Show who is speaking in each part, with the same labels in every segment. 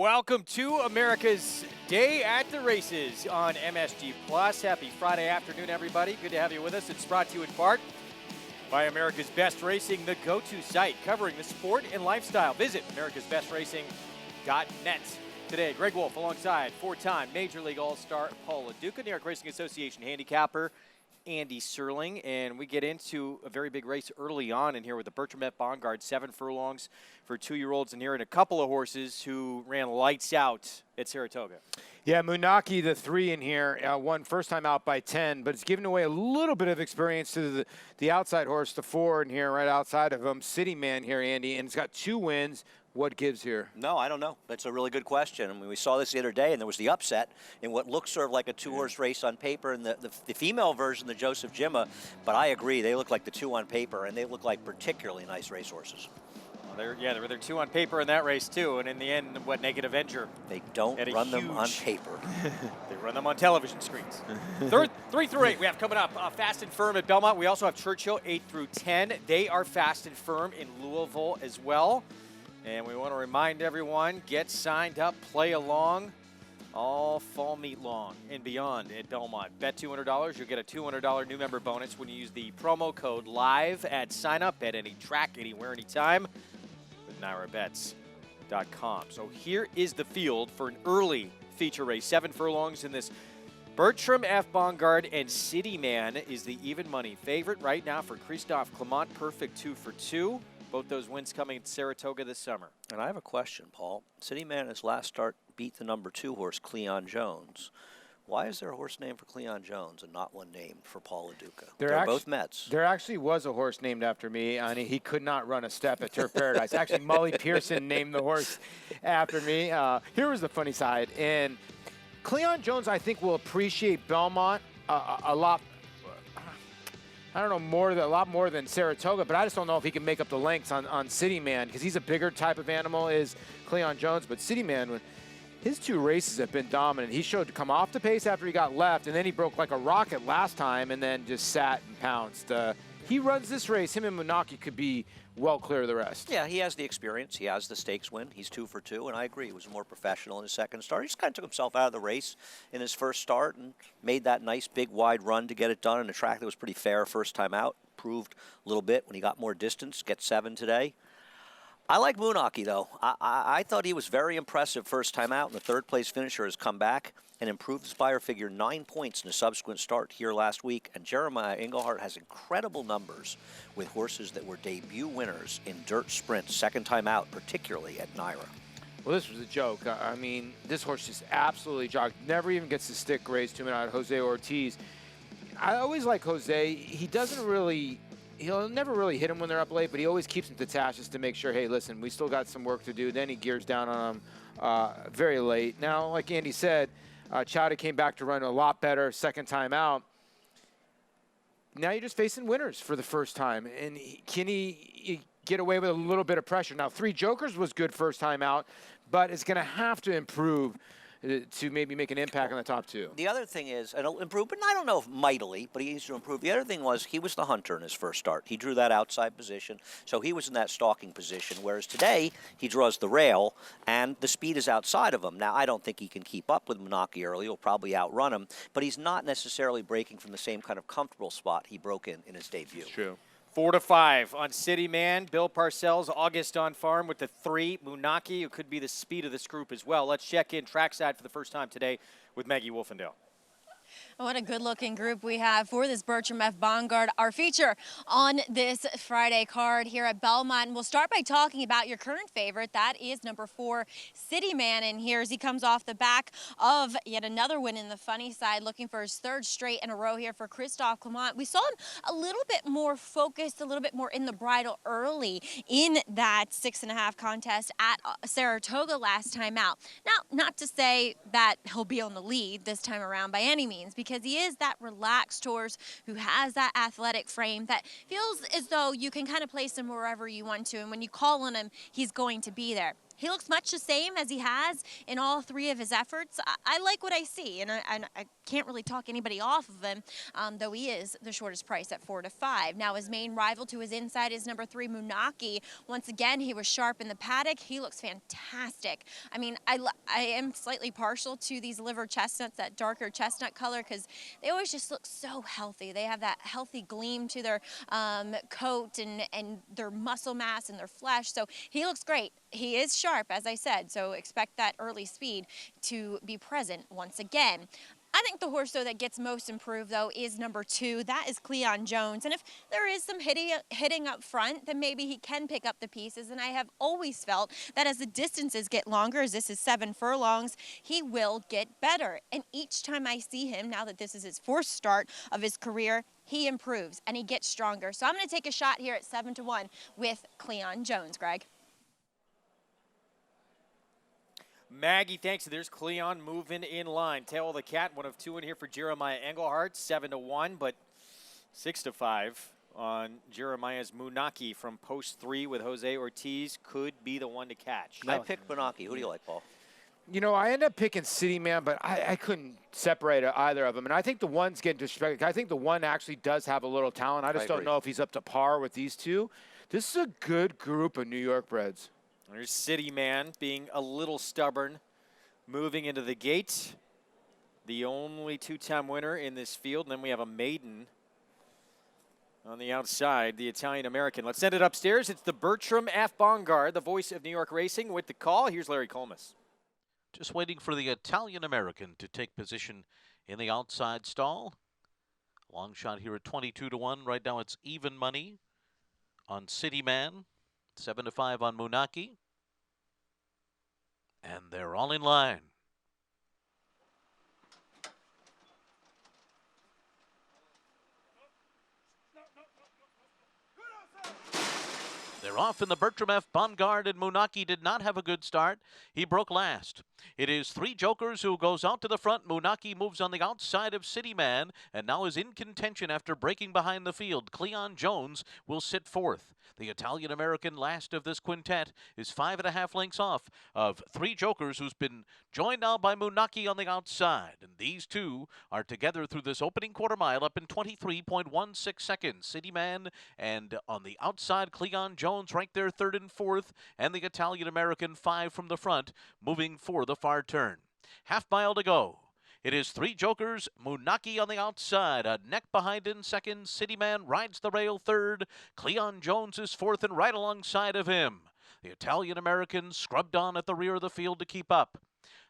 Speaker 1: Welcome to America's Day at the Races on MSG Plus. Happy Friday afternoon, everybody. Good to have you with us. It's brought to you in part by America's Best Racing, the go-to site covering the sport and lifestyle. Visit americasbestracing.net. Today, Greg Wolf alongside four-time Major League All-Star Paul LoDuca, New York Racing Association handicapper Andy Serling, and we get into a very big race early on in here with the Bertram F. Bongard 7 furlongs for 2-year-olds in here, and a couple of horses who ran lights out at Saratoga.
Speaker 2: Yeah, Munaki, the 3 in here, won first time out by 10, but it's given away a little bit of experience to the outside horse, the 4 in here, right outside of him, City Man here, Andy, and it's got 2 wins. What gives here?
Speaker 3: No, I don't know. That's a really good question. I mean, we saw this the other day, and there was the upset in what looks sort of like a 2-horse race on paper, and the female version, the Joseph Jimma. But I agree, they look like the 2 on paper, and they look like particularly nice racehorses.
Speaker 1: Well, there were 2 on paper in that race too, and in the end, what, Naked Avenger?
Speaker 3: They don't run them on paper.
Speaker 1: They run them on television screens. 3 through 8 we have coming up. Fast and Firm at Belmont. We also have Churchill 8 through 10. They are fast and firm in Louisville as well. And we want to remind everyone, get signed up, play along all fall meet long and beyond at Belmont. Bet $200, you'll get a $200 new member bonus when you use the promo code LIVE at sign up at any track, anywhere, anytime with NYRABets.com. So here is the field for an early feature race. 7 furlongs in this. Bertram F. Bongard and City Man is the even money favorite right now for Christophe Clement. Perfect 2 for 2. Both those wins coming at Saratoga this summer.
Speaker 3: And I have a question, Paul. City Man, his last start, beat the number 2 horse, Cleon Jones. Why is there a horse named for Cleon Jones and not one named for Paul LoDuca? They're both Mets.
Speaker 2: There actually was a horse named after me, and he could not run a step at Turf Paradise. Actually, Mully Pearson named the horse after me. Here was the funny side. And Cleon Jones, I think, will appreciate Belmont a lot. I don't know, a lot more than Saratoga, but I just don't know if he can make up the lengths on City Man, because he's a bigger type of animal is Cleon Jones. But City Man, his 2 races have been dominant. He showed to come off the pace after he got left, and then he broke like a rocket last time and then just sat and pounced. He runs this race. Him and Munaki could be well clear of the rest.
Speaker 3: Yeah, he has the experience. He has the stakes win. He's 2 for 2, and I agree. He was more professional in his second start. He just kind of took himself out of the race in his first start and made that nice, big, wide run to get it done in a track that was pretty fair first time out. Proved a little bit when he got more distance. Get 7 today. I like Munaki, though. I thought he was very impressive first time out, and the third-place finisher has come back and improved his buyer figure 9 points in a subsequent start here last week. And Jeremiah Englehart has incredible numbers with horses that were debut winners in dirt sprints, second time out, particularly at NYRA.
Speaker 2: Well, this was a joke. I mean, this horse just absolutely jogged. Never even gets the stick raised to him out of Jose Ortiz. I always like Jose. He'll never really hit him when they're up late, but he always keeps them detached just to make sure, hey, listen, we still got some work to do. Then he gears down on them very late. Now, like Andy said, Chowda came back to run a lot better second time out. Now you're just facing winners for the first time. And can he get away with a little bit of pressure? Now, 3 Jokers was good first time out, but it's going to have to improve to maybe make an impact on the top 2.
Speaker 3: The other thing is, and it'll improve, but I don't know if mightily, but he needs to improve. The other thing was he was the hunter in his first start. He drew that outside position, so he was in that stalking position, whereas today he draws the rail, and the speed is outside of him. Now, I don't think he can keep up with Munaki early. He'll probably outrun him, but he's not necessarily breaking from the same kind of comfortable spot he broke in his debut.
Speaker 2: It's true.
Speaker 1: 4 to 5 on City Man. Bill Parcells, August on farm with the 3. Munaki, who could be the speed of this group as well. Let's check in trackside for the first time today with Maggie Wolfendale.
Speaker 4: What a good-looking group we have for this Bertram F. Bongard, our feature on this Friday card here at Belmont. And we'll start by talking about your current favorite. That is number 4, City Man. And here as he comes off the back of yet another win in the funny side, looking for his 3rd straight in a row here for Christophe Clement. We saw him a little bit more focused, a little bit more in the bridle early in that 6.5 contest at Saratoga last time out. Now, not to say that he'll be on the lead this time around by any means, because he is that relaxed horse who has that athletic frame that feels as though you can kind of place him wherever you want to, and when you call on him, he's going to be there. He looks much the same as he has in all 3 of his efforts. I like what I see, and I can't really talk anybody off of him, though he is the shortest price at 4 to 5. Now, his main rival to his inside is number 3, Munaki. Once again, he was sharp in the paddock. He looks fantastic. I mean, I am slightly partial to these liver chestnuts, that darker chestnut color, because they always just look so healthy. They have that healthy gleam to their coat and their muscle mass and their flesh. So he looks great. He is sharp, as I said, so expect that early speed to be present once again. I think the horse, though, that gets most improved, though, is number 2. That is Cleon Jones. And if there is some hitting up front, then maybe he can pick up the pieces. And I have always felt that as the distances get longer, as this is 7 furlongs, he will get better. And each time I see him, now that this is his 4th start of his career, he improves and he gets stronger. So I'm going to take a shot here at 7 to 1 with Cleon Jones, Greg.
Speaker 1: Maggie, thanks. There's Cleon moving in line. Tail of the cat, 1 of 2 in here for Jeremiah Engelhardt, 7 to 1, but 6 to 5 on Jeremiah's Munaki from post 3 with Jose Ortiz. Could be the one to catch.
Speaker 3: I picked Munaki. Who do you like, Paul?
Speaker 2: You know, I ended up picking City Man, but I couldn't separate either of them. And I think the one's getting disrespected. I think the one actually does have a little talent. I just don't know if he's up to par with these two. This is a good group of New York breds.
Speaker 1: There's City Man being a little stubborn, moving into the gate. The only 2-time winner in this field. And then we have a maiden on the outside, the Italian-American. Let's send it upstairs. It's the Bertram F. Bongard, the voice of New York racing, with the call. Here's Larry Collmus.
Speaker 5: Just waiting for the Italian-American to take position in the outside stall. Long shot here at 22 to 1. Right now it's even money on City Man. 7 to 5 on Munaki. And they're all in line. They're off in the Bertram F. Bongard, and Munaki did not have a good start. He broke last. It is 3 Jokers who goes out to the front. Munaki moves on the outside of City Man and now is in contention after breaking behind the field. Cleon Jones will sit 4th. The Italian-American last of this quintet is 5.5 lengths off of 3 Jokers, who's been joined now by Munaki on the outside. And these two are together through this opening quarter mile up in 23.16 seconds. City Man and on the outside, Cleon Jones right there 3rd and 4th, and the Italian-American 5 from the front, moving for the far turn. Half mile to go. It is 3 Jokers, Munaki on the outside, a neck behind in 2nd. City Man rides the rail 3rd. Cleon Jones is 4th and right alongside of him. The Italian-American scrubbed on at the rear of the field to keep up.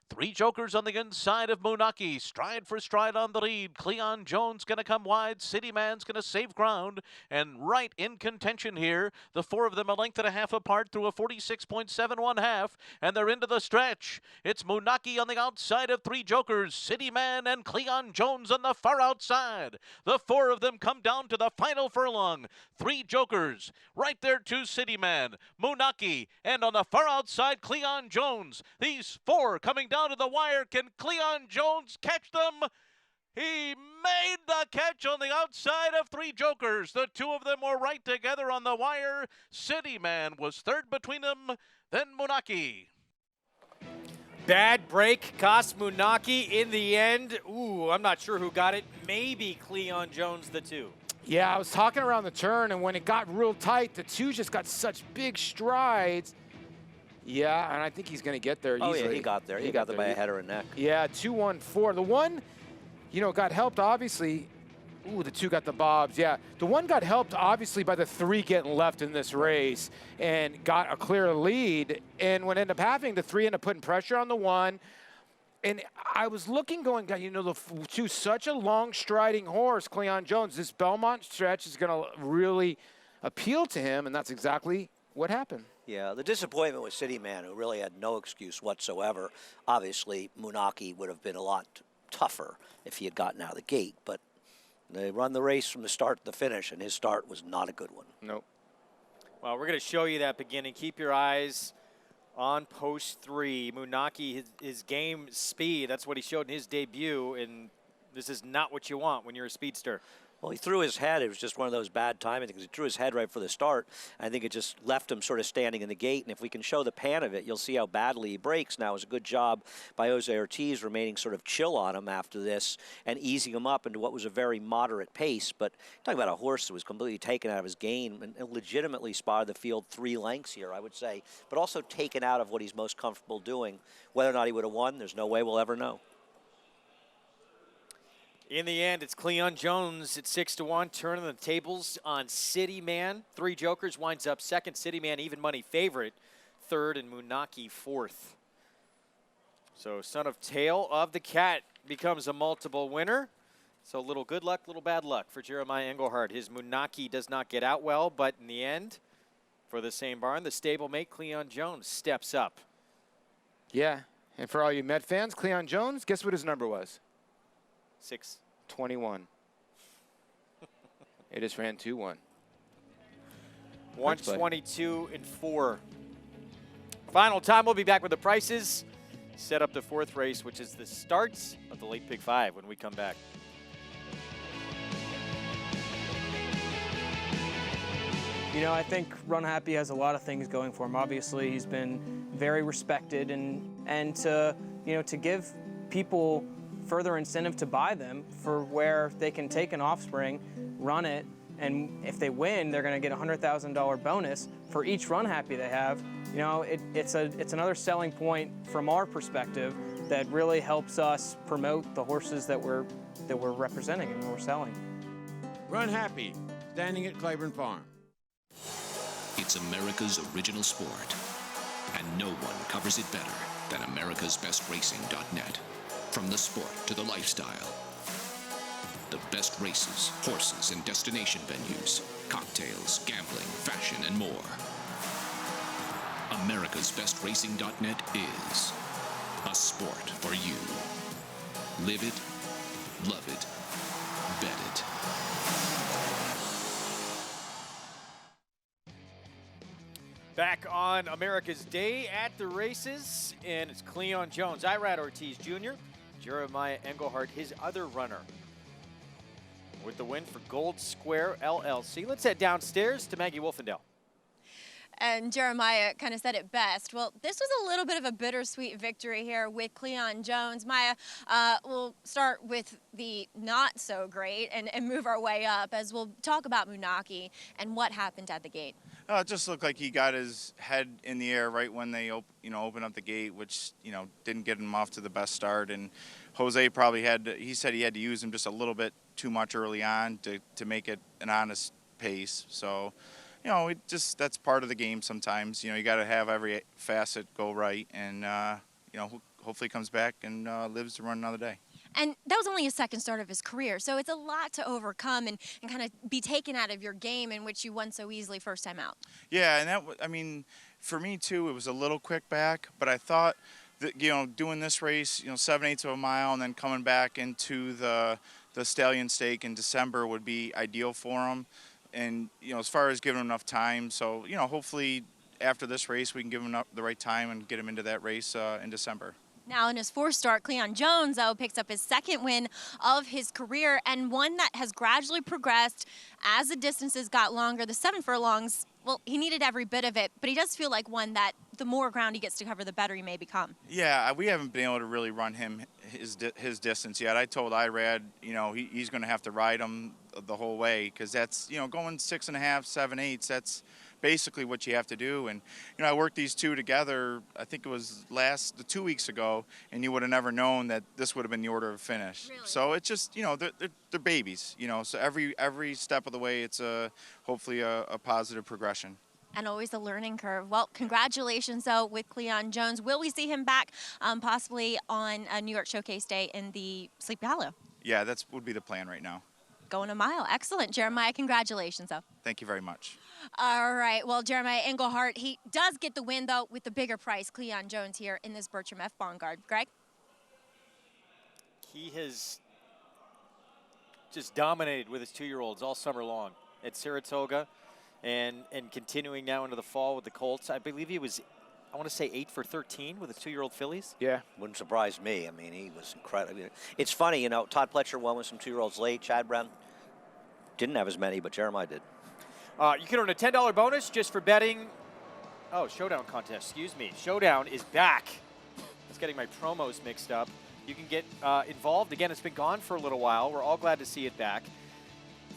Speaker 5: 3 Jokers on the inside of Munaki, stride for stride on the lead. Cleon Jones going to come wide. City Man's going to save ground, and right in contention here. The 4 of them a length and a half apart through a 46.71 half, and they're into the stretch. It's Munaki on the outside of 3 Jokers, City Man and Cleon Jones on the far outside. The 4 of them come down to the final furlong. 3 Jokers, right there to City Man, Munaki, and on the far outside, Cleon Jones. These 4 coming down to the wire. Can Cleon Jones catch them? He made the catch on the outside of 3 Jokers. The 2 of them were right together on the wire. City Man was 3rd between them, then Munaki.
Speaker 1: Bad break cost Munaki in the end. Ooh, I'm not sure who got it. Maybe Cleon Jones, the 2.
Speaker 2: Yeah, I was talking around the turn, and when it got real tight, the 2 just got such big strides. Yeah, and I think he's going to get there easily.
Speaker 3: Oh, yeah, he got there. He got there by a head or a neck.
Speaker 2: Yeah, 2-1-4. The 1, you know, got helped, obviously. Ooh, the 2 got the bobs. Yeah, the 1 got helped, obviously, by the 3 getting left in this race and got a clear lead. And what ended up happening, the 3 ended up putting pressure on the 1. And I was looking, going, God, you know, the 2, such a long striding horse, Cleon Jones. This Belmont stretch is going to really appeal to him, and that's exactly what happened.
Speaker 3: Yeah, the disappointment was City Man, who really had no excuse whatsoever. Obviously, Munaki would have been a lot tougher if he had gotten out of the gate, but they run the race from the start to the finish, and his start was not a good one.
Speaker 2: Nope.
Speaker 1: Well, we're going to show you that beginning. Keep your eyes on post 3. Munaki, his game speed, that's what he showed in his debut, and this is not what you want when you're a speedster.
Speaker 3: Well, he threw his head. It was just one of those bad timing things. He threw his head right for the start. I think it just left him sort of standing in the gate. And if we can show the pan of it, you'll see how badly he breaks. Now, it was a good job by Jose Ortiz remaining sort of chill on him after this and easing him up into what was a very moderate pace. But talking about a horse that was completely taken out of his game and legitimately spotted the field 3 lengths here, I would say, but also taken out of what he's most comfortable doing. Whether or not he would have won, there's no way we'll ever know.
Speaker 1: In the end, it's Cleon Jones at 6-1, turning the tables on City Man. 3 jokers, winds up second. City Man, even money favorite, third, and Munaki fourth. So Son of Tail of the Cat becomes a multiple winner. So a little good luck, little bad luck for Jeremiah Engelhardt. His Munaki does not get out well, but in the end, for the same barn, the stablemate Cleon Jones steps up.
Speaker 2: Yeah, and for all you Met fans, Cleon Jones, guess what his number was?
Speaker 1: 621.
Speaker 2: It just ran 2-1.
Speaker 1: 122 and 4. Final time, we'll be back with the prices. Set up the 4th race, which is the starts of the Late Pick 5 when we come back.
Speaker 6: You know, I think Runhappy has a lot of things going for him. Obviously, he's been very respected, and to, you know, to give people further incentive to buy them for where they can take an offspring, run it, and if they win, they're going to get a $100,000 bonus for each Runhappy they have. You know, it's another selling point from our perspective that really helps us promote the horses that we're representing and we're selling.
Speaker 7: Runhappy, standing at Claiborne Farm.
Speaker 8: It's America's original sport, and no one covers it better than americasbestracing.net. From the sport to the lifestyle, the best races, horses, and destination venues, cocktails, gambling, fashion, and more. americasbestracing.net is a sport for you. Live it, love it, bet it.
Speaker 1: Back on America's Day at the races, and it's Cleon Jones, Irad Ortiz Jr., Jeremiah Engelhardt, his other runner, with the win for Gold Square LLC. Let's head downstairs to Maggie Wolfendale.
Speaker 4: And Jeremiah kind of said it best. Well, this was a little bit of a bittersweet victory here with Cleon Jones. Maya, we'll start with the not so great and move our way up as we'll talk about Munaki and what happened at the gate.
Speaker 9: It just looked like he got his head in the air right when they opened up the gate, which didn't get him off to the best start. And Jose probably he said he had to use him just a little bit too much early on to make it an honest pace. So, that's part of the game sometimes. You got to have every facet go right, and hopefully he comes back and lives to run another day.
Speaker 4: And that was only his second start of his career, so it's a lot to overcome and kind of be taken out of your game in which you won so easily first time out. Yeah,
Speaker 9: and for me too, it was a little quick back, but I thought that, doing this race, 7/8 of a mile and then coming back into the Stallion Stake in December would be ideal for him. And, as far as giving him enough time, so, hopefully after this race we can give him the right time and get him into that race in December.
Speaker 4: Now in his 4th start, Cleon Jones, though, picks up his 2nd win of his career and one that has gradually progressed as the distances got longer. The 7 furlongs, well, he needed every bit of it, but he does feel like one that the more ground he gets to cover, the better he may become.
Speaker 9: Yeah, we haven't been able to really run him his distance yet. I told Irad, he's going to have to ride him the whole way because that's, going 6.5, 7/8, that's basically what you have to do. And I worked these two together, I think it was 2 weeks ago, and you would have never known that this would have been the order of finish.
Speaker 4: Really?
Speaker 9: So it's just, they're babies, so every step of the way it's hopefully a positive progression.
Speaker 4: And always a learning curve. Well, congratulations, though, with Cleon Jones. Will we see him back possibly on a New York Showcase Day in the Sleepy Hollow?
Speaker 9: Yeah, that would be the plan right now.
Speaker 4: Going a mile. Excellent. Jeremiah, congratulations, though.
Speaker 9: Thank you very much.
Speaker 4: All right. Well, Jeremiah Engelhardt, he does get the win, though, with the bigger price. Cleon Jones here in this Bertram F. Bongard. Greg?
Speaker 1: He has just dominated with his 2-year-olds all summer long at Saratoga and continuing now into the fall with the Colts. I believe he was, I want to say 8 for 13 with his 2-year-old fillies.
Speaker 2: Yeah.
Speaker 3: Wouldn't surprise me. He was incredible. It's funny, Todd Pletcher won with some 2-year-olds late. Chad Brown didn't have as many, but Jeremiah did.
Speaker 1: You can earn a $10 bonus just for betting. Oh, Showdown contest, excuse me. Showdown is back. I was getting my promos mixed up. You can get involved. Again, it's been gone for a little while. We're all glad to see it back.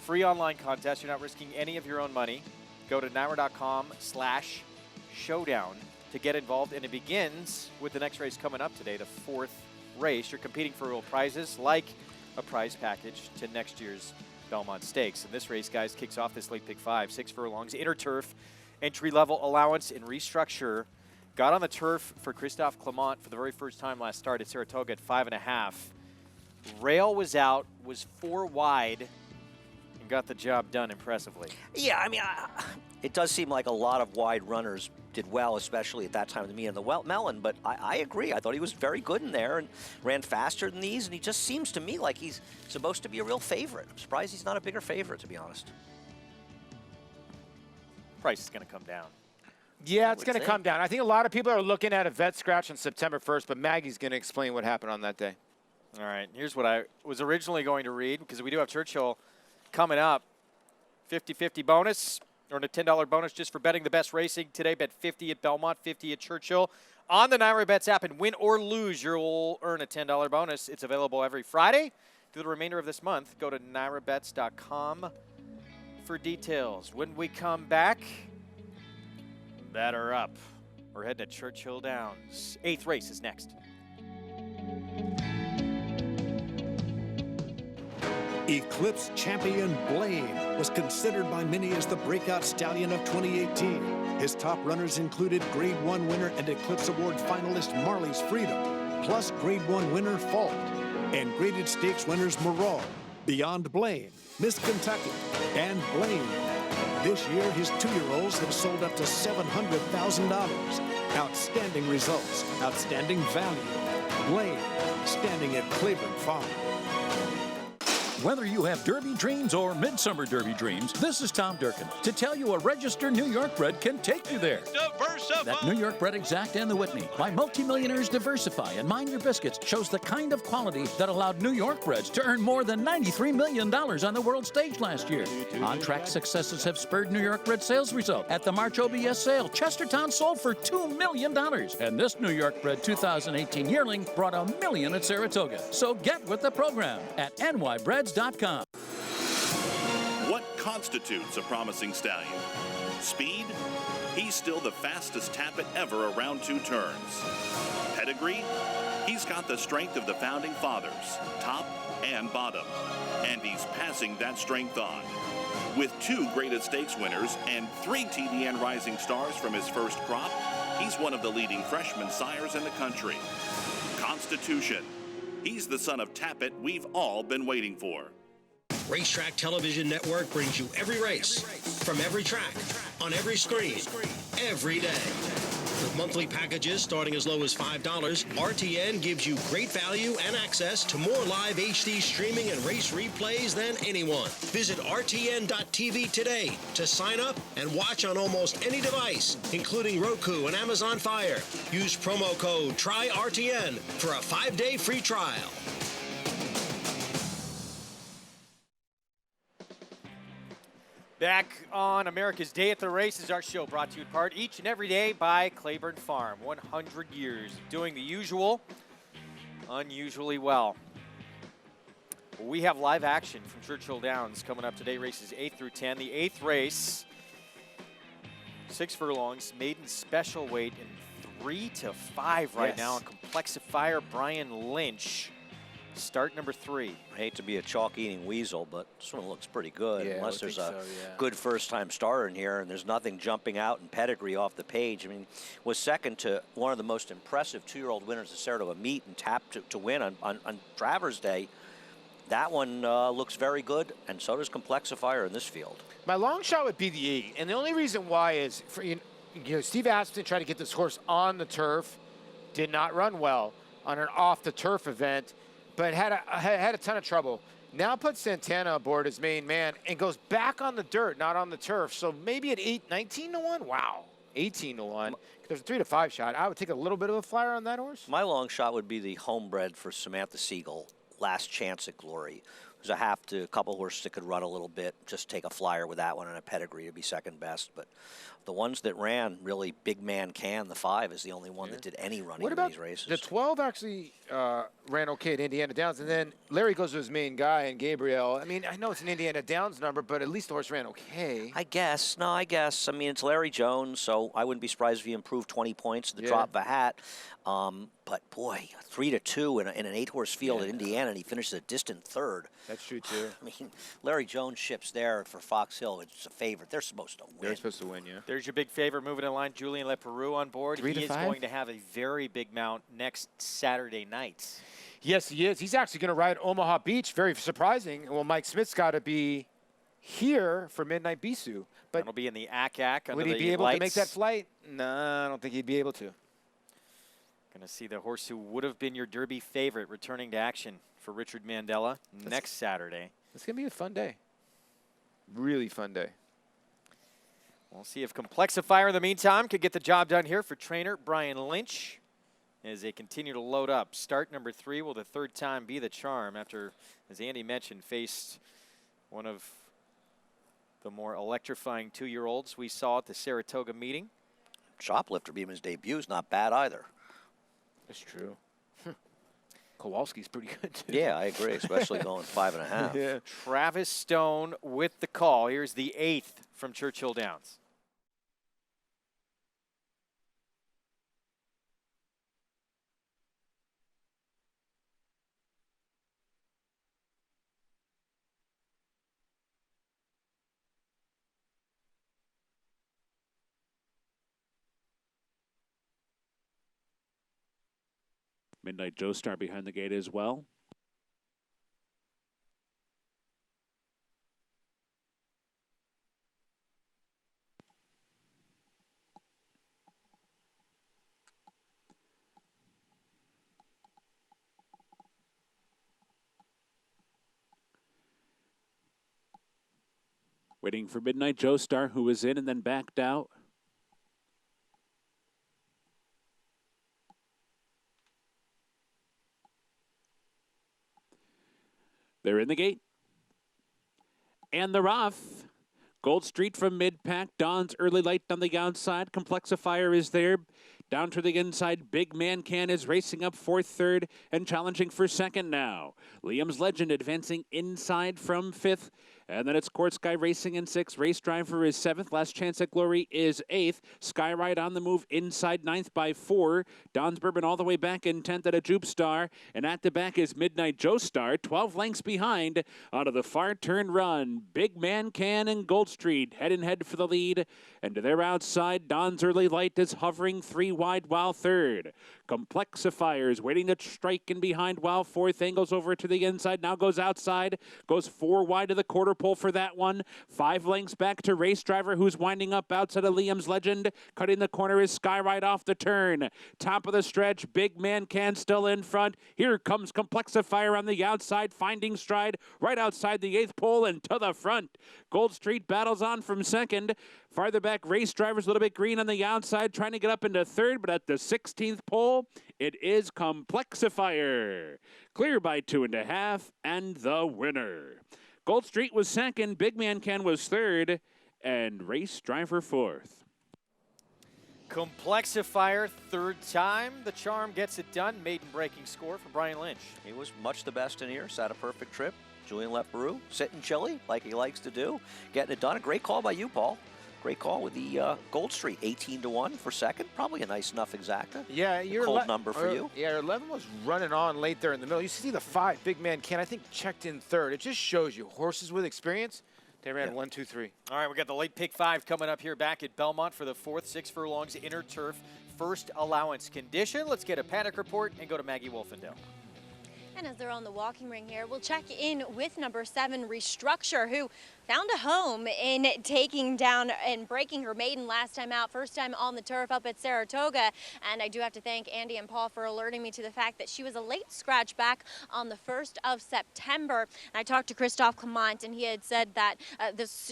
Speaker 1: Free online contest. You're not risking any of your own money. Go to NYRA.com/showdown to get involved, and it begins with the next race coming up today, the 4th race. You're competing for real prizes like a prize package to next year's Belmont Stakes. And this race, guys, kicks off this late pick 5, 6 furlongs, inner turf, entry-level allowance and restructure. Got on the turf for Christophe Clement for the very first time last start at Saratoga at 5.5. Rail was out, was 4 wide, and got the job done impressively.
Speaker 3: Yeah, I mean, it does seem like a lot of wide runners did well, especially at that time with me and the Mellon, but I agree. I thought he was very good in there and ran faster than these, and he just seems to me like he's supposed to be a real favorite. I'm surprised he's not a bigger favorite, to be honest.
Speaker 1: Price is going to come down.
Speaker 2: Yeah, it's going to come down. I think a lot of people are looking at a vet scratch on September 1st, but Maggie's going to explain what happened on that day.
Speaker 1: All right, here's what I was originally going to read, because we do have Churchill coming up. 50-50 bonus, earn a $10 bonus just for betting the best racing today. Bet 50 at Belmont, 50 at Churchill. On the NYRA Bets app, and win or lose, you'll earn a $10 bonus. It's available every Friday through the remainder of this month. Go to NYRABets.com for details. When we come back, batter up. We're heading to Churchill Downs. 8th race is next.
Speaker 10: Eclipse champion Blame was considered by many as the breakout stallion of 2018. His top runners included Grade 1 winner and Eclipse Award finalist Marley's Freedom, plus Grade 1 winner Fault, and graded stakes winners Morale, Beyond Blame, Miss Kentucky, and Blame. This year, his 2-year-olds have sold up to $700,000. Outstanding results, outstanding value. Blame, standing at Claiborne Farm.
Speaker 11: Whether you have Derby dreams or Midsummer Derby dreams, this is Tom Durkin to tell you a registered New York bred can take you there.
Speaker 5: Diversify.
Speaker 11: That New York bred Exact and the Whitney by multimillionaires Diversify and Mind Your Biscuits shows the kind of quality that allowed New York breds to earn more than $93 million on the world stage last year. On-track successes have spurred New York bred sales result. At the March OBS sale, Chestertown sold for $2 million. And this New York bred 2018 yearling brought $1 million at Saratoga. So get with the program at nybreds.com.
Speaker 12: What constitutes a promising stallion? Speed? He's still the fastest tappet ever around 2 turns. Pedigree? He's got the strength of the founding fathers, top and bottom. And he's passing that strength on. With 2 graded stakes winners and 3 TDN rising stars from his first crop, he's one of the leading freshman sires in the country. Constitution. He's the son of Tappet we've all been waiting for.
Speaker 13: Racetrack Television Network brings you every race, from every track, on every screen, every day. With monthly packages starting as low as $5, RTN gives you great value and access to more live HD streaming and race replays than anyone. Visit RTN.tv today to sign up and watch on almost any device, including Roku and Amazon Fire. Use promo code TRYRTN for a 5-day free trial.
Speaker 1: Back on America's Day at the Races, our show brought to you in part each and every day by Claiborne Farm. 100 years doing the usual, unusually well. We have live action from Churchill Downs coming up today, races 8 through 10. The 8th race, 6 furlongs, maiden special weight in 3 to 5 right now. And complexifier Brian Lynch. Start number 3.
Speaker 3: I hate to be a chalk-eating weasel, but this one looks pretty good.
Speaker 2: Yeah,
Speaker 3: unless there's a
Speaker 2: so,
Speaker 3: good first-time starter in here, and there's nothing jumping out in pedigree off the page. I mean, was second to one of the most impressive 2-year-old winners of Saratoga Meet and tapped to win on Travers Day. That one looks very good, and so does Complexifier in this field.
Speaker 2: My long shot would be the 8, and the only reason why is, Steve Aspen tried to get this horse on the turf, did not run well on an off-the-turf event, but had a ton of trouble. Now put Santana aboard as main man and goes back on the dirt, not on the turf. So maybe at 19 to 1. Wow, 18 to 1. There's a 3 to 5 shot. I would take a little bit of a flyer on that horse.
Speaker 3: My long shot would be the homebred for Samantha Siegel, Last Chance at Glory. There's a half to a couple horses that could run a little bit, just take a flyer with that one and a pedigree to be second best. But the ones that ran really, Big Man Can, the 5, is the only one that did any running in these races.
Speaker 2: The 12 actually ran okay at Indiana Downs, and then Larry goes to his main guy, and Gabriel. I mean, I know it's an Indiana Downs number, but at least the horse ran okay.
Speaker 3: I guess. I mean, it's Larry Jones, so I wouldn't be surprised if he improved 20 points at the drop of a hat. But boy, 3-2 in an 8-horse field at Indiana, and he finishes a distant third.
Speaker 2: That's true too.
Speaker 3: I mean, Larry Jones ships there for Fox Hill. It's a favorite. They're supposed to win.
Speaker 2: They're supposed to win, yeah.
Speaker 1: There's your big favorite moving in line, Julien Leperoux on board. He is going to have a very big mount next Saturday night.
Speaker 2: Yes, he is. He's actually going to ride Omaha Beach. Very surprising. Well, Mike Smith's got to be here for Midnight Bisou. But
Speaker 1: it'll be in the ACAC.
Speaker 2: Would he be able to make that flight? No, I don't think he'd be able to.
Speaker 1: Going to see the horse who would have been your Derby favorite returning to action for Richard Mandela next Saturday.
Speaker 2: It's going to be a fun day. Really fun day.
Speaker 1: We'll see if Complexifier in the meantime could get the job done here for trainer Brian Lynch as they continue to load up. Start number 3 will the third time be the charm after, as Andy mentioned, faced one of the more electrifying 2-year-olds we saw at the Saratoga meeting.
Speaker 3: Shoplifter beat him his debut is not bad either.
Speaker 2: That's true. Kowalski's pretty good too.
Speaker 3: Yeah, I agree, especially going 5.5.
Speaker 2: Yeah.
Speaker 1: Travis Stone with the call. Here's the 8th from Churchill Downs.
Speaker 14: Midnight Joestar behind the gate as well. Waiting for Midnight Joestar, who was in and then backed out. They're in the gate. And they're off. Gold Street from mid-pack. Dawn's early light on the outside. Complexifier is there. Down to the inside, Big Man Can is racing up 4th, 3rd, and challenging for 2nd now. Liam's Legend advancing inside from 5th. And then it's Court Sky Racing in 6th. Race Driver is 7th. Last Chance at Glory is 8th. Skyride on the move inside 9th by 4. Don's Bourbon all the way back in 10th at a Jupe Star. And at the back is Midnight Joestar, 12 lengths behind. Out of the far turn run, Big Man Can and Gold Street head and head for the lead. And to their outside, Don's Early Light is hovering 3 wide while 3rd. Complexifiers waiting to strike in behind while 4th. Angles over to the inside, now goes outside. Goes 4 wide to the quarter pole for that one. 5 lengths back to Race Driver, who's winding up outside of Liam's Legend. Cutting the corner is Skyride off the turn. Top of the stretch, Big Man Can still in front. Here comes Complexifier on the outside, finding stride right outside the 8th pole and to the front. Gold Street battles on from 2nd. Farther back, Race Driver's a little bit green on the outside, trying to get up into 3rd, but at the 16th pole, it is Complexifier. Clear by 2.5, and the winner. Gold Street was 2nd, Big Man Can was 3rd, and Race Driver 4th.
Speaker 1: Complexifier, 3rd time. The charm gets it done. Maiden breaking score for Brian Lynch.
Speaker 3: He was much the best in here, sat a perfect trip. Julien Leperoux sitting chilly like he likes to do, getting it done. A great call by you, Paul. Great call with the Gold Street, 18-1 for 2nd. Probably a nice enough exacta.
Speaker 2: Yeah, your
Speaker 3: cold number for you.
Speaker 2: Yeah, 11 was running on late there in the middle. You see the 5, Big Man Can, I think checked in 3rd. It just shows you horses with experience. They ran 1, 2, 3.
Speaker 1: All right, we got the late pick 5 coming up here back at Belmont for the 4th 6 furlongs inner turf first allowance condition. Let's get a paddock report and go to Maggie Wolfendale.
Speaker 4: And as they're on the walking ring here, we'll check in with number 7, Restructure, who found a home in taking down and breaking her maiden last time out, first time on the turf up at Saratoga. And I do have to thank Andy and Paul for alerting me to the fact that she was a late scratch back on the 1st of September. And I talked to Christophe Clement, and he had said that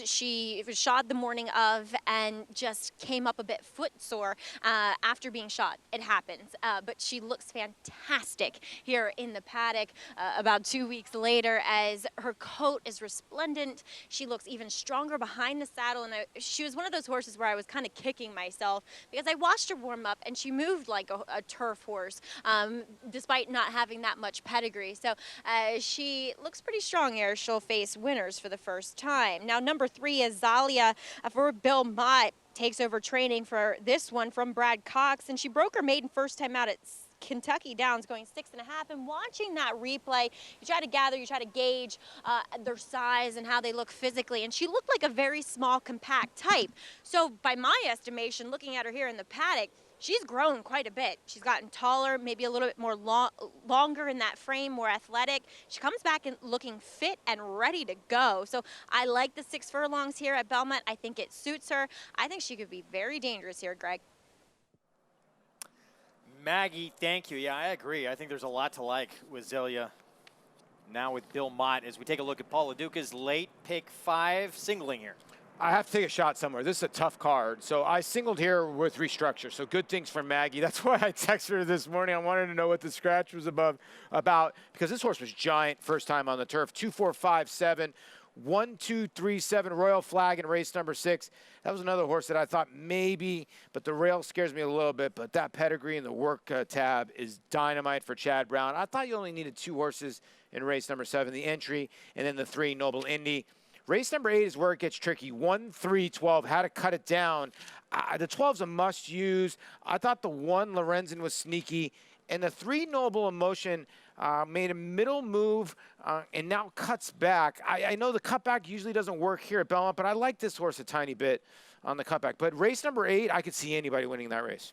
Speaker 4: she was shod the morning of and just came up a bit footsore after being shot. It happens, but she looks fantastic here in the paddock about 2 weeks later, as her coat is resplendent. She looks even stronger behind the saddle, and she was one of those horses where I was kind of kicking myself because I watched her warm up and she moved like a turf horse, despite not having that much pedigree. So she looks pretty strong here. She'll face winners for the first time. Now, number 3 is Zalia for Bill Mott. Takes over training for this one from Brad Cox, and she broke her maiden first time out at Kentucky Downs, going 6.5. And watching that replay, you try to gather, you try to gauge their size and how they look physically, and she looked like a very small, compact type. So by my estimation, looking at her here in the paddock, she's grown quite a bit. She's gotten taller, maybe a little bit more longer in that frame, more athletic. She comes back and looking fit and ready to go. So I like the 6 furlongs here at Belmont. I think it suits her. I think she could be very dangerous here, Greg.
Speaker 1: Maggie, thank you. Yeah, I agree. I think there's a lot to like with Zelia. Now with Bill Mott, as we take a look at Paul LoDuca's late pick 5 singling here.
Speaker 2: I have to take a shot somewhere. This is a tough card. So I singled here with restructure. So good things for Maggie. That's why I texted her this morning. I wanted to know what the scratch was about, because this horse was giant first time on the turf. 2, 4, 5, 7. 1, 2, 3, 7, Royal Flag in race number 6. That was another horse that I thought maybe, but the rail scares me a little bit. But that pedigree and the work tab is dynamite for Chad Brown. I thought you only needed 2 horses in race number 7, the entry, and then the 3, Noble Indy. Race number 8 is where it gets tricky. 1, 3, 12, how to cut it down. The 12's a must use. I thought the 1, Lorenzen, was sneaky. And the 3, Noble Emotion, made a middle move and now cuts back. I know the cutback usually doesn't work here at Belmont, but I like this horse a tiny bit on the cutback. But race number 8, I could see anybody winning that race.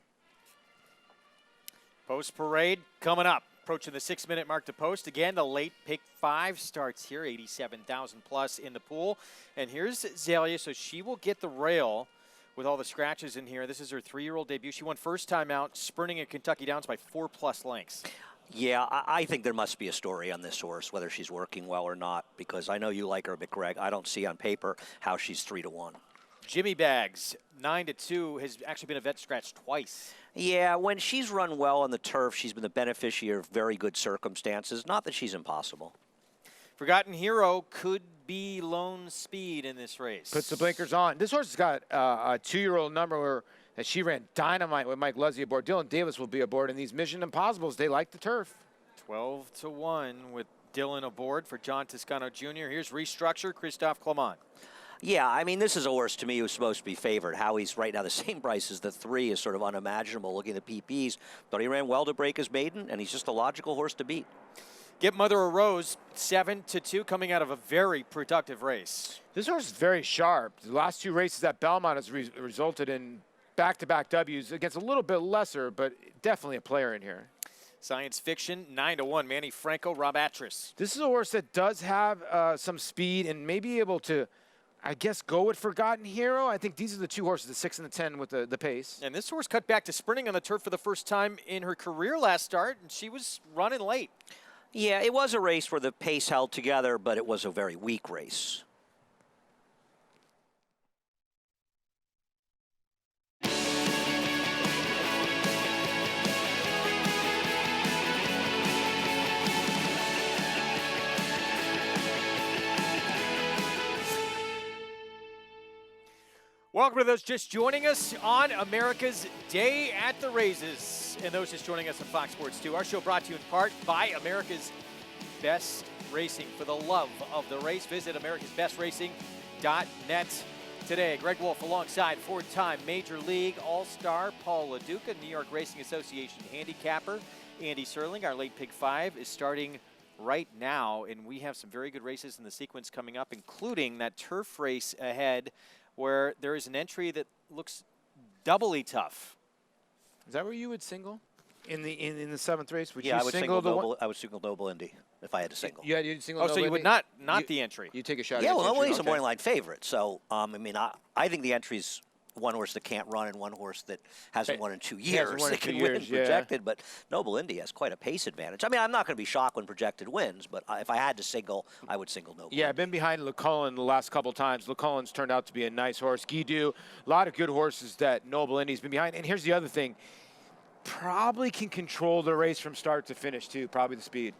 Speaker 1: Post parade coming up. Approaching the 6-minute mark to post. Again, the late pick 5 starts here, 87,000 plus in the pool. And here's Zelia, so she will get the rail with all the scratches in here. This is her 3-year-old debut. She won first time out, sprinting at Kentucky Downs by 4+ lengths.
Speaker 3: Yeah, I think there must be a story on this horse, whether she's working well or not, because I know you like her, but Greg, I don't see on paper how she's 3-1.
Speaker 1: Jimmy Bags, 9-2, has actually been a vet scratch twice.
Speaker 3: Yeah, when she's run well on the turf, she's been the beneficiary of very good circumstances. Not that she's impossible.
Speaker 1: Forgotten Hero could be lone speed in this race.
Speaker 2: Puts the blinkers on. This horse has got a 2-year-old number that she ran dynamite with Mike Leslie aboard. Dylan Davis will be aboard in these Mission Impossibles. They like the turf.
Speaker 1: 12-1 with Dylan aboard for John Toscano Jr. Here's restructure, Christophe Clement.
Speaker 3: Yeah, I mean, this is a horse to me who's supposed to be favored. How he's right now the same price as the 3 is sort of unimaginable looking at the PPs. But he ran well to break his maiden, and he's just a logical horse to beat.
Speaker 1: Get Mother a Rose, 7-2, coming out of a very productive race.
Speaker 2: This horse is very sharp. The last 2 races at Belmont has resulted in back-to-back W's against a little bit lesser, but definitely a player in here.
Speaker 1: Science Fiction, 9-1, Manny Franco, Rob Atris.
Speaker 2: This is a horse that does have some speed and may be able to, I guess, go with Forgotten Hero. I think these are the 2 horses, the 6 and the 10 with the pace.
Speaker 1: And this horse cut back to sprinting on the turf for the first time in her career last start, and she was running late.
Speaker 3: Yeah, it was a race where the pace held together, but it was a very weak race.
Speaker 1: Welcome to those just joining us on America's Day at the Races, and those just joining us on Fox Sports 2. Our show brought to you in part by America's Best Racing. For the love of the race, visit americasbestracing.net today. Greg Wolf alongside 4-time Major League All-Star Paul LoDuca, New York Racing Association handicapper Andy Serling. Our late pick 5 is starting right now, and we have some very good races in the sequence coming up, including that turf race ahead, where there is an entry that looks doubly tough.
Speaker 2: Is that where you would single? in the seventh race? Would
Speaker 3: Yeah,
Speaker 2: you
Speaker 3: I would
Speaker 2: single the
Speaker 3: Noble. I would single Noble Indy if I had to single.
Speaker 2: you'd single
Speaker 1: Oh,
Speaker 2: Noble
Speaker 1: so you
Speaker 2: Indy?
Speaker 1: would not the entry?
Speaker 2: You take a shot.
Speaker 3: Yeah, well,
Speaker 2: against
Speaker 3: Noble
Speaker 2: entry.
Speaker 3: Indy's a
Speaker 2: Okay.
Speaker 3: morning line favorite. So, I mean, I think the entry's one horse that can't run and one horse that hasn't won in 2
Speaker 2: He hasn't
Speaker 3: years
Speaker 2: won in
Speaker 3: that
Speaker 2: 2
Speaker 3: can win
Speaker 2: years, yeah.
Speaker 3: projected. But Noble Indy has quite a pace advantage. I mean, I'm not going to be shocked when projected wins, but if I had to single, I would single Noble.
Speaker 2: Yeah, I've been behind LeCullen the last couple times. LeCullen's turned out to be a nice horse. Guido, a lot of good horses that Noble Indy's been behind. And here's the other thing. Probably can control the race from start to finish, too. Probably the speed.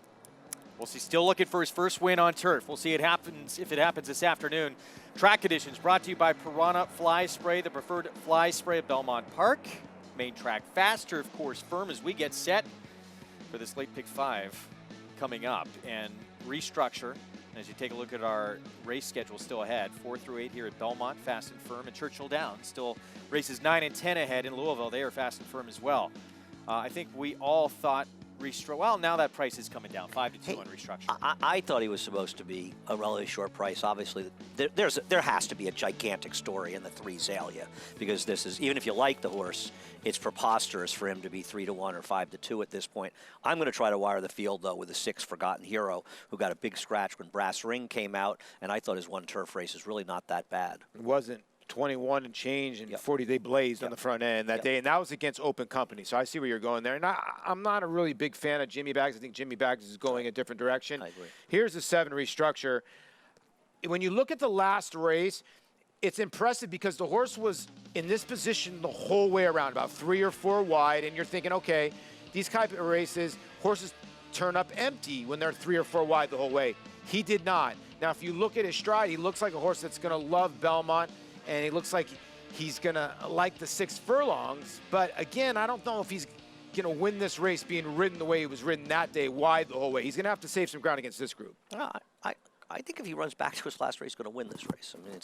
Speaker 1: Well, he's still looking for his first win on turf. We'll see if it happens this afternoon. Track conditions brought to you by Piranha Fly Spray, the preferred fly spray at Belmont Park. Main track fast, turf course firm as we get set for this late pick 5 coming up. And restructure, as you take a look at our race schedule still ahead, 4 through 8 here at Belmont, fast and firm, and Churchill Downs. Still races 9 and 10 ahead in Louisville. They are fast and firm as well. I think we all thought well, now that price is coming down, 5-2 on restructure.
Speaker 3: I thought he was supposed to be a relatively short price. Obviously, there has to be a gigantic story in the 3 Zalia, because this is, even if you like the horse, it's preposterous for him to be 3-1 or 5-2 at this point. I'm going to try to wire the field, though, with the 6 Forgotten Hero, who got a big scratch when Brass Ring came out, and I thought his 1 turf race is really not that bad.
Speaker 2: It wasn't. 21 and change, and 40 they blazed on the front end that day, and that was against Open Company. So I see where you're going there. And I'm not a really big fan of Jimmy Bags. I think Jimmy Bags is going a different direction.
Speaker 3: I agree.
Speaker 2: Here's the 7 restructure. When you look at the last race, it's impressive because the horse was in this position the whole way around, about 3 or 4 wide, and you're thinking, okay, these type of races, horses turn up empty when they're 3 or 4 wide the whole way. He did not. Now, if you look at his stride, he looks like a horse that's going to love Belmont, and he looks like he's going to like the 6 furlongs. But, again, I don't know if he's going to win this race being ridden the way he was ridden that day, wide the whole way. He's going to have to save some ground against this group.
Speaker 3: I think if he runs back to his last race, he's going to win this race. I mean,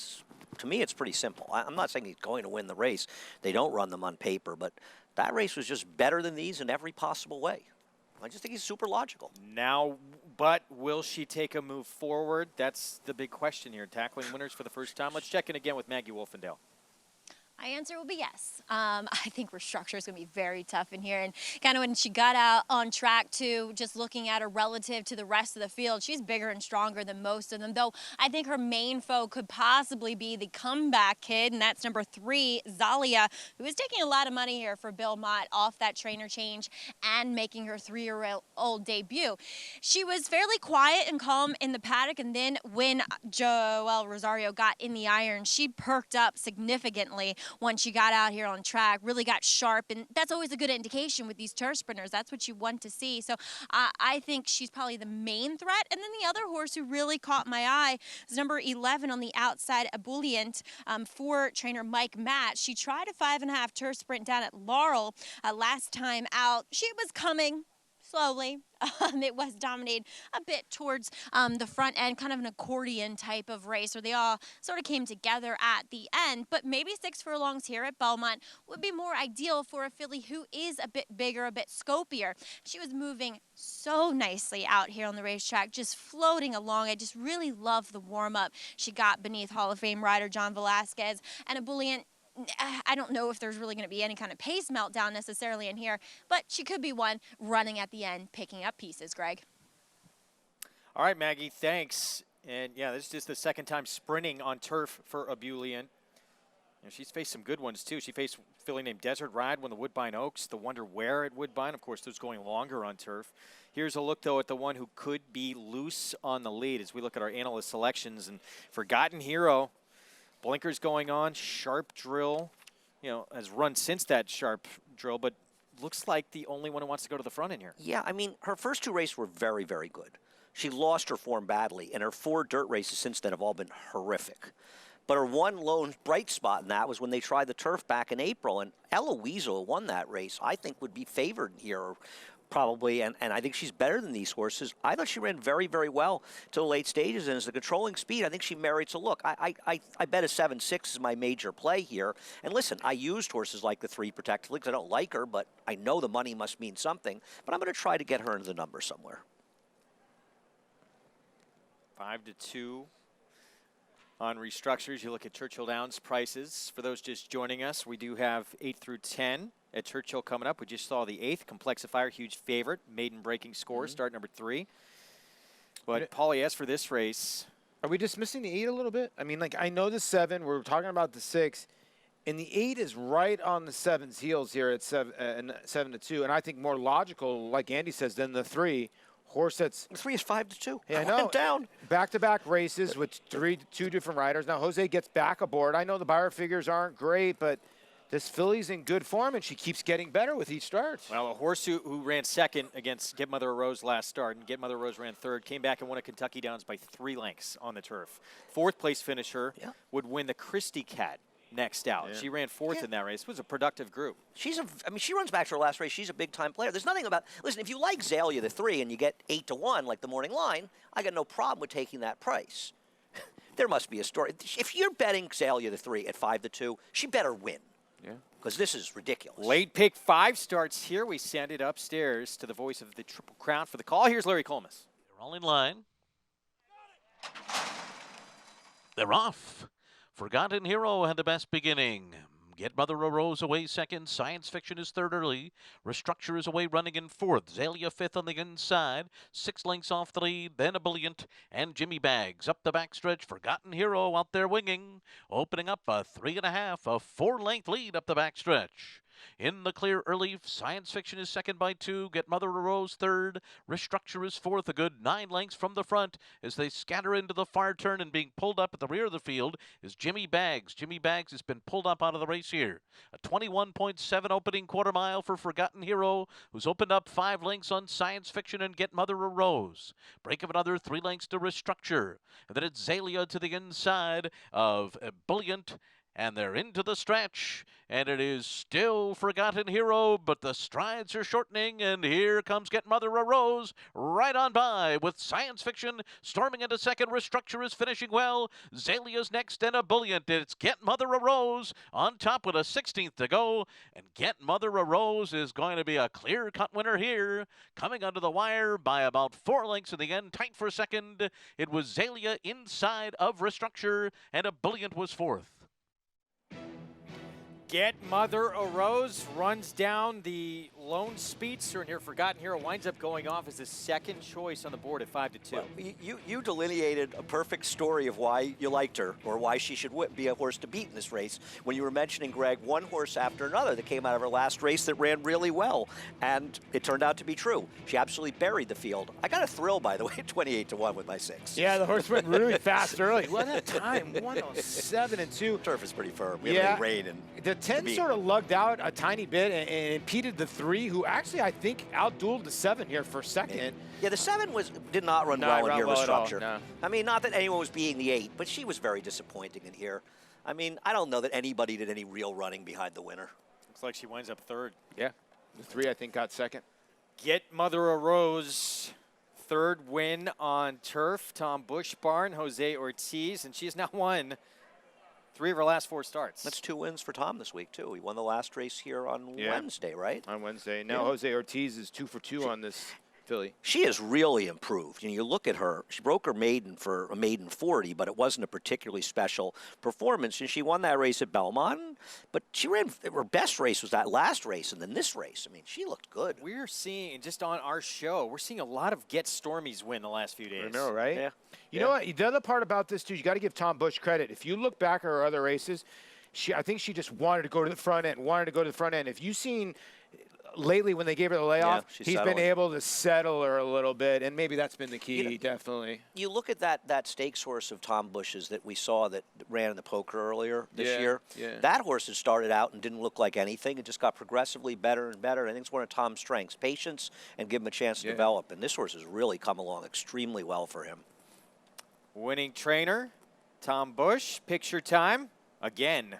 Speaker 3: to me, it's pretty simple. I'm not saying he's going to win the race. They don't run them on paper, but that race was just better than these in every possible way. I just think he's super logical.
Speaker 1: Now, but will she take a move forward? That's the big question here. Tackling winners for the first time. Let's check in again with Maggie Wolfendale.
Speaker 4: My answer will be yes. I think restructure is going to be very tough in here. And kind of when she got out on track too, just looking at her relative to the rest of the field, she's bigger and stronger than most of them. Though I think her main foe could possibly be the comeback kid, and that's number 3, Zalia, who is taking a lot of money here for Bill Mott off that trainer change and making her 3-year-old debut. She was fairly quiet and calm in the paddock, and then when Joel Rosario got in the iron, she perked up significantly when she got out here on track, really got sharp, and that's always a good indication with these turf sprinters. That's what you want to see. So I think she's probably the main threat. And then the other horse who really caught my eye is number 11 on the outside, Ebullient, for trainer Mike Matt. She tried a 5.5 turf sprint down at Laurel last time out. She was coming slowly. It was dominated a bit towards the front end, kind of an accordion type of race where they all sort of came together at the end. But maybe 6 furlongs here at Belmont would be more ideal for a filly who is a bit bigger, a bit scopier. She was moving so nicely out here on the racetrack, just floating along. I just really love the warm-up she got beneath Hall of Fame rider John Velasquez. And Ebullient, I don't know if there's really going to be any kind of pace meltdown necessarily in here, but she could be one running at the end, picking up pieces, Greg.
Speaker 1: All right, Maggie, thanks. And, yeah, this is just the second time sprinting on turf for Ebullient. She's faced some good ones, too. She faced a filly named Desert Ride when the Woodbine Oaks, the Wonder Where at Woodbine. Of course, those going longer on turf. Here's a look, though, at the one who could be loose on the lead as we look at our analyst selections. And Forgotten Hero, blinkers going on, sharp drill, has run since that sharp drill, but looks like the only one who wants to go to the front in here.
Speaker 3: Yeah, I mean, her first 2 races were very, very good. She lost her form badly, and her 4 dirt races since then have all been horrific. But her one lone bright spot in that was when they tried the turf back in April, and Eloise, who won that race, I think would be favored here probably, and I think she's better than these horses. I thought she ran very, very well to the late stages, and as the controlling speed, I think she merits a look. I bet a 7-6 is my major play here. And listen, I used horses like the 3 Protected Leagues. I don't like her, but I know the money must mean something. But I'm going to try to get her into the number somewhere.
Speaker 1: 5-2 on restructures. You look at Churchill Downs prices. For those just joining us, we do have 8 through 10 at Churchill coming up. We just saw the 8th, Complexifier, huge favorite, maiden breaking score, start number 3. But, Paulie, as for this race,
Speaker 2: are we dismissing the 8 a little bit? I mean, like, I know the 7. We're talking about the 6. And the 8 is right on the 7's heels here at 7-2. And I think more logical, like Andy says, than the 3. Horse that's...
Speaker 3: The 3 is 5-2.
Speaker 2: Yeah, I know.
Speaker 3: Down.
Speaker 2: Back-to-back races with two different riders. Now, Jose gets back aboard. I know the Beyer figures aren't great, but this filly's in good form, and she keeps getting better with each start.
Speaker 1: Well, a horse who ran second against Get Mother Rose last start, and Get Mother Rose ran third, came back and won at Kentucky Downs by 3 lengths on the turf. 4th place finisher would win the Christie Cat next out. She ran 4th in that race. It was a productive group.
Speaker 3: She runs back to her last race. She's a big-time player. There's nothing about... Listen, if you like Zalia, the 3, and you get 8-1, like the morning line, I got no problem with taking that price. There must be a story. If you're betting Zalia, the 3, at 5-2, she better win.
Speaker 2: Yeah.
Speaker 3: Because this is ridiculous.
Speaker 1: Late pick 5 starts here. We send it upstairs to the voice of the Triple Crown for the call. Here's Larry Collmus.
Speaker 5: They're all in line. They're off. Forgotten Hero had the best beginning. Get Mother Rose away second. Science Fiction is third early. Restructure is away running in 4th. Zalia 5th on the inside. 6 lengths off the lead. Then a Brilliant and Jimmy Bags up the backstretch. Forgotten Hero out there winging. Opening up a 3.5, a 4-length lead up the backstretch. In the clear early, Science Fiction is second by 2. Get Mother Rose third. Restructure is 4th, a good 9 lengths from the front as they scatter into the far turn, and being pulled up at the rear of the field is Jimmy Bags. Jimmy Bags has been pulled up out of the race here. A 21.7 opening quarter mile for Forgotten Hero, who's opened up 5 lengths on Science Fiction and Get Mother Rose. Break of another 3 lengths to Restructure. And then it's Zalia to the inside of Brilliant. And they're into the stretch, and it is still Forgotten Hero, but the strides are shortening, and here comes Get Mother Rose right on by with Science Fiction storming into second. Restructure is finishing well. Zalia's next, and a Brilliant. It's Get Mother Rose on top with a 16th to go, and Get Mother Rose is going to be a clear-cut winner here, coming under the wire by about 4 lengths in the end, tight for second. It was Zalia inside of Restructure, and a Brilliant was 4th.
Speaker 1: Get Mother Rose runs down the lone speedster, and here Forgotten Hero winds up going off as the second choice on the board at 5-2.
Speaker 3: Well, you delineated a perfect story of why you liked her, or why she should be a horse to beat in this race, when you were mentioning, Greg, one horse after another that came out of her last race that ran really well, and it turned out to be true. She absolutely buried the field. I got a thrill, by the way, at 28-1 with my 6.
Speaker 2: Yeah, the horse went really fast early. What a time, 107-2.
Speaker 3: Turf is pretty firm. We have any rain and
Speaker 2: the 10 sort of lugged out a tiny bit and impeded the 3, who actually, I think, outdueled the 7 here for second.
Speaker 3: Yeah, the 7 did not run well in here with Restructure.
Speaker 2: No.
Speaker 3: I mean, not that anyone was being the 8, but she was very disappointing in here. I mean, I don't know that anybody did any real running behind the winner.
Speaker 1: Looks like she winds up 3rd.
Speaker 2: Yeah, the 3, I think, got second.
Speaker 1: Get Mother Rose, 3rd win on turf. Tom Bush Barn, Jose Ortiz, and she has now won 3 of her last 4 starts.
Speaker 3: That's 2 wins for Tom this week, too. He won the last race here on Wednesday, right?
Speaker 2: On Wednesday. Now Jose Ortiz is 2 for 2 on this filly.
Speaker 3: She has really improved. You know, you look at her. She broke her maiden for a maiden 40, but it wasn't a particularly special performance. And she won that race at Belmont. But she ran, her best race was that last race, and then this race. I mean, she looked good.
Speaker 1: We're seeing, just on our show, we're seeing a lot of Get Stormies win the last few days.
Speaker 2: I know, right?
Speaker 3: Yeah.
Speaker 2: You know what? The other part about this, too, you got to give Tom Bush credit. If you look back at her other races, I think she just wanted to go to the front end, If you've seen lately when they gave her the layoff, he's been able to settle her a little bit, and maybe that's been the key, definitely.
Speaker 3: You look at that stakes horse of Tom Bush's that we saw that ran in the poker earlier this year.
Speaker 2: Yeah.
Speaker 3: That horse had started out and didn't look like anything. It just got progressively better and better. I think it's one of Tom's strengths, patience and give him a chance to develop. And this horse has really come along extremely well for him.
Speaker 1: Winning trainer, Tom Bush. Picture time again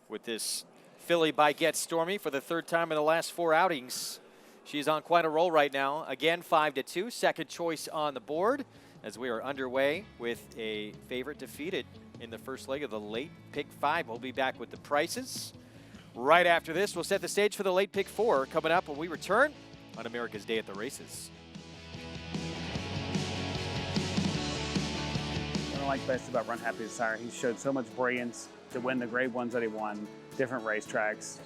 Speaker 1: with this filly by Get Stormy for the 3rd time in the last 4 outings. She's on quite a roll right now. Again, 5-2, second choice on the board as we are underway with a favorite defeated in the first leg of the late pick 5. We'll be back with the prices. Right after this, we'll set the stage for the late pick 4 coming up when we return on America's Day at the Races.
Speaker 15: What I like best about Runhappy is he showed so much brilliance to win the grade 1s that he won, different racetracks,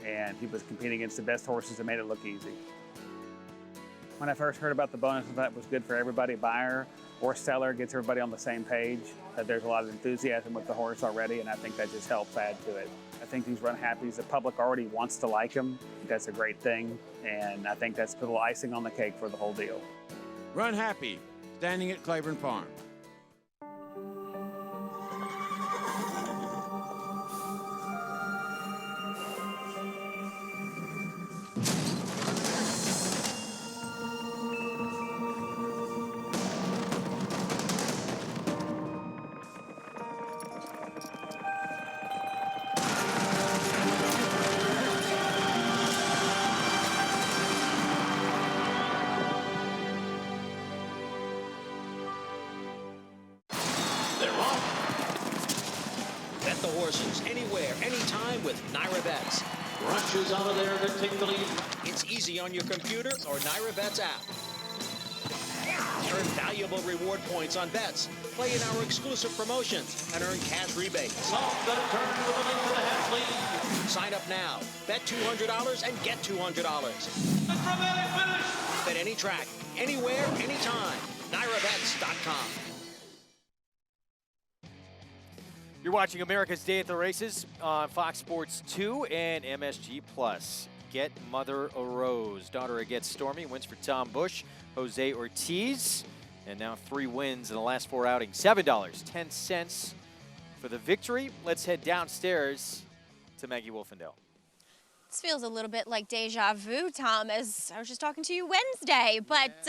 Speaker 15: and he was competing against the best horses that made it look easy. When I first heard about the bonus, I thought it was good for everybody, buyer or seller, gets everybody on the same page, that there's a lot of enthusiasm with the horse already, and I think that just helps add to it. I think these Runhappies, the public already wants to like them. That's a great thing, and I think that's a little icing on the cake for the whole deal.
Speaker 7: Runhappy, standing at Claiborne Farm.
Speaker 13: Bet the horses anywhere, anytime with NYRA Bets.
Speaker 5: Rushes out of there to take the lead.
Speaker 13: It's easy on your computer or NYRA Bets app. Earn valuable reward points on bets. Play in our exclusive promotions and earn cash rebates.
Speaker 5: Off the turn with a link to the half lead.
Speaker 13: Sign up now. Bet $200 and get $200.
Speaker 5: A dramatic finish.
Speaker 13: Bet any track, anywhere, anytime. NYRABets.com.
Speaker 1: You're watching America's Day at the Races on Fox Sports 2 and MSG Plus. Get Mother a Rose. Daughter of Get Stormy wins for Tom Bush, Jose Ortiz, and now 3 wins in the last 4 outings. $7.10 for the victory. Let's head downstairs to Maggie Wolfendale.
Speaker 4: This feels a little bit like deja vu, Tom, as I was just talking to you Wednesday. But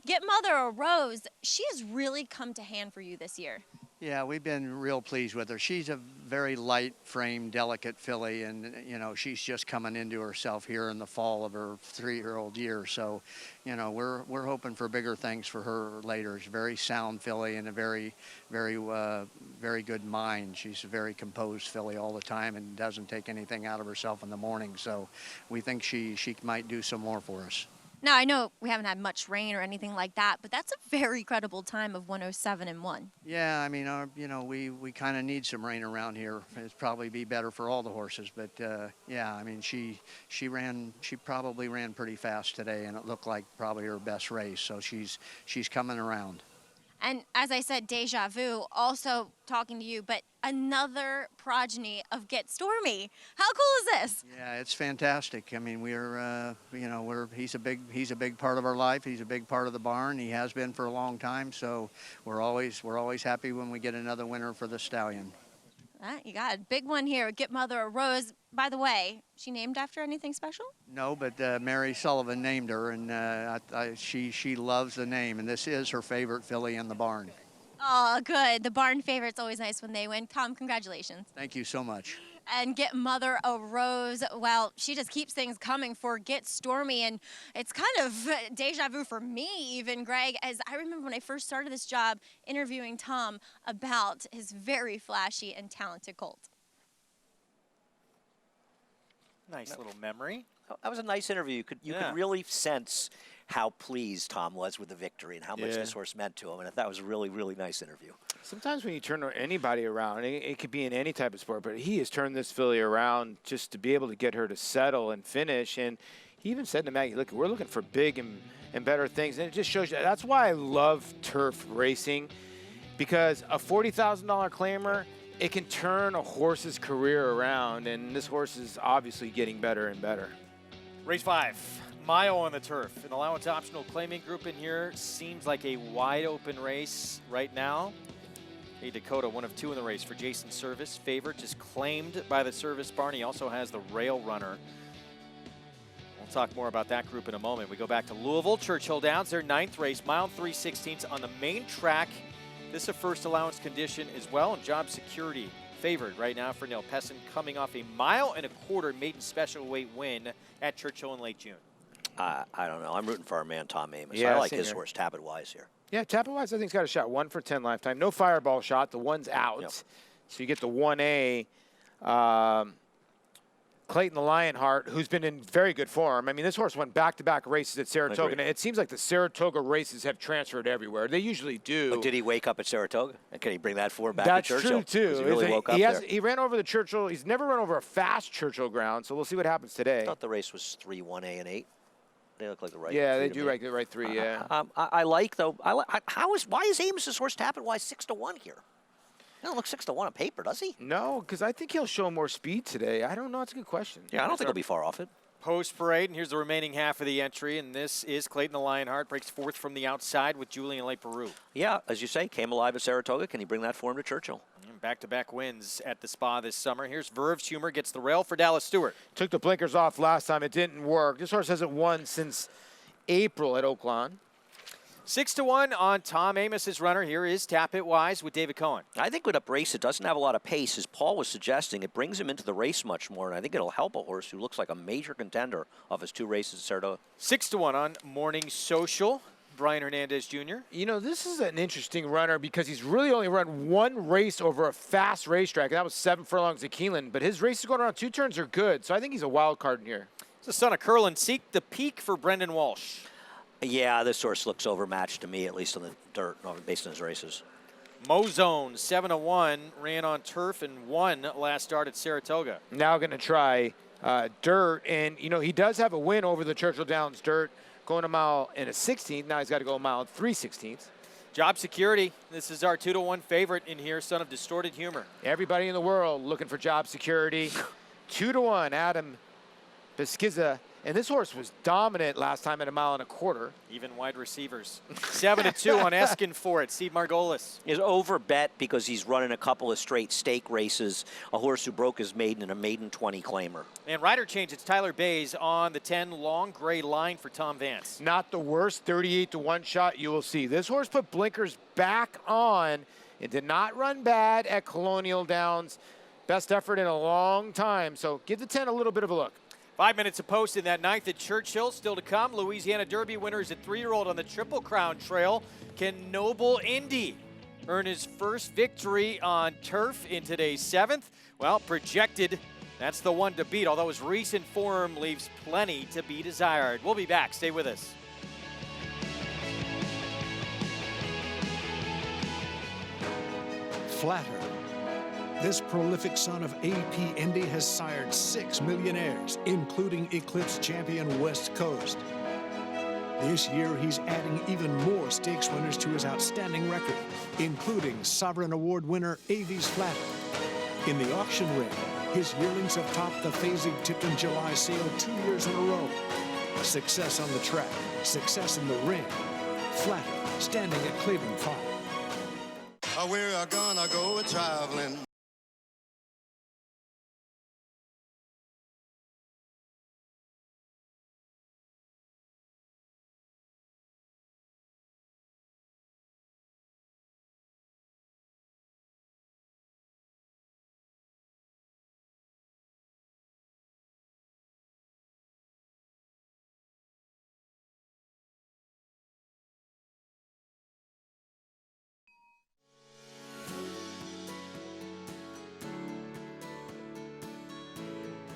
Speaker 4: Get Mother a Rose, she has really come to hand for you this year.
Speaker 16: Yeah, we've been real pleased with her. She's a very light frame, delicate filly, and you know, she's just coming into herself here in the fall of her 3-year-old year. So, you know, we're hoping for bigger things for her later. She's a very sound filly and a very good mind. She's a very composed filly all the time and doesn't take anything out of herself in the morning. So, we think she might do some more for us.
Speaker 4: Now, I know we haven't had much rain or anything like that, but that's a very credible time of 107-1.
Speaker 16: Yeah, I mean, you know, we kind of need some rain around here. It'd probably be better for all the horses, but yeah, I mean, she probably ran pretty fast today, and it looked like probably her best race. So she's coming around.
Speaker 4: And as I said, deja vu, also talking to you, but another progeny of Get Stormy. How cool is this?
Speaker 16: Yeah, it's fantastic. I mean, we're, you know, he's a big part of our life. He's a big part of the barn. He has been for a long time. So we're always happy when we get another winner for the stallion.
Speaker 4: You got a big one here. Get Mother a Rose. By the way, she named after anything special?
Speaker 16: No, but Mary Sullivan named her, and she loves the name, and this is her favorite filly in the barn.
Speaker 4: Oh, good. The barn favorite's always nice when they win. Tom, congratulations.
Speaker 16: Thank you so much.
Speaker 4: And Get Mother a Rose, well, she just keeps things coming for Get Stormy, and it's kind of deja vu for me even, Greg, as I remember when I first started this job interviewing Tom about his very flashy and talented colt.
Speaker 1: Nice little memory.
Speaker 3: That was a nice interview. You could really sense how pleased Tom was with the victory and how much this horse meant to him. And that was a really, really nice interview.
Speaker 2: Sometimes when you turn anybody around, it could be in any type of sport, but he has turned this filly around just to be able to get her to settle and finish. And he even said to Maggie, look, we're looking for big and better things. And it just shows you, that's why I love turf racing, because a $40,000 claimer, it can turn a horse's career around. And this horse is obviously getting better and better.
Speaker 1: Race 5. Mile on the turf. An allowance optional claiming group in here. Seems like a wide open race right now. A Dakota, 1 of 2 in the race for Jason Service. Favorite just claimed by the Service barn. He also has the Rail Runner. We'll talk more about that group in a moment. We go back to Louisville, Churchill Downs, their 9th race, mile 3/16 on the main track. This is a first allowance condition as well, and Job Security favored right now for Neil Pessin, coming off a 1.25 mile maiden special weight win at Churchill in late June.
Speaker 3: I don't know. I'm rooting for our man Tom Amos.
Speaker 2: Yeah,
Speaker 3: I like his horse, Tappet Wise, here.
Speaker 2: Yeah, Tappet Wise, I think, has got a shot. 1 for 10 lifetime. No fireball shot. The one's out. Yep. So you get the 1A. Clayton the Lionheart, who's been in very good form. I mean, this horse won back-to-back races at Saratoga, and it seems like the Saratoga races have transferred everywhere. They usually do.
Speaker 3: But did he wake up at Saratoga? And can he bring that form back
Speaker 2: That's
Speaker 3: to Churchill?
Speaker 2: true, too.
Speaker 3: He really woke up there.
Speaker 2: He ran over the Churchill. He's never run over a fast Churchill ground, so we'll see what happens today.
Speaker 3: I thought the race was 3, 1A, and 8. They look like the right.
Speaker 2: Yeah, they do like the right 3. Yeah.
Speaker 3: I like though. Why is Amos's horse Tapit? Why 6-1 here? He doesn't look 6-1 on paper, does he?
Speaker 2: No, because I think he'll show more speed today. I don't know. It's a good question.
Speaker 3: Yeah, I don't think he'll be far off it.
Speaker 1: Post parade, and here's the remaining half of the entry, and this is Clayton the Lionheart, breaks 4th from the outside with Julian Lake Peru.
Speaker 3: Yeah, as you say, came alive at Saratoga. Can he bring that form to Churchill?
Speaker 1: Back-to-back wins at the Spa this summer. Here's Verve's Humor, gets the rail for Dallas Stewart.
Speaker 2: Took the blinkers off last time. It didn't work. This horse hasn't won since April at Oaklawn.
Speaker 1: 6-1 on Tom Amos's runner. Here is Tapit Wise with David Cohen.
Speaker 3: I think with a race, it doesn't have a lot of pace. As Paul was suggesting, it brings him into the race much more, and I think it'll help a horse who looks like a major contender of his 2 races at Saratoga.
Speaker 1: 6-1 on Morning Social. Brian Hernandez Jr.
Speaker 2: You know, this is an interesting runner because he's really only run 1 race over a fast racetrack, and that was 7 furlongs at Keeneland. But his races going around 2 turns are good, so I think he's a wild card in here.
Speaker 1: It's the son of Curlin. Seek the Peak for Brendan Walsh.
Speaker 3: Yeah, this horse looks overmatched to me, at least on the dirt, based on his races.
Speaker 1: Mozone, 7-1, ran on turf and won last start at Saratoga.
Speaker 2: Now going to try dirt, and, you know, he does have a win over the Churchill Downs dirt, going a mile and a 16th. Now he's got to go a mile and 3/16.
Speaker 1: Job Security, this is our 2-1 favorite in here, son of Distorted Humor.
Speaker 2: Everybody in the world looking for Job Security. 2-1, Adam Beskiza. And this horse was dominant last time at a mile and a quarter.
Speaker 1: Even wide receivers. 7-2 on Eskin for it. Steve Margolis.
Speaker 3: Is over bet because he's running a couple of straight stake races. A horse who broke his maiden in a maiden 20 claimer.
Speaker 1: And rider change, it's Tyler Bays on the 10 long gray line for Tom Vance.
Speaker 2: Not the worst 38-1 shot you will see. This horse put blinkers back on and did not run bad at Colonial Downs. Best effort in a long time. So give the 10 a little bit of a look.
Speaker 1: 5 minutes of post in that 9th at Churchill. Still to come, Louisiana Derby winner is a 3-year-old on the Triple Crown Trail. Can Noble Indy earn his first victory on turf in today's 7th? Well, projected, that's the one to beat, although his recent form leaves plenty to be desired. We'll be back. Stay with us.
Speaker 10: Flatter. This prolific son of A.P. Indy has sired 6 millionaires, including Eclipse champion West Coast. This year, he's adding even more stakes winners to his outstanding record, including Sovereign Award winner Avies Flatter. In the auction ring, his yearlings have topped the Fasig-Tipton July sale 2 years in a row. Success on the track, success in the ring. Flatter, standing at Claiborne Farm.
Speaker 17: We're gonna go traveling.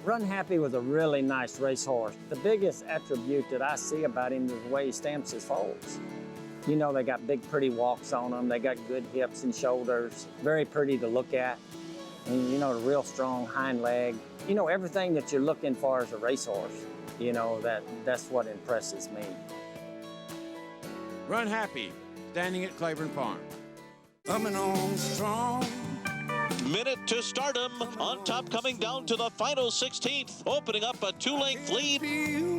Speaker 18: Runhappy was a really nice racehorse. The biggest attribute that I see about him is the way he stamps his foals. You know, they got big, pretty walks on them. They got good hips and shoulders. Very pretty to look at. And, you know, a real strong hind leg. You know, everything that you're looking for as a racehorse. You know, that's what impresses me.
Speaker 7: Runhappy, standing at Claiborne Farm.
Speaker 17: Coming on strong.
Speaker 5: Minute to stardom. On top, coming down to the final 16th, opening up a 2-length lead.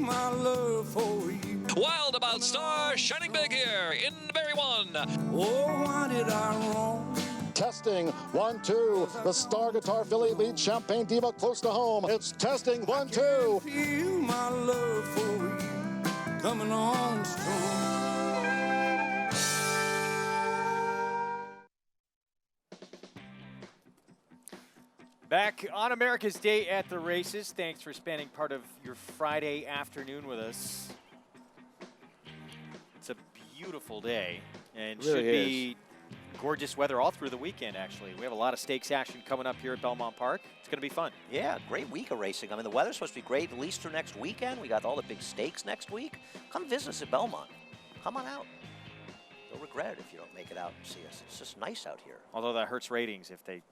Speaker 17: My love for you.
Speaker 19: Wild About Star, shining big here in Berry 1.
Speaker 17: Oh, why did I wrong?
Speaker 20: Testing, 1-2. The Star Guitar filly leads Champagne Diva close to home. It's testing, 1-2.
Speaker 17: Feel my love for you. Coming on strong.
Speaker 1: Back on America's Day at the races. Thanks for spending part of your Friday afternoon with us. It's a beautiful day and
Speaker 2: Really
Speaker 1: should be gorgeous weather all through the weekend, actually. We have a lot of stakes action coming up here at Belmont Park. It's going to be fun.
Speaker 3: Yeah, great week of racing. I mean, the weather's supposed to be great at least through next weekend. We got all the big stakes next week. Come visit us at Belmont. Come on out. You'll regret it if you don't make it out and see us. It's just nice out here.
Speaker 1: Although that hurts ratings if they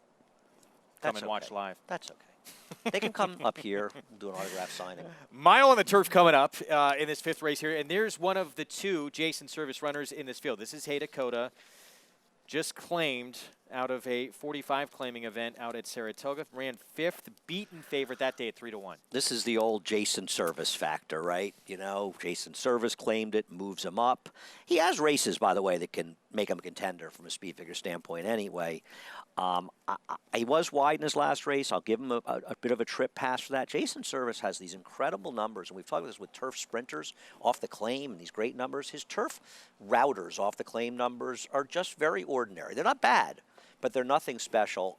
Speaker 1: come and watch live.
Speaker 3: That's okay. They can come up here and do an autograph signing.
Speaker 1: Mile on the Turf coming up in this 5th race here. And there's one of the 2 Jason Service runners in this field. This is Hey Dakota. Just claimed out of a 45 claiming event out at Saratoga. Ran 5th, beaten favorite that day at 3-1.
Speaker 3: This is the old Jason Service factor, right? You know, Jason Service claimed it, moves him up. He has races, by the way, that can make him a contender from a speed figure standpoint anyway. He was wide in his last race. I'll give him a bit of a trip pass for that. Jason Service has these incredible numbers, and we've talked about this with turf sprinters off the claim and these great numbers. His turf routers off the claim numbers are just very ordinary. They're not bad, but they're nothing special.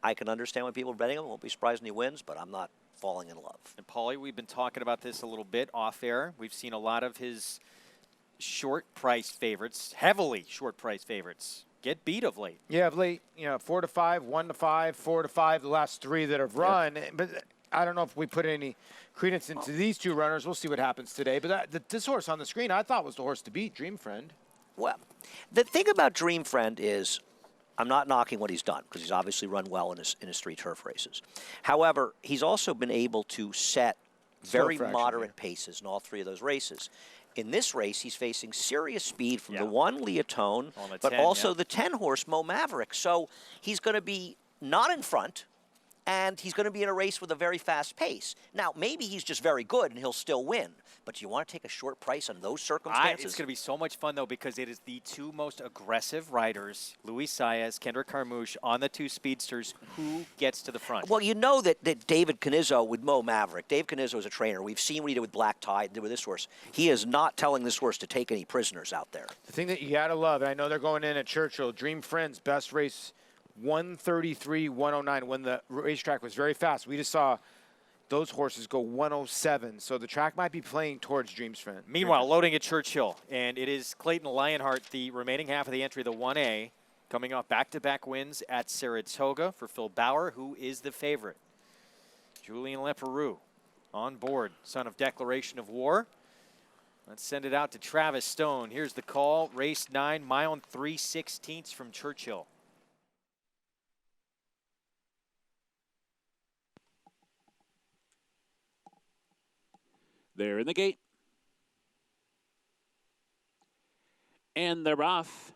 Speaker 3: I can understand when people are betting him. I won't be surprised when he wins, but I'm not falling in love.
Speaker 1: And Paulie, we've been talking about this a little bit off air. We've seen a lot of his short price favorites, heavily short price favorites, get beat of late.
Speaker 2: Yeah, of late, 4 to 5, 1 to 5, 4 to 5, the last 3 that have run. Yep. But I don't know if we put any credence into these 2 runners. We'll see what happens today. But this horse on the screen, I thought was the horse to beat, Dream Friend.
Speaker 3: Well, the thing about Dream Friend is, I'm not knocking what he's done because he's obviously run well in his 3 turf races. However, he's also been able to set very moderate paces in all 3 of those races. In this race, he's facing serious speed from the 1 Leotone, but
Speaker 1: 10,
Speaker 3: also the 10-horse Mo Maverick. So he's going to be not in front, and he's going to be in a race with a very fast pace. Now, maybe he's just very good and he'll still win, but do you want to take a short price on those circumstances?
Speaker 1: It's going to be so much fun, though, because it is the 2 most aggressive riders, Luis Saez, Kendrick Carmouche, on the 2 speedsters. Who gets to the front?
Speaker 3: Well, you know that David Canizzo with Mo Maverick, Dave Canizzo is a trainer. We've seen what he did with Black Tide, did with this horse. He is not telling this horse to take any prisoners out there.
Speaker 2: The thing that you got to love, and I know they're going in at Churchill, Dream Friend's best race, 133.109, when the racetrack was very fast. We just saw those horses go 107, so the track might be playing towards Dream's Friend.
Speaker 1: Meanwhile, loading at Churchill, and it is Clayton the Lionheart, the remaining half of the entry, the 1A, coming off back-to-back wins at Saratoga for Phil Bauer, who is the favorite. Julian Leperoux on board, son of Declaration of War. Let's send it out to Travis Stone. Here's the call, race 9, mile and 3/16 from Churchill.
Speaker 14: They're in the gate. And they're off.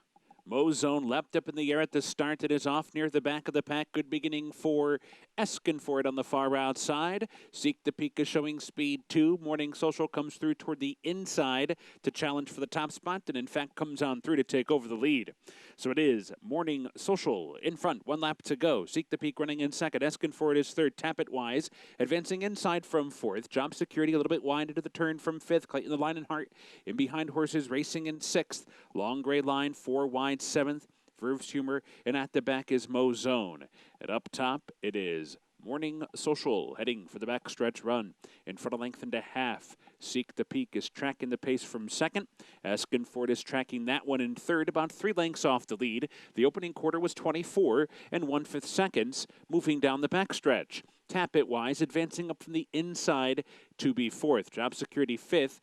Speaker 14: Mozone leapt up in the air at the start. It is off near the back of the pack. Good beginning for Eskinford on the far outside. Seek the Peak is showing speed 2. Morning Social comes through toward the inside to challenge for the top spot, and in fact comes on through to take over the lead. So it is Morning Social in front. 1 lap to go. Seek the Peak running in second. Eskinford is third. Tap It Wise advancing inside from fourth. Job Security a little bit wide into the turn from fifth. Clayton the Lionheart in behind horses racing in sixth. Long Gray Line 4 wide seventh. Verve's Humor, and at the back is Mozone. And up top, it is Morning Social heading for the backstretch run. In front of length and a half. Seek the Peak is tracking the pace from second. Eskinford is tracking that one in third, about 3 lengths off the lead. The opening quarter was 24 and 1/5 seconds, moving down the backstretch. Tap It Wise advancing up from the inside to be fourth. Job Security fifth.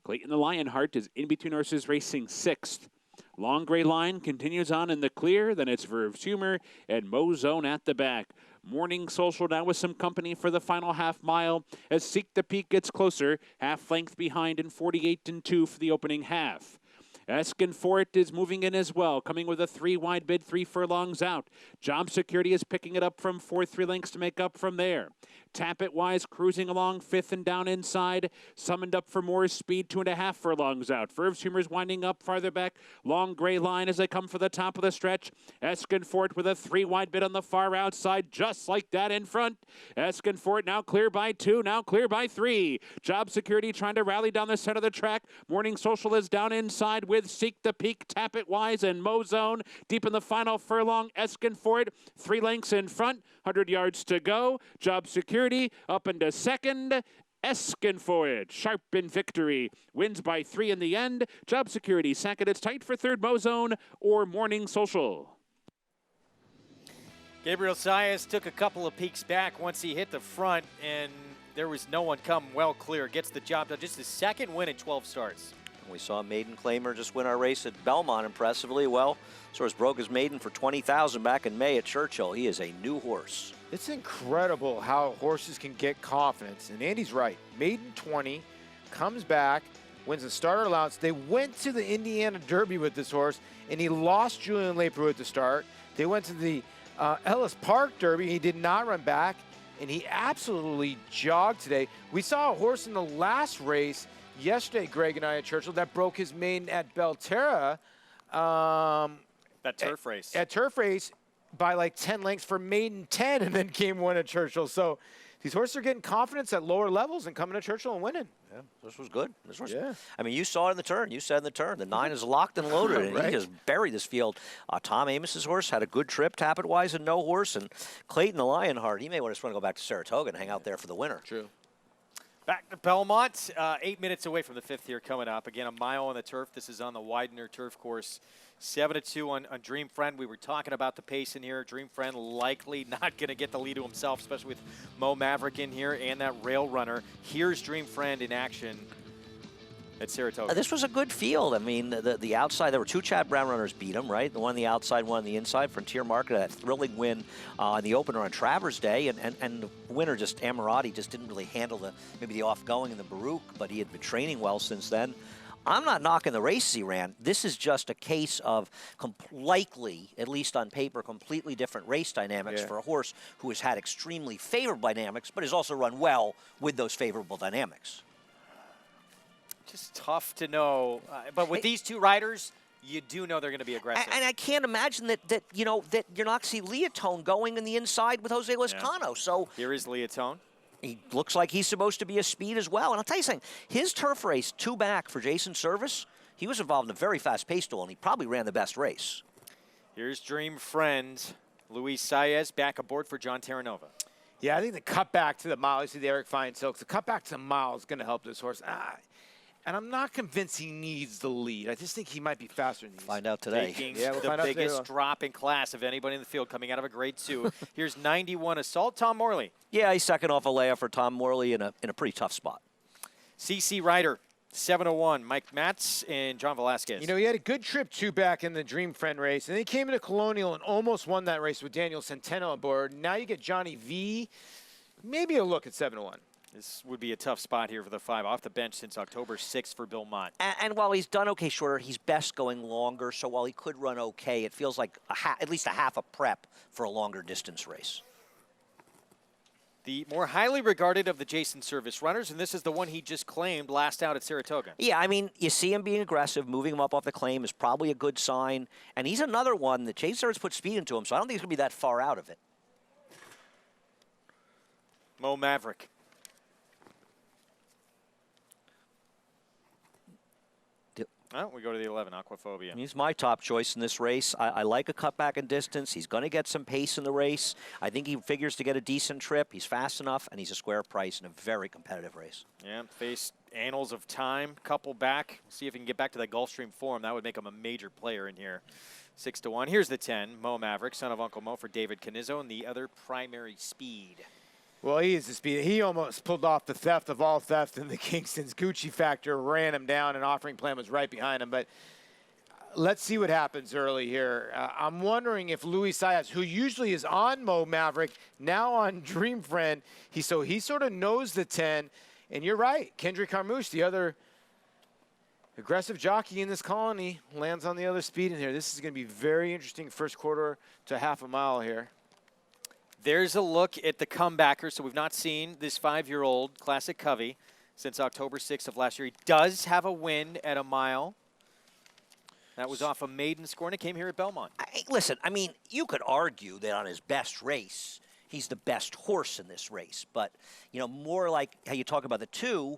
Speaker 14: Clayton the Lionheart is in between horses racing sixth. Long Gray Line continues on in the clear. Then it's Verve's Humor and Mozone at the back. Morning Social now with some company for the final half mile as Seek the Peak gets closer. Half length behind in 48 and 2 for the opening half. Eskinford is moving in as well, coming with a 3 wide bid, 3 furlongs out. Job Security is picking it up from 4, 3 lengths to make up from there. Tap It Wise cruising along, 5th and down inside. Summoned up for more speed, 2.5 furlongs out. Verve's Humor's winding up farther back. Long Gray Line as they come for the top of the stretch. Eskinford with a 3 wide bid on the far outside, just like that in front. Eskinford now clear by 2, now clear by 3. Job Security trying to rally down the center of the track. Morning Social is down inside with Seek the Peak, Tap It Wise, and Mozone. Deep in the final furlong, Eskinford 3 lengths in front, 100 yards to go. Job Security up into second. Eskinford, sharp in victory, wins by 3 in the end. Job Security second. It's tight for third, Mozone or Morning Social.
Speaker 1: Gabriel Saez took a couple of peeks back once he hit the front, and there was no one come well clear. Gets the job done. Just his second win in 12 starts.
Speaker 3: We saw Maiden Claimer just win our race at Belmont impressively. Well, Source broke his maiden for $20,000 back in May at Churchill. He is a new horse.
Speaker 2: It's incredible how horses can get confidence. And Andy's right. Maiden 20, comes back, wins the starter allowance. They went to the Indiana Derby with this horse, and he lost Julian Leipert at the start. They went to the Ellis Park Derby. He did not run back, and he absolutely jogged today. We saw a horse in the last race yesterday, Greg and I at Churchill, that broke his maiden at Belterra.
Speaker 1: That turf race.
Speaker 2: At turf race by like 10 lengths for maiden 10 and then came one at Churchill. So these horses are getting confidence at lower levels and coming to Churchill and winning.
Speaker 3: Yeah, this was good. This was,
Speaker 2: yeah.
Speaker 3: I mean, you saw it in the turn. You said in the turn. The 9 is locked and loaded, and
Speaker 2: Right.
Speaker 3: he just buried this field. Tom Amos's horse had a good trip, Tappet-wise, and no horse. And Clayton the Lionheart, he may want to go back to Saratoga and hang out there for the winter.
Speaker 2: True.
Speaker 1: Back to Belmont, 8 minutes away from the 5th here coming up. Again, a mile on the turf. This is on the Widener turf course. 7-2 on Dream Friend. We were talking about the pace in here. Dream Friend likely not going to get the lead to himself, especially with Mo Maverick in here and that rail runner. Here's Dream Friend in action at Saratoga.
Speaker 3: This was a good field. I mean, the outside, there were 2 Chad Brown runners beat him, right? The one on the outside, one on the inside. Frontier Market, that thrilling win on the opener on Travers Day. And the winner, just Amorati, just didn't really handle maybe the off-going in the Baruch, but he had been training well since then. I'm not knocking the races he ran. This is just a case of likely, at least on paper, completely different race dynamics for a horse who has had extremely favorable dynamics, but has also run well with those favorable dynamics.
Speaker 1: Just tough to know. But with these 2 riders, you do know they're going to be aggressive.
Speaker 3: And I can't imagine that you're not going to see Leotone going in the inside with Jose Lezcano.
Speaker 1: Yeah.
Speaker 3: So
Speaker 1: here is Leotone.
Speaker 3: He looks like he's supposed to be a speed as well. And I'll tell you something, his turf race, 2 back for Jason Service, he was involved in a very fast pace duel, and he probably ran the best race.
Speaker 1: Here's Dream Friend, Luis Saez back aboard for John Terranova.
Speaker 2: Yeah, I think the cutback to the mile, you see the Eric Fine Silks, the cutback to the mile is going to help this horse. And I'm not convinced he needs the lead. I just think he might be faster than these.
Speaker 3: Find out today.
Speaker 1: Taking
Speaker 2: Yeah, we'll
Speaker 1: the
Speaker 2: find out
Speaker 1: biggest
Speaker 2: today.
Speaker 1: drop in class of anybody in the field coming out of a grade 2. Here's 91 Assault, Tom Morley.
Speaker 3: Yeah, he's second off a layoff for Tom Morley in a pretty tough spot.
Speaker 1: CC Ryder, 701, Mike Matz and John Velasquez.
Speaker 2: You know, he had a good trip 2 back in the Dream Friend race, and then he came into Colonial and almost won that race with Daniel Centeno on board. Now you get Johnny V. Maybe a look at 7-1.
Speaker 1: This would be a tough spot here for the 5 off the bench since October 6th for Bill Mott.
Speaker 3: And while he's done okay shorter, he's best going longer. So while he could run okay, it feels like at least a half a prep for a longer distance race.
Speaker 1: The more highly regarded of the Jason Service runners, and this is the one he just claimed last out at Saratoga.
Speaker 3: Yeah, I mean, you see him being aggressive, moving him up off the claim is probably a good sign. And he's another one that Jason Service put speed into him, so I don't think he's going to be that far out of it.
Speaker 1: Mo Maverick. Oh, we go to the 11, Aquaphobia.
Speaker 3: He's my top choice in this race. I like a cutback in distance. He's going to get some pace in the race. I think he figures to get a decent trip. He's fast enough, and he's a square price in a very competitive race.
Speaker 1: Yeah, face Annals of Time, couple back. See if he can get back to that Gulfstream form. That would make him a major player in here. 6-1. Here's the 10, Mo Maverick, son of Uncle Mo for David Canizzo, and the other primary speed.
Speaker 2: Well, he is the speed. He almost pulled off the theft of all theft in the Kingston's Gucci Factor, ran him down, and Offering Plan was right behind him. But let's see what happens early here. I'm wondering if Luis Saez, who usually is on Mo Maverick, now on Dream Friend, he sort of knows the 10. And you're right, Kendrick Carmouche, the other aggressive jockey in this colony, lands on the other speed in here. This is going to be very interesting first quarter to half a mile here.
Speaker 1: There's a look at the comebacker. So we've not seen this 5-year-old Classic Covey since October 6th of last year. He does have a win at a mile. That was off a maiden score, and it came here at Belmont.
Speaker 3: Listen, I mean, you could argue that on his best race, he's the best horse in this race. But, you know, more like how you talk about the 2,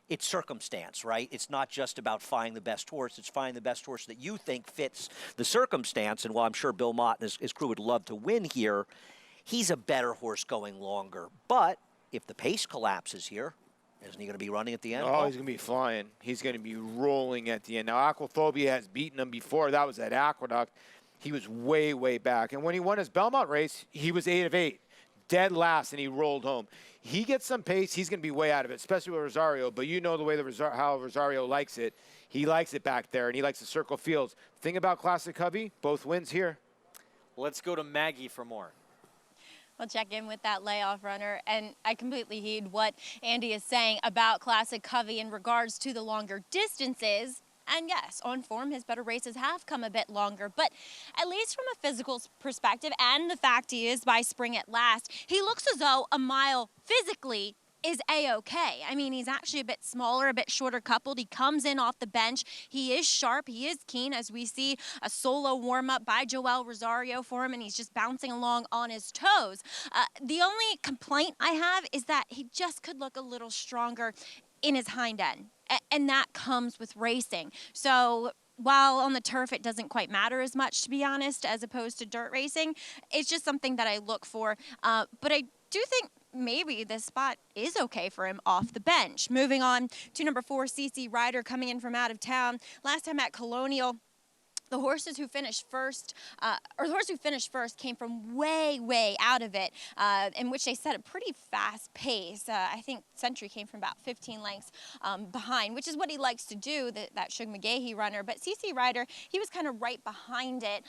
Speaker 3: it's circumstance, right? It's not just about finding the best horse. It's finding the best horse that you think fits the circumstance. And while I'm sure Bill Mott and his crew would love to win here, he's a better horse going longer. But if the pace collapses here, isn't he going to be running at the end?
Speaker 2: Oh, he's going to be flying. He's going to be rolling at the end. Now, Aquaphobia has beaten him before. That was at Aqueduct. he was way, way back. And when he won his Belmont race, he was 8 of 8, dead last, and he rolled home. He gets some pace, he's going to be way out of it, especially with Rosario. But you know the way how Rosario likes it. He likes it back there, and he likes to circle fields. Thing about Classic Covey, both wins here.
Speaker 1: Let's go to Maggie for more.
Speaker 4: We'll check in with that layoff runner, and I completely heed what Andy is saying about Classic Covey in regards to the longer distances. And yes, on form, his better races have come a bit longer, but at least from a physical perspective and the fact he is by spring at last, he looks as though a mile physically is A-okay. I mean, he's actually a bit smaller, a bit shorter coupled. He comes in off the bench. He is sharp. He is keen, as we see a solo warm-up by Joel Rosario for him, and he's just bouncing along on his toes. The only complaint I have is that he just could look a little stronger in his hind end, and that comes with racing. So while on the turf it doesn't quite matter as much, to be honest, as opposed to dirt racing, it's just something that I look for. But I do think maybe this spot is okay for him off the bench. Moving on to number 4, CC Ryder, coming in from out of town. Last time at Colonial, the horses who finished first, came from way, way out of it, in which they set a pretty fast pace. I think Century came from about 15 lengths behind, which is what he likes to do, that Shug McGahee runner. But CC Ryder, he was kind of right behind it.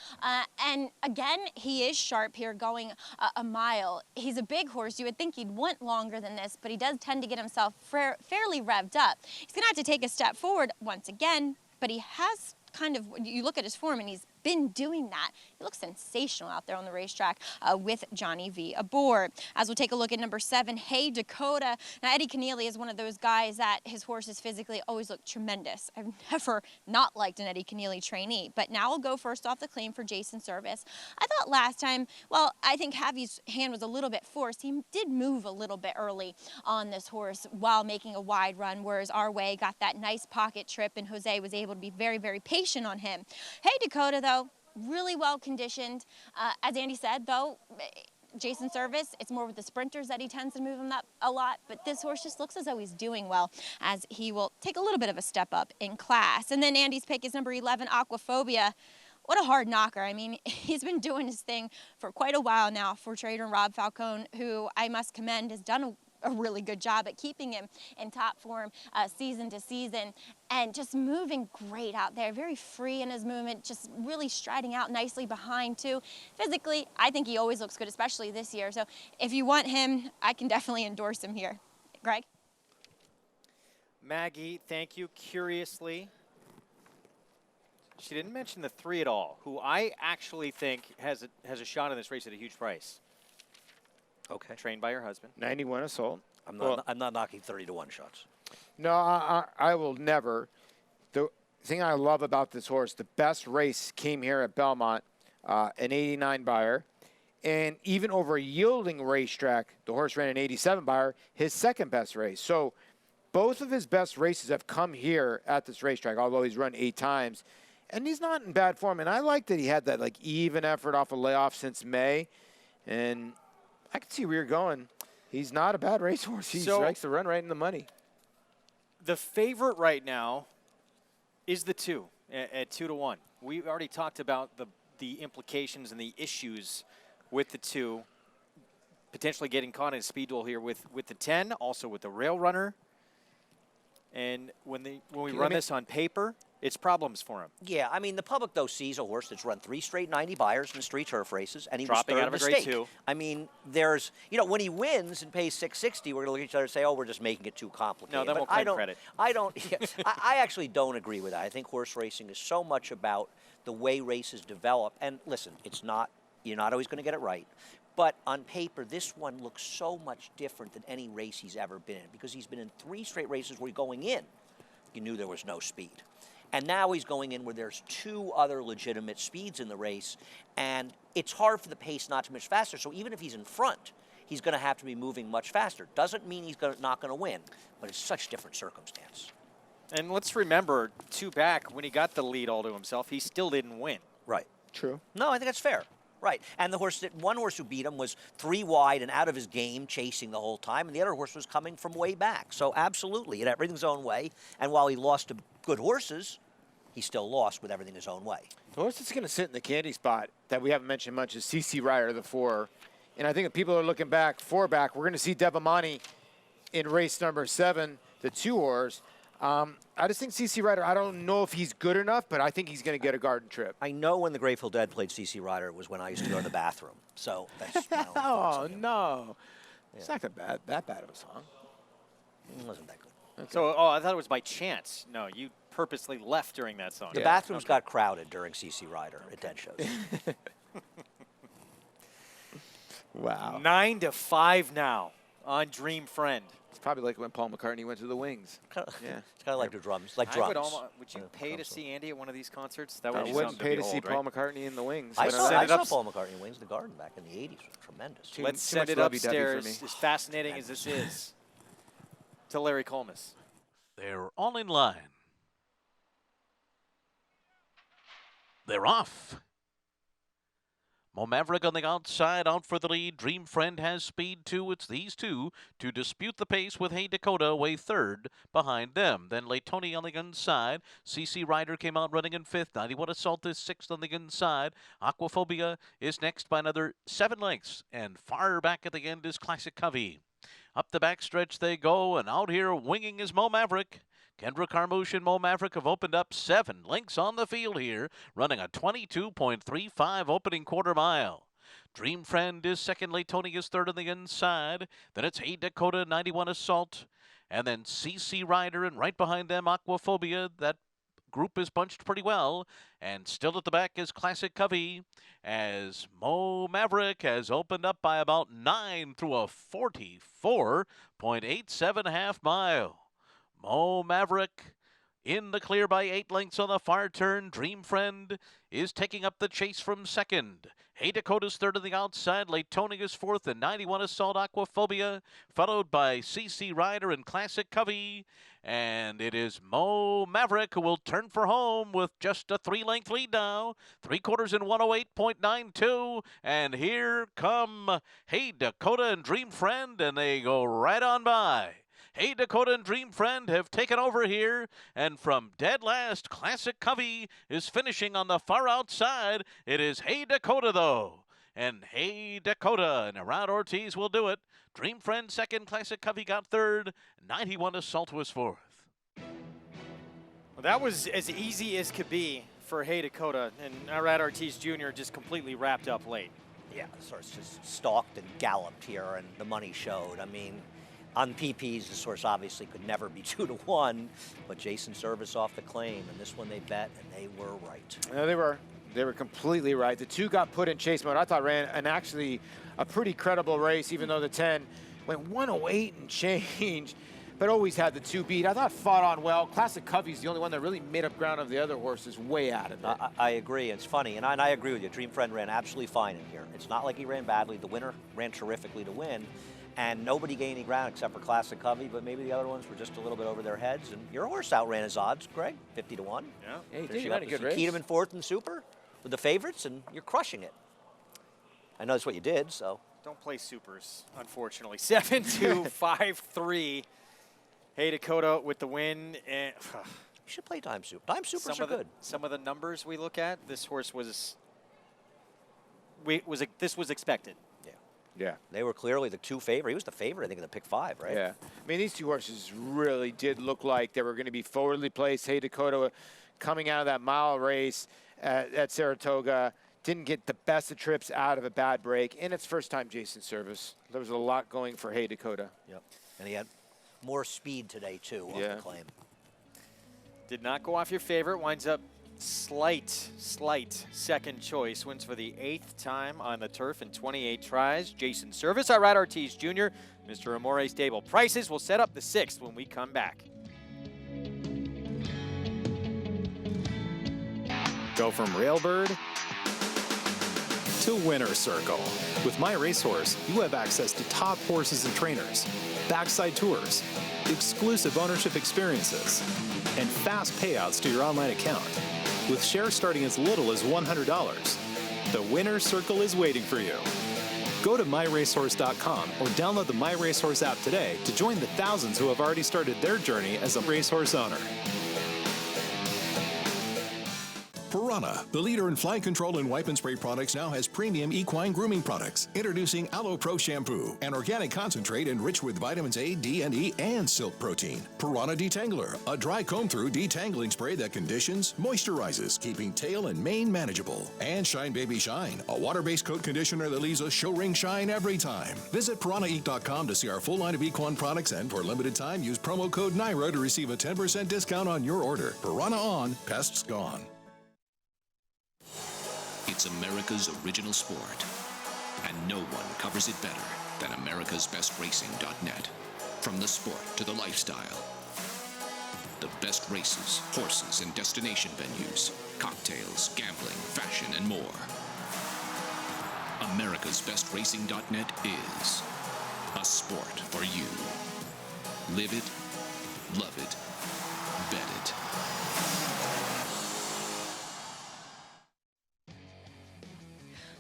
Speaker 4: And again, he is sharp here, going a mile. He's a big horse. You would think he'd want longer than this, but he does tend to get himself fairly revved up. He's going to have to take a step forward once again, but he has kind of, you look at his form and he's been doing that. He looks sensational out there on the racetrack with Johnny V aboard. As we'll take a look at number 7, Hey Dakota. Now, Eddie Keneally is one of those guys that his horses physically always look tremendous. I've never not liked an Eddie Keneally trainee, but now we'll go first off the claim for Jason Service. I thought last time, well, I think Javi's hand was a little bit forced. He did move a little bit early on this horse while making a wide run, whereas Our Way got that nice pocket trip and Jose was able to be very, very patient on him. Hey Dakota, though, really well conditioned. As Andy said, though, Jason Service, it's more with the sprinters that he tends to move him up a lot, but this horse just looks as though he's doing well, as he will take a little bit of a step up in class. And then Andy's pick is number 11, Aquaphobia. What a hard knocker. I mean, he's been doing his thing for quite a while now for trader Rob Falcone, who I must commend has done a really good job at keeping him in top form season to season, and just moving great out there, very free in his movement, just really striding out nicely behind too. Physically, I think he always looks good, especially this year. So if you want him, I can definitely endorse him here. Greg?
Speaker 1: Maggie, thank you. Curiously, she didn't mention the 3 at all, who I actually think has a shot in this race at a huge price.
Speaker 3: Okay.
Speaker 1: Trained by her husband.
Speaker 2: 91 assault.
Speaker 3: I'm not knocking 30-to-1 shots.
Speaker 2: No, I will never. The thing I love about this horse, the best race came here at Belmont, an 89 buyer. And even over a yielding racetrack, the horse ran an 87 buyer, his second best race. So both of his best races have come here at this racetrack, although he's run 8 times. And he's not in bad form. And I like that he had that like even effort off a layoff since May. And I can see where you're going. He's not a bad racehorse. He strikes the run right in the money.
Speaker 1: The favorite right now is the 2 at 2-to-1. We already talked about the implications and the issues with the 2, potentially getting caught in a speed duel here with the 10, also with the rail runner. And when we run this on paper, it's problems for him.
Speaker 3: Yeah, I mean, the public, though, sees a horse that's run 3 straight 90 buyers in 3 turf races, and he
Speaker 1: dropping
Speaker 3: was
Speaker 1: out of a
Speaker 3: third
Speaker 1: grade
Speaker 3: stake.
Speaker 1: 2.
Speaker 3: I mean, there's, when he wins and pays $660, we're going to look at each other and say, oh, we're just making it too complicated.
Speaker 1: No, then we'll claim credit.
Speaker 3: I actually don't agree with that. I think horse racing is so much about the way races develop. And listen, you're not always going to get it right. But on paper, this one looks so much different than any race he's ever been in, because he's been in 3 straight races where going in, you knew there was no speed. And now he's going in where there's 2 other legitimate speeds in the race, and it's hard for the pace not to be much faster. So even if he's in front, he's going to have to be moving much faster. Doesn't mean he's not going to win, but it's such different circumstance.
Speaker 1: And let's remember, 2 back, when he got the lead all to himself, he still didn't win.
Speaker 3: Right.
Speaker 2: True.
Speaker 3: No, I think that's fair. Right. And the one horse who beat him was 3 wide and out of his game, chasing the whole time, and the other horse was coming from way back. So absolutely, it had everything's own way. And while he lost to good horses, he still lost with everything his own way.
Speaker 2: The horse that's going to sit in the candy spot that we haven't mentioned much is CC Rider, the 4. And I think if people are looking back, 4 back, we're going to see Devamani in race number 7, the 2 horse. I just think CC Rider, I don't know if he's good enough, but I think he's going to get a garden trip.
Speaker 3: I know when the Grateful Dead played CC Rider, it was when I used to go to the bathroom. So that's, you know,
Speaker 2: oh, no. Yeah. It's not that bad of a song.
Speaker 3: It wasn't that good.
Speaker 1: Okay. So, I thought it was by chance. No, you purposely left during that song.
Speaker 3: The bathrooms got crowded during CC Rider at Dead shows.
Speaker 2: Wow.
Speaker 1: 9-5 now on Dream Friend.
Speaker 2: It's probably like when Paul McCartney went to the Wings.
Speaker 3: Yeah. It's kind of like the drums,
Speaker 1: Would you pay to see Andy at one of these concerts? That would
Speaker 2: I wouldn't pay to see Paul McCartney in the Wings.
Speaker 3: I saw Paul McCartney in Wings, the Garden back in the 80s. It was tremendous.
Speaker 1: Let's send it upstairs, as fascinating as this is, to Larry Collmus.
Speaker 5: They're all in line. They're off. Mo Maverick on the outside, out for the lead. Dream Friend has speed too. It's these two to dispute the pace with Hey Dakota away 3rd behind them. Then Laytoni on the inside. CC Rider came out running in 5th. 91 Assault is 6th on the inside. Aquaphobia is next by another 7 lengths. And far back at the end is Classic Covey. Up the backstretch they go, and out here winging is Mo Maverick. Kendra Carmouche and Mo Maverick have opened up 7 lengths on the field here, running a 22.35 opening quarter mile. Dream Friend is 2nd, Laytoni is 3rd on the inside. Then it's Hey Dakota, 91 Assault, and then CC Rider, and right behind them Aquaphobia. That group is bunched pretty well, and still at the back is Classic Covey, as Mo Maverick has opened up by about 9 through a 44.87 half mile. Mo Maverick in the clear by 8 lengths on the far turn. Dream Friend is taking up the chase from 2nd. Hey Dakota's 3rd on the outside. Laytoni is 4th, and 91 Assault Aquaphobia, followed by CC Rider and Classic Covey. And it is Mo Maverick who will turn for home with just a 3-length lead now. 3/4 in 108.92. And here come Hey Dakota and Dream Friend, and they go right on by. Hey Dakota and Dream Friend have taken over here, and from dead last, Classic Covey is finishing on the far outside. It is Hey Dakota, though, and Hey Dakota and Arad Ortiz will do it. Dream Friend 2nd, Classic Covey got 3rd, 91 Assault was 4th.
Speaker 1: Well, that was as easy as could be for Hey Dakota, and Arad Ortiz Jr. just completely wrapped up late.
Speaker 3: Yeah, the horse just stalked and galloped here, and the money showed. I mean, on PPs, this horse obviously could never be 2-1, but Jason Service off the claim, and this one they bet, and they were right.
Speaker 2: No, they were completely right. The 2 got put in chase mode. I thought ran an actually a pretty credible race, even though the 10 went 108 and change, but always had the 2 beat. I thought fought on well. Classic Covey's the only one that really made up ground of the other horses way out of it.
Speaker 3: I agree. It's funny, and I agree with you. Dream Friend ran absolutely fine in here. It's not like he ran badly. The winner ran terrifically to win. And nobody gained any ground except for Classic Covey, but maybe the other ones were just a little bit over their heads. And your horse outran his odds, Greg, 50-1.
Speaker 1: Yeah,
Speaker 2: he did. He ran a good race.
Speaker 3: Keed him in 4th and Super with the favorites, and you're crushing it. I know that's what you did, so.
Speaker 1: Don't play supers, unfortunately. 7-2-5-3. Hey Dakota with the win. And,
Speaker 3: you should play Time Super. Time Supers are good.
Speaker 1: Some of the numbers we look at, this horse was this was expected.
Speaker 2: Yeah.
Speaker 3: They were clearly the 2 favorite. He was the favorite, I think, in the pick 5, right?
Speaker 2: Yeah. I mean, these 2 horses really did look like they were going to be forwardly placed. Hey Dakota coming out of that mile race at Saratoga didn't get the best of trips out of a bad break. And it's first time Jason Service. There was a lot going for Hey Dakota.
Speaker 3: Yep. And he had more speed today, too, off the claim.
Speaker 1: Did not go off your favorite. Winds up slight second choice. Wins for the 8th time on the turf in 28 tries. Jason Service, Arad Ortiz Jr., Mr. Amore Stable. Prices will set up the 6th when we come back.
Speaker 21: Go from Railbird to Winner's Circle. With My Racehorse, you have access to top horses and trainers, backside tours, exclusive ownership experiences, and fast payouts to your online account. With shares starting as little as $100, the Winner's Circle is waiting for you. Go to myracehorse.com or download the My Racehorse app today to join the thousands who have already started their journey as a racehorse owner.
Speaker 6: Piranha, the leader in fly control and wipe and spray products, now has premium equine grooming products. Introducing Aloe Pro Shampoo, an organic concentrate enriched with vitamins A, D, and E, and silk protein. Piranha Detangler, a dry comb-through detangling spray that conditions, moisturizes, keeping tail and mane manageable. And Shine Baby Shine, a water-based coat conditioner that leaves a show ring shine every time. Visit piranhaeat.com to see our full line of equine products, and for a limited time, use promo code NYRA to receive a 10% discount on your order. Piranha on, pests gone.
Speaker 8: It's America's original sport, and no one covers it better than americasbestracing.net. From the sport to the lifestyle, the best races, horses, and destination venues, cocktails, gambling, fashion, and more. americasbestracing.net is a sport for you. Live it, love it, bet it.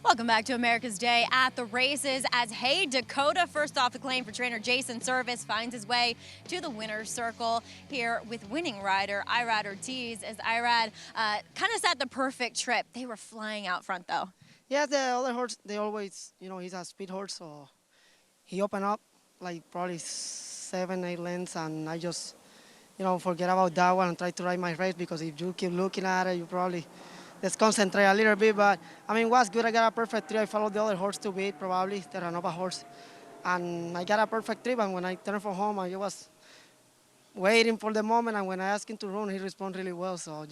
Speaker 4: Welcome back to America's Day at the Races as Hey Dakota, first off the claim for trainer Jason Service, finds his way to the winner's circle here with winning rider Irad Ortiz, as Irad kind of set the perfect trip. They were flying out front though.
Speaker 22: Yeah, the other horse, they always, he's a speed horse, so he opened up like probably 7-8 lengths, and I just, forget about that one and try to ride my race, because if you keep looking at it, you probably just concentrate a little bit. But I mean, it was good. I got a perfect trip. I followed the other horse to beat, probably the Ranova horse, and I got a perfect trip. And when I turned for home, I was waiting for the moment, and when I asked him to run, he responded really well. So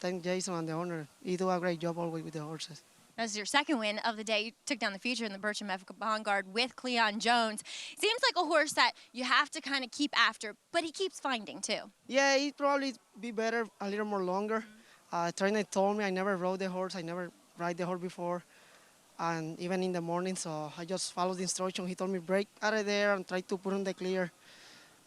Speaker 22: thank Jason and the owner. He do a great job always with the horses.
Speaker 4: That was your second win of the day. You took down the future in the Bertram F. Vanguard with Cleon Jones. Seems like a horse that you have to kind of keep after, but he keeps finding too.
Speaker 22: Yeah, he'd probably be better a little more longer. Trainer told me I never rode the horse. I never ride the horse before, and even in the morning. So I just followed the instruction. He told me break out of there and try to put on the clear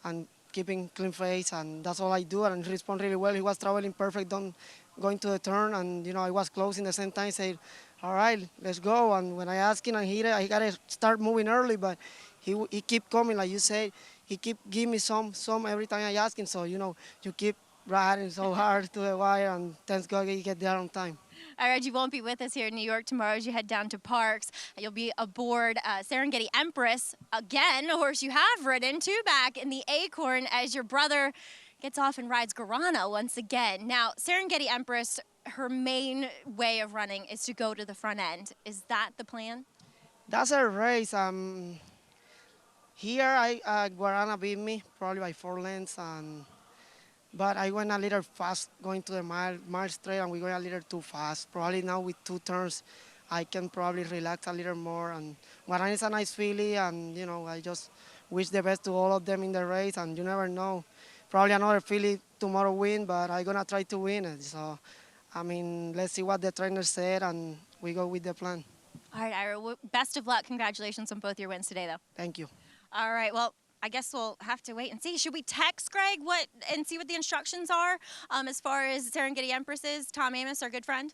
Speaker 22: and keeping clean face, and that's all I do. And he responded really well. He was traveling perfect going to the turn, and I was closing the same time. Said, all right, let's go. And when I asked him and he got to start moving early, but he keep coming, like you said. He keep giving me some every time I ask him. So, you keep riding so hard to the wire, and thanks God you get there on time.
Speaker 4: All right, you won't be with us here in New York tomorrow as you head down to Parks. You'll be aboard Serengeti Empress, again, a horse you have ridden, two back in the Acorn, as your brother gets off and rides Guarana once again. Now, Serengeti Empress, her main way of running is to go to the front end. Is that the plan?
Speaker 22: That's a race. Here, Guarana beat me probably by 4 lengths, but I went a little fast going to the mile straight, and we went a little too fast. Probably now with 2 turns, I can probably relax a little more. And Guarana is a nice filly, and I just wish the best to all of them in the race, and you never know. Probably another filly tomorrow win, but I'm gonna try to win it. So, I mean, let's see what the trainer said, and we go with the plan.
Speaker 4: All right, Ira, well, best of luck. Congratulations on both your wins today, though.
Speaker 22: Thank you.
Speaker 4: All right, well, I guess we'll have to wait and see. Should we text Greg and see what the instructions are as far as Serengeti Empress is? Tom Amos, our good friend?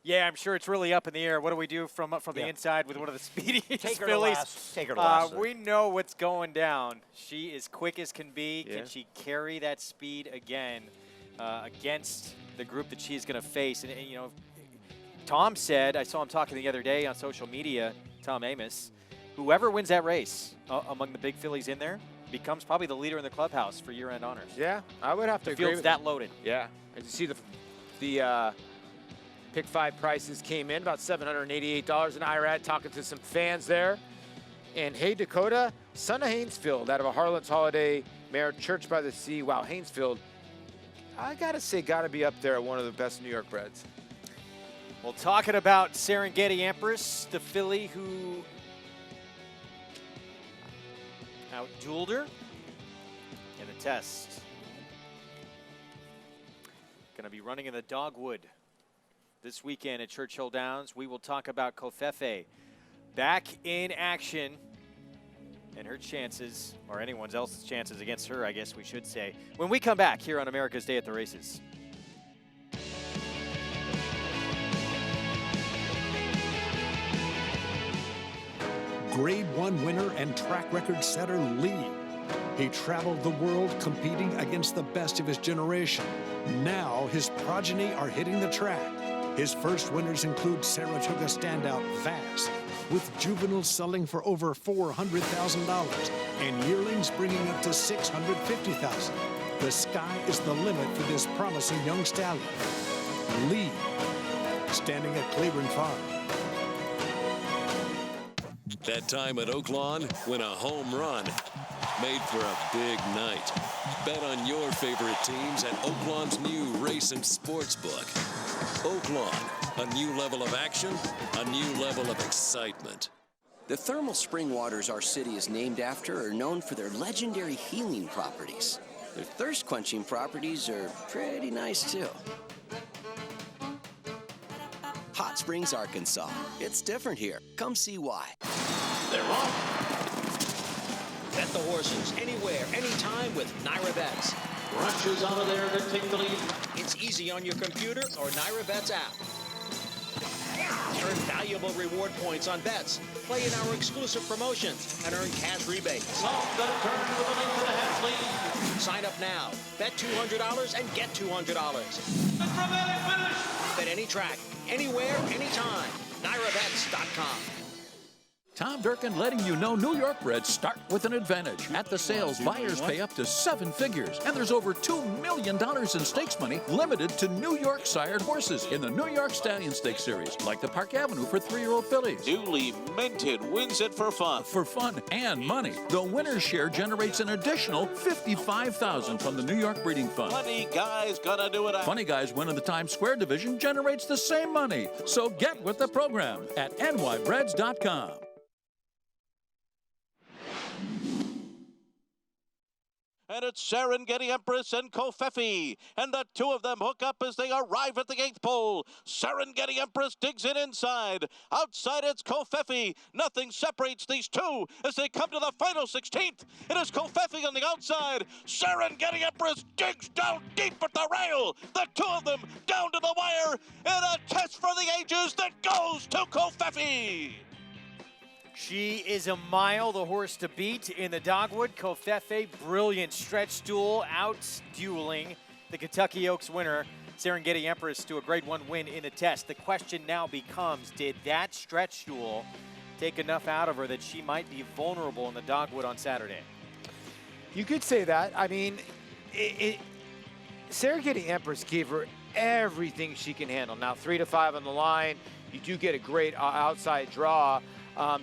Speaker 1: Yeah, I'm sure it's really up in the air. What do we do from the inside with one of the speediest fillies?
Speaker 3: Take her to last.
Speaker 1: We know what's going down. She is quick as can be.
Speaker 2: Yeah.
Speaker 1: Can she carry that speed again against the group that she's going to face? And, Tom said, I saw him talking the other day on social media, Tom Amos, whoever wins that race among the big fillies in there becomes probably the leader in the clubhouse for year-end honors.
Speaker 2: Yeah, I would have to agree.
Speaker 1: The field's
Speaker 2: with
Speaker 1: that loaded.
Speaker 2: Yeah, and you see the pick 5 prices came in, about $788 in IRAD, talking to some fans there. And Hey Dakota, son of Haynesfield, out of a Harlan's Holiday mare, Church by the Sea. Wow, Haynesfield, I gotta say, gotta be up there at one of the best New York breds.
Speaker 1: Well, talking about Serengeti Empress, the filly who outdueled her in the test. Going to be running in the Dogwood this weekend at Churchill Downs. We will talk about Kofefe back in action and her chances, or anyone else's chances against her, I guess we should say, when we come back here on America's Day at the Races.
Speaker 10: Grade 1 winner and track record setter Lee. He traveled the world competing against the best of his generation. Now his progeny are hitting the track. His first winners include Saratoga standout Vass, with juveniles selling for over $400,000 and yearlings bringing up to $650,000. The sky is the limit for this promising young stallion. Lee, standing at Claiborne Farm.
Speaker 9: That time at Oaklawn, win a home run. Made for a big night. Bet on your favorite teams at Oaklawn's new race and sports book. Oaklawn, a new level of action, a new level of excitement.
Speaker 11: The thermal spring waters our city is named after are known for their legendary healing properties. Their thirst-quenching properties are pretty nice, too. Hot Springs, Arkansas. It's different here. Come see why.
Speaker 19: They're off. Bet the horses anywhere, anytime with NYRA Bets.
Speaker 5: Rushes out of there to take the lead.
Speaker 19: It's easy on your computer or NYRA Bets app. Earn valuable reward points on bets. Play in our exclusive promotions and earn cash rebates.
Speaker 5: Off the turn with a link to the half lead.
Speaker 19: Sign up now. Bet $200 and get $200.
Speaker 5: The dramatic finish.
Speaker 19: Bet any track, anywhere, anytime. NYRABets.com.
Speaker 23: Tom Durkin letting you know New York breds start with an advantage. At the sales, buyers pay up to 7 figures. And there's over $2 million in stakes money limited to New York sired horses in the New York Stallion Stakes Series, like the Park Avenue for 3-year-old fillies.
Speaker 5: Newly minted wins it for fun.
Speaker 23: For fun and money. The winner's share generates an additional $55,000 from the New York Breeding Fund.
Speaker 5: Funny Guy's gonna do it.
Speaker 23: Funny Guys win in the Times Square division generates the same money. So get with the program at nybreds.com.
Speaker 5: And it's Serengeti Empress and Kofefi. And the two of them hook up as they arrive at the 8th pole. Serengeti Empress digs in inside. Outside it's Kofefi. Nothing separates these two as they come to the final 16th. It is Kofefi on the outside. Serengeti Empress digs down deep at the rail. The two of them down to the wire in a test for the ages that goes to Kofefi.
Speaker 1: She is a mile the horse to beat in the dogwood. Kofefe, brilliant stretch duel, out-dueling the Kentucky Oaks winner, Serengeti Empress, to a grade 1 win in the test. The question now becomes, did that stretch duel take enough out of her that she might be vulnerable in the dogwood on Saturday?
Speaker 2: You could say that. I mean, Serengeti Empress gave her everything she can handle. Now, 3-5 on the line. You do get a great outside draw.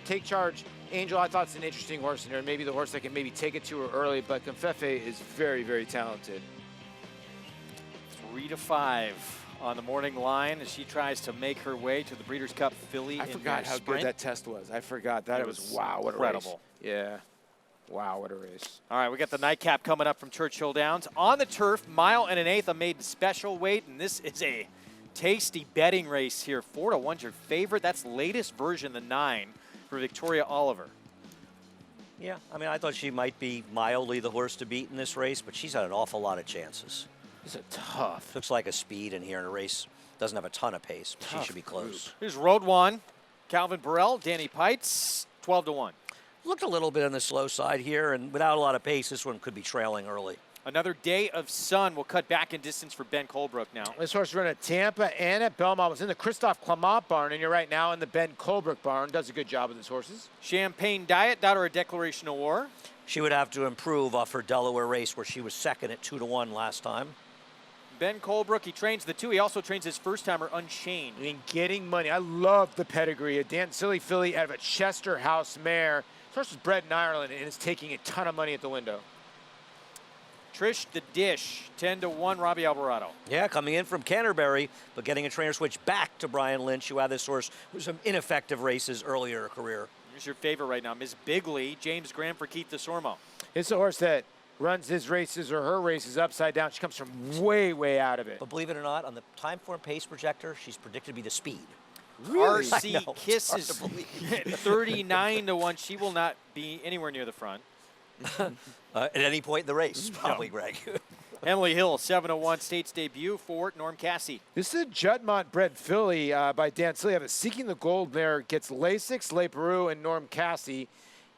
Speaker 2: Take Charge, Angel, I thought it's an interesting horse in here. Maybe the horse that can maybe take it to her early, but Confefe is very, very talented.
Speaker 1: 3-5 on the morning line as she tries to make her way to the Breeders' Cup filly.
Speaker 2: I forgot how good that test was. I forgot that. It was wow, what
Speaker 1: incredible.
Speaker 2: A race. Yeah. Wow, what a race.
Speaker 1: All right, we got the nightcap coming up from Churchill Downs. On the turf, mile and an eighth, a maiden special weight, and this is a tasty betting race here. 4-1's your favorite. That's latest version, the 9. For Victoria Oliver.
Speaker 3: Yeah, I mean, I thought she might be mildly the horse to beat in this race, but she's had an awful lot of chances.
Speaker 2: It's a tough.
Speaker 3: Looks like a speed in here in a race. Doesn't have a ton of pace, but she should be close.
Speaker 1: Here's Road One, Calvin Burrell, Danny Pites, 12-1.
Speaker 3: Looked a little bit on the slow side here, and without a lot of pace, this one could be trailing early.
Speaker 1: Another day of sun will cut back in distance for Ben Colebrook now.
Speaker 2: This horse ran at Tampa and at Belmont. Was in the Christophe Clement barn, and you're right now in the Ben Colebrook barn. Does a good job with his horses.
Speaker 1: Champagne Diet, daughter of Declaration of War.
Speaker 3: She would have to improve off her Delaware race where she was second at 2-1 last time.
Speaker 1: Ben Colebrook, he trains the 2. He also trains his first-timer Unchained.
Speaker 2: I mean, getting money. I love the pedigree. A Dan Silly filly out of a Chester House mare. This horse was bred in Ireland and is taking a ton of money at the window.
Speaker 1: Trish the Dish, 10-1, Robbie Alvarado.
Speaker 3: Yeah, coming in from Canterbury, but getting a trainer switch back to Brian Lynch, who had this horse with some ineffective races earlier in her career.
Speaker 1: Here's your favorite right now, Ms. Bigley, James Graham for Keith DeSormo.
Speaker 2: It's a horse that runs his races or her races upside down. She comes from way, way out of it.
Speaker 3: But believe it or not, on the time form pace projector, she's predicted to be the speed.
Speaker 1: Really? RC Kisses, 39-1. She will not be anywhere near the front.
Speaker 3: At any point in the race, probably, Greg.
Speaker 1: Emily Hill, 7-1, State's debut for Norm Cassie.
Speaker 2: This is a Juddmonte bred filly by Dan Silly. Seeking the Gold there gets Lasix, Le Peru, and Norm Cassie.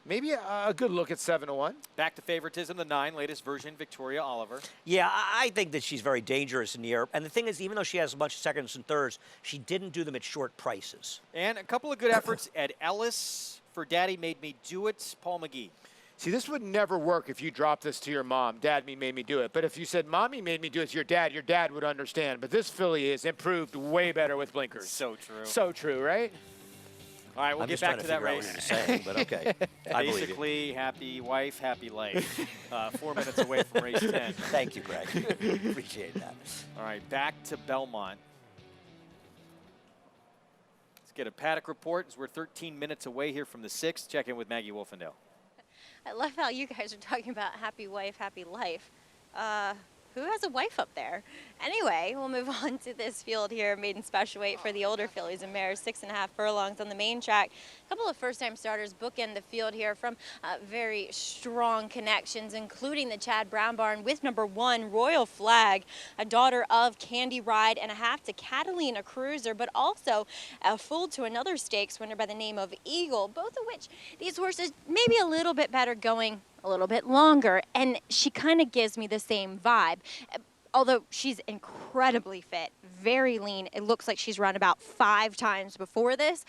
Speaker 2: Maybe a good look at 7-1.
Speaker 1: Back to favoritism, the 9, latest version, Victoria Oliver.
Speaker 3: Yeah, I think that she's very dangerous in the air. And the thing is, even though she has a bunch of seconds and thirds, she didn't do them at short prices.
Speaker 1: And a couple of good efforts at Ellis for Daddy Made Me Do It, Paul McGee.
Speaker 2: See, this would never work if you dropped this to your mom. Dad made me do it. But if you said, Mommy made me do it to your dad would understand. But this filly is improved way better with blinkers.
Speaker 1: So true.
Speaker 2: So true, right?
Speaker 1: All right, we'll get back to that race.
Speaker 3: What you're saying, but okay. I believe you.
Speaker 1: Basically, happy wife, happy life. 4 minutes away from race 10.
Speaker 3: Thank you, Greg. Appreciate that.
Speaker 1: All right, back to Belmont. Let's get a paddock report as we're 13 minutes away here from the 6th. Check in with Maggie Wolfendale.
Speaker 12: I love how you guys are talking about happy wife, happy life. Who has a wife up there? Anyway, we'll move on to this field here, maiden special weight for the older fillies and mares, 6.5 furlongs on the main track. A couple of first-time starters bookend the field here from very strong connections, including the Chad Brown barn with number 1, Royal Flag, a daughter of Candy Ride and a half to Catalina Cruiser, but also a full to another stakes winner by the name of Eagle, both of which these horses maybe a little bit better going a little bit longer, and she kind of gives me the same vibe. Although she's incredibly fit, very lean. It looks like she's run about 5 times before this,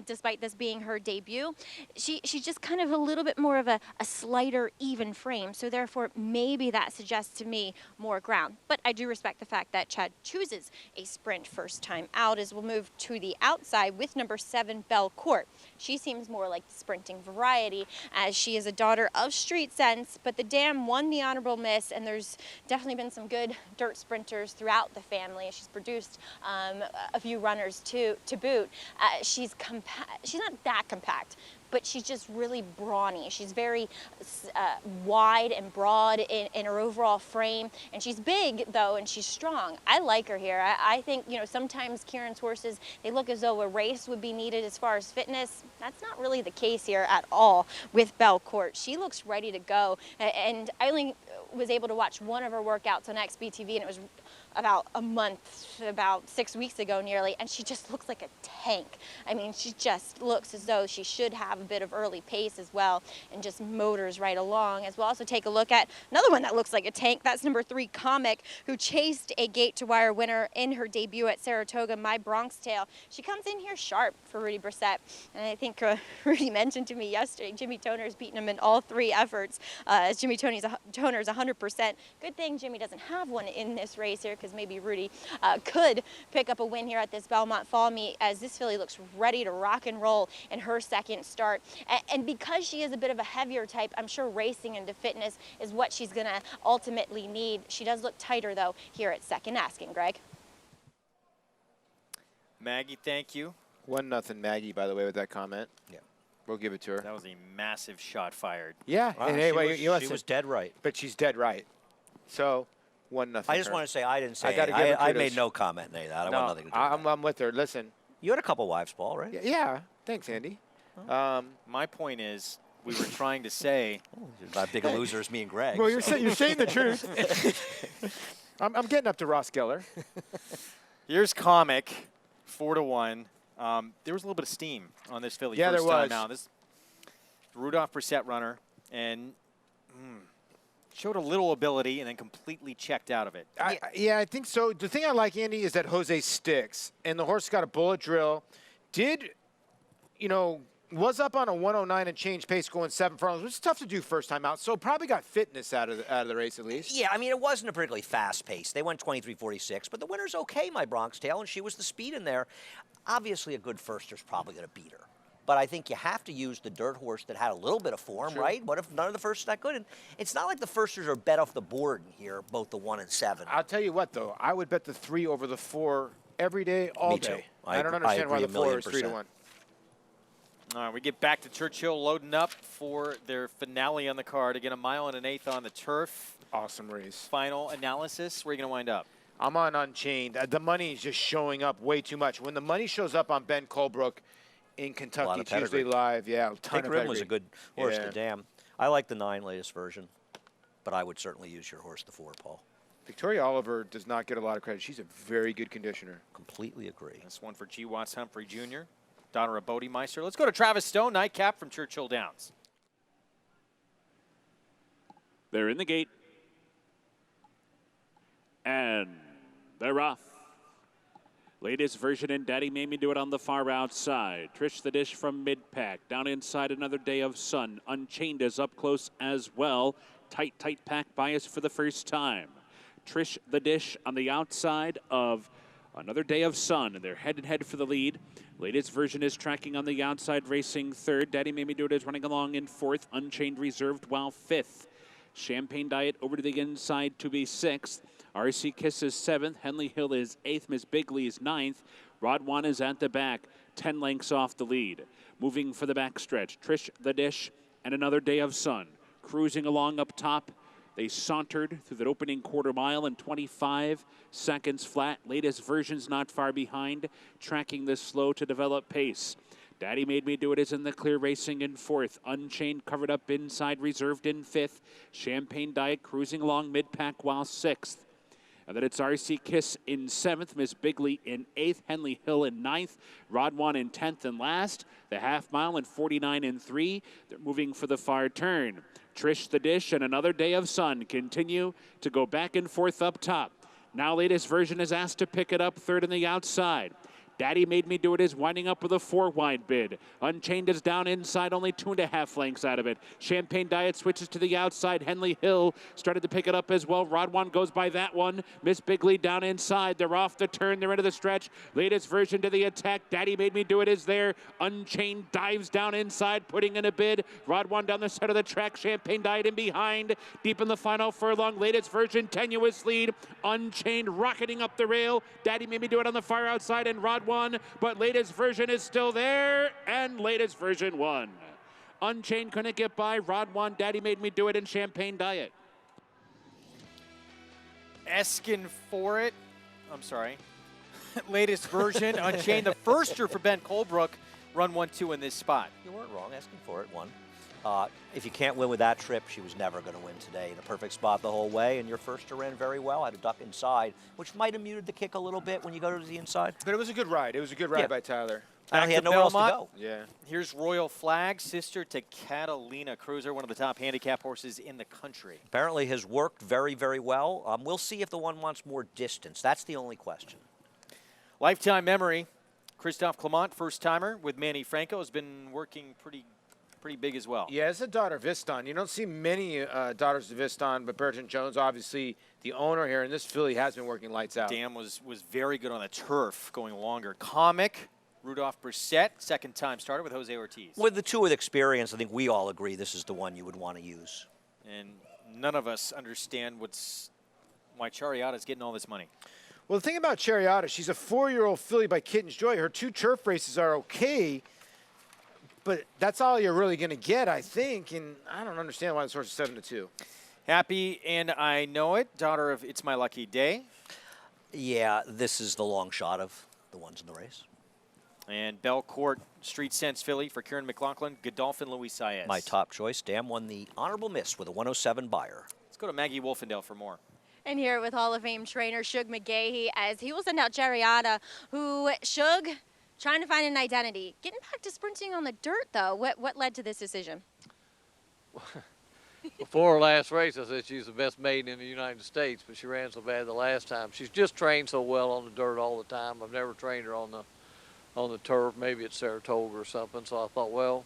Speaker 12: despite this being her debut. She's just kind of a little bit more of a slighter, even frame, so therefore maybe that suggests to me more ground. But I do respect the fact that Chad chooses a sprint first time out, as we'll move to the outside with number 7, Belle Court. She seems more like the sprinting variety, as she is a daughter of Street Sense, but the dam won the honorable miss, and there's definitely been some good dirt sprinters throughout the family. She's produced a few runners to boot. She's not that compact, but she's just really brawny. She's very wide and broad in her overall frame, and she's big though, and she's strong. I like her here. I think, you know, sometimes Kieran's horses, they look as though a race would be needed as far as fitness. That's not really the case here at all with Belle Court. She looks ready to go, and I only was able to watch one of her workouts on XBTV, and it was about a month, about 6 weeks ago nearly, and she just looks like a tank. I mean, she just looks as though she should have a bit of early pace as well, and just motors right along. As we'll also take a look at another one that looks like a tank. That's number 3, Comic, who chased a gate to wire winner in her debut at Saratoga, My Bronx Tale. She comes in here sharp for Rudy Brissett, and I think Rudy mentioned to me yesterday, Jimmy Toner's beaten him in all 3 efforts, as Jimmy Toner's 100%. Good thing Jimmy doesn't have one in this race here, because maybe Rudy could pick up a win here at this Belmont Fall Meet, as this filly looks ready to rock and roll in her second start. And because she is a bit of a heavier type, I'm sure racing into fitness is what she's going to ultimately need. She does look tighter, though, here at second asking, Greg.
Speaker 1: Maggie, thank you.
Speaker 2: 1-0 Maggie, by the way, with that comment.
Speaker 3: Yeah.
Speaker 2: We'll give it to her.
Speaker 1: That was a massive shot fired.
Speaker 2: Yeah,
Speaker 3: Wow,
Speaker 2: and anyway,
Speaker 3: she was dead right.
Speaker 2: But she's dead right. So, 1-0.
Speaker 3: I just want to say I didn't say I made no comment on that. I want nothing to do with
Speaker 2: I'm with her. Listen.
Speaker 3: You had a couple wives, Paul, right?
Speaker 2: Yeah. Thanks, Andy.
Speaker 1: My point is, we were trying to say...
Speaker 3: About big losers, me and Greg.
Speaker 2: Well, you're saying the truth. I'm getting up to Ross Geller.
Speaker 1: Here's Comic, 4-1. There was a little bit of steam on this filly.
Speaker 2: Yeah,
Speaker 1: first
Speaker 2: there was.
Speaker 1: Time out. This Rudolph Brissett runner, and showed a little ability and then completely checked out of it.
Speaker 2: Yeah, I think so. The thing I like, Andy, is that Jose sticks, and the horse got a bullet drill. Was up on a 109 and change pace going 7 furlongs, which is tough to do first time out. So probably got fitness out of the race at least.
Speaker 3: Yeah, I mean, it wasn't a particularly fast pace. They went 23.46, but the winner's okay, My Bronx Tale, and she was the speed in there. Obviously, a good firster's probably going to beat her. But I think you have to use the dirt horse that had a little bit of form, right? What if none of the firsts are that good? And it's not like the firsters are bet off the board here, both the 1 and 7.
Speaker 2: I'll tell you what, though. I would bet the 3 over the 4 every day, all day.
Speaker 3: Me too.
Speaker 2: I don't understand why the 4 is 3-1.
Speaker 1: All right, we get back to Churchill loading up for their finale on the card. Again, 1 1/8 on the turf.
Speaker 2: Awesome race.
Speaker 1: Final analysis. Where are you going to wind up?
Speaker 2: I'm on Unchained. The money is just showing up way too much. When the money shows up on Ben Colebrook in Kentucky Tuesday Live, a ton of
Speaker 3: Rim was a good horse to dam. I like the 9 latest version, but I would certainly use your horse, the 4, Paul.
Speaker 2: Victoria Oliver does not get a lot of credit. She's a very good conditioner.
Speaker 3: Completely agree.
Speaker 1: This one for G. Watts Humphrey Jr., daughter of Bodie Meister. Let's go to Travis Stone, nightcap from Churchill Downs.
Speaker 14: They're in the gate. And they're off. Latest version and Daddy Made Me Do It on the far outside. Trish the Dish from mid-pack. Down inside, Another Day of Sun. Unchained is up close as well. Tight pack bias for the first time. Trish the Dish on the outside of Another Day of Sun, and they're head-to-head for the lead. Latest version is tracking on the outside, racing third. Daddy Made Me Do It is running along in fourth. Unchained reserved while fifth. Champagne Diet over to the inside to be sixth. RC Kiss is seventh. Henley Hill is eighth. Miss Bigley is ninth. Rod One is at the back, 10 lengths off the lead. Moving for the backstretch, Trish the Dish and Another Day of Sun. Cruising along up top. They sauntered through that opening quarter mile in 25 seconds flat. Latest version's not far behind, tracking this slow to develop pace. Daddy Made Me Do It is in the clear, racing in fourth. Unchained covered up inside, reserved in fifth. Champagne Diet cruising along mid-pack while sixth. And then it's RC Kiss in seventh, Miss Bigley in eighth, Henley Hill in ninth, Rod One in 10th and last. The half mile in 49 and 3. They're moving for the far turn. Trish the Dish and Another Day of Sun continue to go back and forth up top. Now Latest Version is asked to pick it up third on the outside. Daddy Made Me Do It is winding up with a 4-wide bid. Unchained is down inside, only 2.5 lengths out of it. Champagne Diet switches to the outside. Henley Hill started to pick it up as well. Rod One goes by that one. Miss Bigley down inside. They're off the turn. They're into the stretch. Latest Version to the attack. Daddy Made Me Do It is there. Unchained dives down inside, putting in a bid. Rod One down the side of the track. Champagne Diet in behind. Deep in the final furlong. Latest Version, tenuous lead. Unchained rocketing up the rail. Daddy Made Me Do It on the far outside, and Rod One, but Latest Version is still there, and Latest Version won. Unchained couldn't get by. Rod One, Daddy Made Me Do It, and Champagne Diet.
Speaker 1: Asking for it. I'm sorry. Latest Version, Unchained, the firster for Ben Colebrook, run 1-2 in this spot.
Speaker 3: You weren't wrong. Asking for it, one. If you can't win with that trip, she was never going to win today. In a perfect spot the whole way, and your firster ran very well. Had a duck inside, which might have muted the kick a little bit when you go to the inside.
Speaker 2: But it was a good ride. It was a good ride by Tyler.
Speaker 3: And he had nowhere else to go.
Speaker 2: Yeah.
Speaker 1: Here's Royal Flag, sister to Catalina Cruiser, one of the top handicap horses in the country.
Speaker 3: Apparently has worked very, very well. We'll see if the one wants more distance. That's the only question.
Speaker 1: Lifetime memory. Christophe Clement, first-timer with Manny Franco, has been working pretty big as well.
Speaker 2: Yeah, it's a daughter of Viston. You don't see many daughters of Viston, but Burton Jones, obviously the owner here, and this filly has been working lights out.
Speaker 1: Dan was very good on the turf going longer. Comic, Rudolph Brissett, second-time starter with Jose Ortiz.
Speaker 3: With the two with experience, I think we all agree this is the one you would want to use.
Speaker 1: And none of us understand why Chariot's getting all this money.
Speaker 2: Well, the thing about Chariota, she's a 4-year-old filly by Kitten's Joy. Her 2 turf races are okay, but that's all you're really going to get, I think, and I don't understand why this horse is 7-2.
Speaker 1: Happy and I Know It, daughter of It's My Lucky Day.
Speaker 3: Yeah, this is the long shot of the ones in the race.
Speaker 1: And Belcourt Street Sense filly for Kieran McLaughlin, Godolphin Luis Saez.
Speaker 3: My top choice. Dam won the honorable miss with a 107 buyer.
Speaker 1: Let's go to Maggie Wolfendale for more.
Speaker 12: And here with Hall of Fame trainer Shug McGahee, as he will send out Chariota, who Shug trying to find an identity. Getting back to sprinting on the dirt, though. What led to this decision?
Speaker 13: Before her last race, I said she's the best maiden in the United States, but she ran so bad the last time. She's just trained so well on the dirt all the time. I've never trained her on the turf. Maybe it's Saratoga or something. So I thought, well,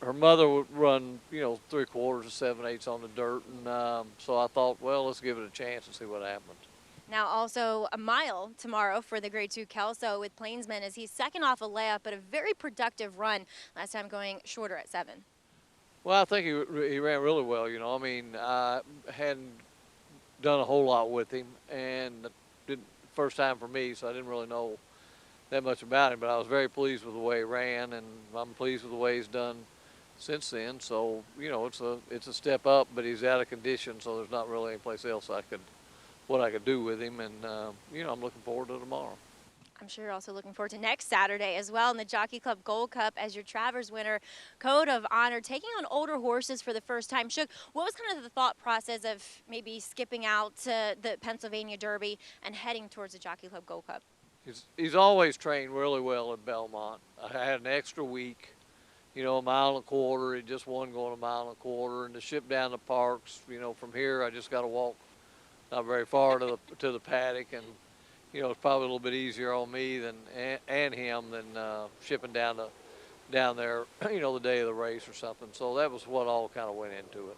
Speaker 13: her mother would run, 3/4 to 7/8 on the dirt, and so I thought, well, let's give it a chance and see what happens.
Speaker 12: Now also a mile tomorrow for the Grade 2 Kelso with Plainsman, as he's second off a layup, but a very productive run last time going shorter at 7.
Speaker 13: Well, I think he ran really well. I hadn't done a whole lot with him, and first time for me, so I didn't really know that much about him, but I was very pleased with the way he ran, and I'm pleased with the way he's done since then. So, it's a step up, but he's out of condition, so there's not really any place else I could do with him, and I'm looking forward to tomorrow.
Speaker 12: I'm sure you're also looking forward to next Saturday as well in the Jockey Club Gold Cup as your Travers winner, Code of Honor, taking on older horses for the first time. Shug, what was kind of the thought process of maybe skipping out to the Pennsylvania Derby and heading towards the Jockey Club Gold Cup?
Speaker 13: He's always trained really well at Belmont. I had an extra week you know, 1.25 miles. He just won going 1.25 miles. And the ship down the parks, you know, from here I just got to walk not very far to the paddock, and you know, it's probably a little bit easier on me than and him than shipping down there, you know, the day of the race or something. So that was what all kind of went into it.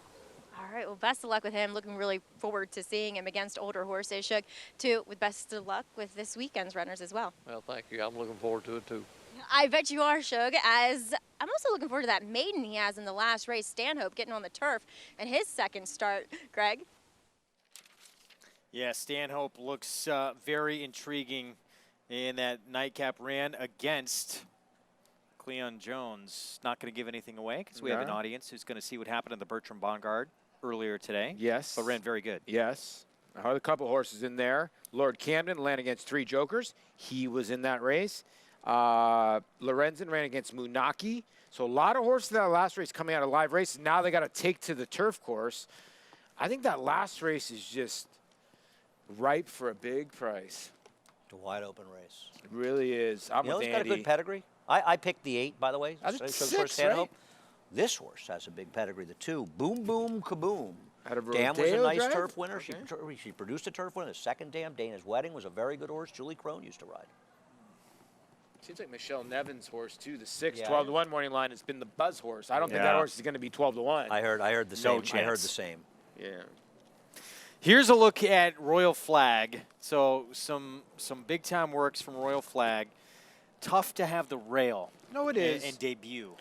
Speaker 4: All right, well, best of luck with him. Looking really forward to seeing him against older horses. Shug, too, with best of luck with this weekend's runners as well.
Speaker 13: Well, thank you. I'm looking forward to it, too.
Speaker 4: I bet you are, Shug, as I'm also looking forward to that maiden he has in the last race, Stanhope, getting on the turf and his second start. Greg?
Speaker 1: Yeah, Stanhope looks very intriguing in that nightcap ran against Cleon Jones. Not going to give anything away because we have an audience who's going to see what happened in the Bertram Bongard earlier today.
Speaker 2: Yes.
Speaker 1: But ran very good.
Speaker 2: Yes. I had a couple horses in there. Lord Camden ran against 3 Jokers. He was in that race. Lorenzen ran against Munaki. So a lot of horses in that last race coming out of live races. Now they got to take to the turf course. I think that last race is just ripe for a big price.
Speaker 3: It's a wide open race.
Speaker 2: It really is. I'm with
Speaker 3: He's
Speaker 2: Andy.
Speaker 3: got a good pedigree. I picked the 8, by the way.
Speaker 2: I think
Speaker 3: So
Speaker 2: 6,
Speaker 3: Stanhope.
Speaker 2: right?
Speaker 3: This horse has a big pedigree. The 2, Boom Boom Kaboom.
Speaker 2: Out of
Speaker 3: Dam was a
Speaker 2: Rodeo
Speaker 3: nice
Speaker 2: Drive?
Speaker 3: turf winner.
Speaker 2: Okay.
Speaker 3: She produced a turf winner. The second Dam, Dana's Wedding, was a very good horse. Julie Crone used to ride.
Speaker 2: Seems like Michelle Nevin's horse, too. The 6,
Speaker 3: Yeah.
Speaker 2: 12-to-1 morning line has been the buzz horse. I don't think that horse is going to be 12-to-1.
Speaker 3: I heard the same. I heard the same.
Speaker 2: Yeah.
Speaker 1: Here's a look at Royal Flag. So some big-time works from Royal Flag. Tough to have the rail.
Speaker 2: No, it is.
Speaker 1: And debut.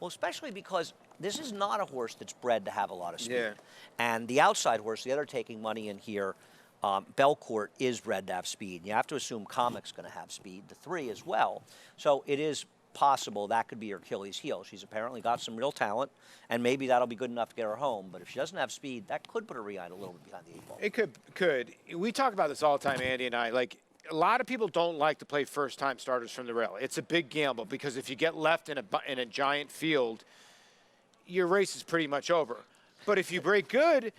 Speaker 3: Well, especially because this is not a horse that's bred to have a lot of speed.
Speaker 2: Yeah.
Speaker 3: And the outside horse, the other taking money in here, Belcourt, is bred to have speed. You have to assume Comic's going to have speed, the 3 as well. So it is possible that could be her Achilles heel. She's apparently got some real talent, and maybe that'll be good enough to get her home. But if she doesn't have speed, that could put her behind a little bit behind the 8 ball.
Speaker 2: It could. We talk about this all the time, Andy and I. Like, a lot of people don't like to play first-time starters from the rail. It's a big gamble because if you get left in a giant field, your race is pretty much over. But if you break good,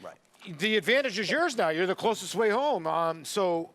Speaker 2: the advantage is yours now. You're the closest way home. So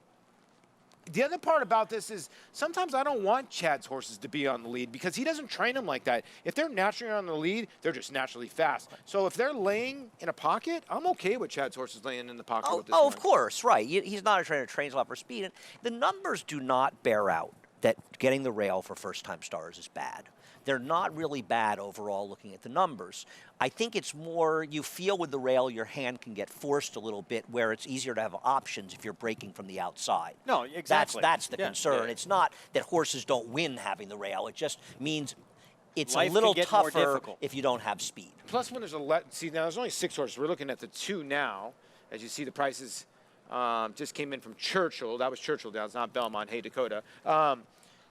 Speaker 2: the other part about this is sometimes I don't want Chad's horses to be on the lead because he doesn't train them like that. If they're naturally on the lead, they're just naturally fast. So if they're laying in a pocket, I'm okay with Chad's horses laying in the pocket with this
Speaker 3: Oh,
Speaker 2: one.
Speaker 3: of course, right. He's not a trainer that trains a lot for speed. And the numbers do not bear out that getting the rail for first-time starters is bad. They're not really bad overall looking at the numbers. I think it's more you feel with the rail your hand can get forced a little bit where it's easier to have options if you're breaking from the outside.
Speaker 1: No, exactly.
Speaker 3: That's the concern. It's not that horses don't win having the rail. It just means it's
Speaker 1: Life
Speaker 3: a little
Speaker 1: can get more
Speaker 3: tougher
Speaker 1: difficult.
Speaker 3: if you don't have speed.
Speaker 2: Plus, when there's see, now there's only 6 horses. We're looking at the 2 now. As you see, the prices just came in from Churchill. That was Churchill down. It's not Belmont. Hey, Dakota.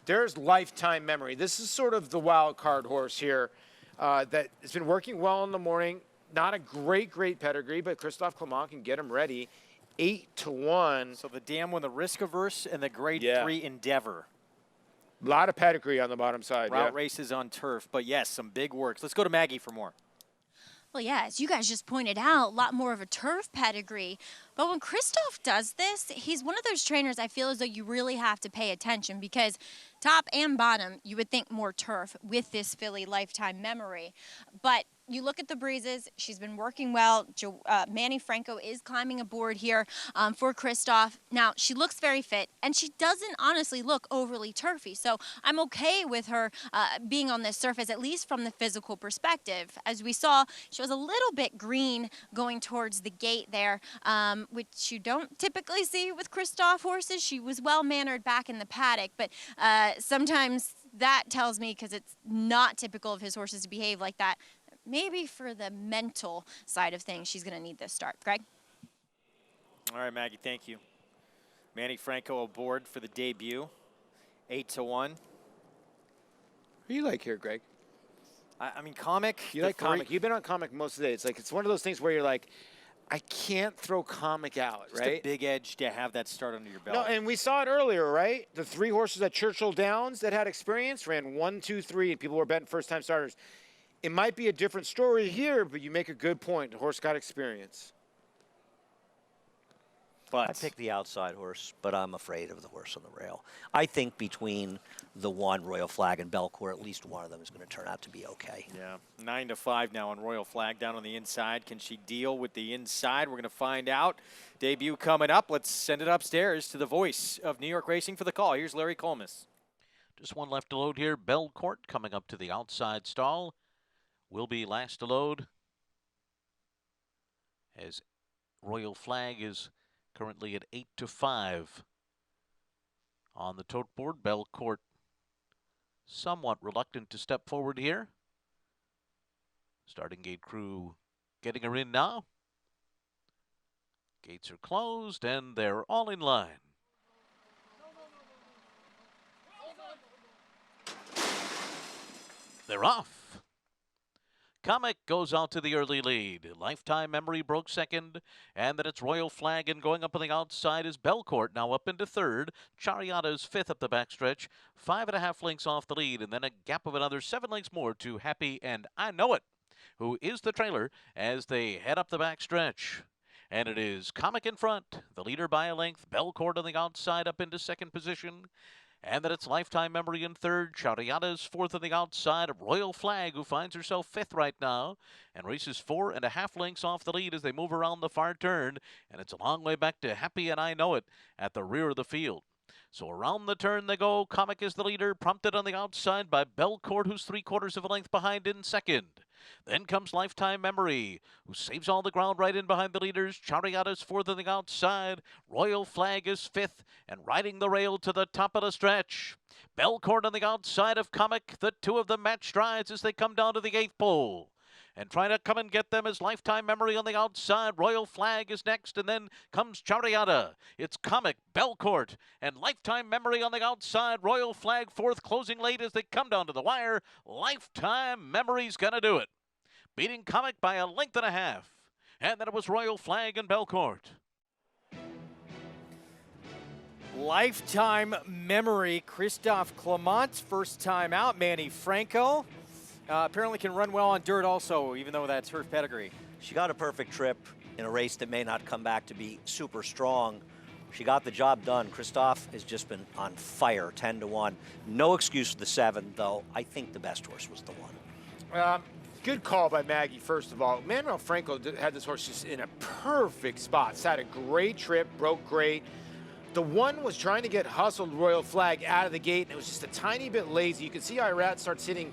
Speaker 2: There's lifetime memory. This is sort of the wild card horse here that has been working well in the morning. Not a great pedigree, but Christophe Clement can get him ready. 8-to-1.
Speaker 1: So the Dam won the Risk Averse and the Grade 3 Endeavor.
Speaker 2: A lot of pedigree on the bottom side.
Speaker 1: Route races on turf, but yes, some big works. Let's go to Maggie for more.
Speaker 4: Well, yeah, as you guys just pointed out, a lot more of a turf pedigree. But when Christophe does this, he's one of those trainers I feel as though you really have to pay attention because top and bottom, you would think more turf with this filly lifetime memory. But you look at the breezes, she's been working well. Manny Franco is climbing aboard here for Christophe. Now, she looks very fit, and she doesn't honestly look overly turfy. So I'm okay with her being on this surface, at least from the physical perspective. As we saw, she was a little bit green going towards the gate there, which you don't typically see with Christophe horses. She was well-mannered back in the paddock, but sometimes that tells me, because it's not typical of his horses to behave like that, maybe for the mental side of things, she's going to need this start. Greg?
Speaker 1: All right, Maggie, thank you. Manny Franco aboard for the debut. 8-to-1.
Speaker 2: Who do you like here, Greg?
Speaker 1: I mean, Comic.
Speaker 2: You like Comic. You've been on Comic most of the day. It's one of those things where you're like, I can't throw Comic out,
Speaker 1: Just
Speaker 2: right?
Speaker 1: a big edge to have that start under your belt.
Speaker 2: No, and we saw it earlier, right? The 3 horses at Churchill Downs that had experience ran 1, 2, 3, and people were betting first-time starters. It might be a different story here, but you make a good point. The horse got experience.
Speaker 1: But
Speaker 3: I picked the outside horse, but I'm afraid of the horse on the rail. I think between the 1 Royal Flag and Belcourt, at least one of them is going to turn out to be okay.
Speaker 1: Yeah, 9-5 now on Royal Flag down on the inside. Can she deal with the inside? We're going to find out. Debut coming up. Let's send it upstairs to the voice of New York Racing for the call. Here's Larry Collmus.
Speaker 5: Just one left to load here. Belcourt coming up to the outside stall. Will be last to load, as Royal Flag is currently at 8-5 on the tote board. Belcourt somewhat reluctant to step forward here. Starting gate crew getting her in now. Gates are closed and they're all in line. They're off. Comic goes out to the early lead. Lifetime Memory broke second, and then it's Royal Flag, and going up on the outside is Belcourt, now up into third. Chariata's fifth up the backstretch, 5.5 lengths off the lead, and then a gap of another 7 lengths more to Happy and I Know It, who is the trailer as they head up the backstretch. And it is Comic in front, the leader by a length. Belcourt on the outside up into second position. And then it's Lifetime Memory in third. Chariata's fourth on the outside. Royal Flag, who finds herself fifth right now, and races 4.5 lengths off the lead as they move around the far turn. And it's a long way back to Happy and I Know It at the rear of the field. So around the turn they go. Comic is the leader, prompted on the outside by Belcourt, who's 3/4 of a length behind in second. Then comes Lifetime Memory, who saves all the ground right in behind the leaders. Chariata's fourth on the outside. Royal Flag is fifth, and riding the rail to the top of the stretch. Belcourt on the outside of Comic. The two of them match strides as they come down to the 8th pole. And trying to come and get them is Lifetime Memory on the outside. Royal Flag is next, and then comes Chariata. It's Comic, Belcourt, and Lifetime Memory on the outside. Royal Flag fourth, closing late as they come down to the wire. Lifetime Memory's gonna do it, beating Comic by 1.5 lengths. And then it was Royal Flag and Belcourt.
Speaker 1: Lifetime Memory, Christophe Clement's first time out. Manny Franco apparently can run well on dirt also, even though that's her pedigree.
Speaker 3: She got a perfect trip in a race that may not come back to be super strong. She got the job done. Christophe has just been on fire, 10-1. No excuse for the 7, though. I think the best horse was the 1.
Speaker 2: Good call by Maggie, first of all. Manuel Franco had this horse just in a perfect spot. It's had a great trip, broke great. The 1 was trying to get hustled Royal Flag out of the gate, and it was just a tiny bit lazy. You can see Irat starts hitting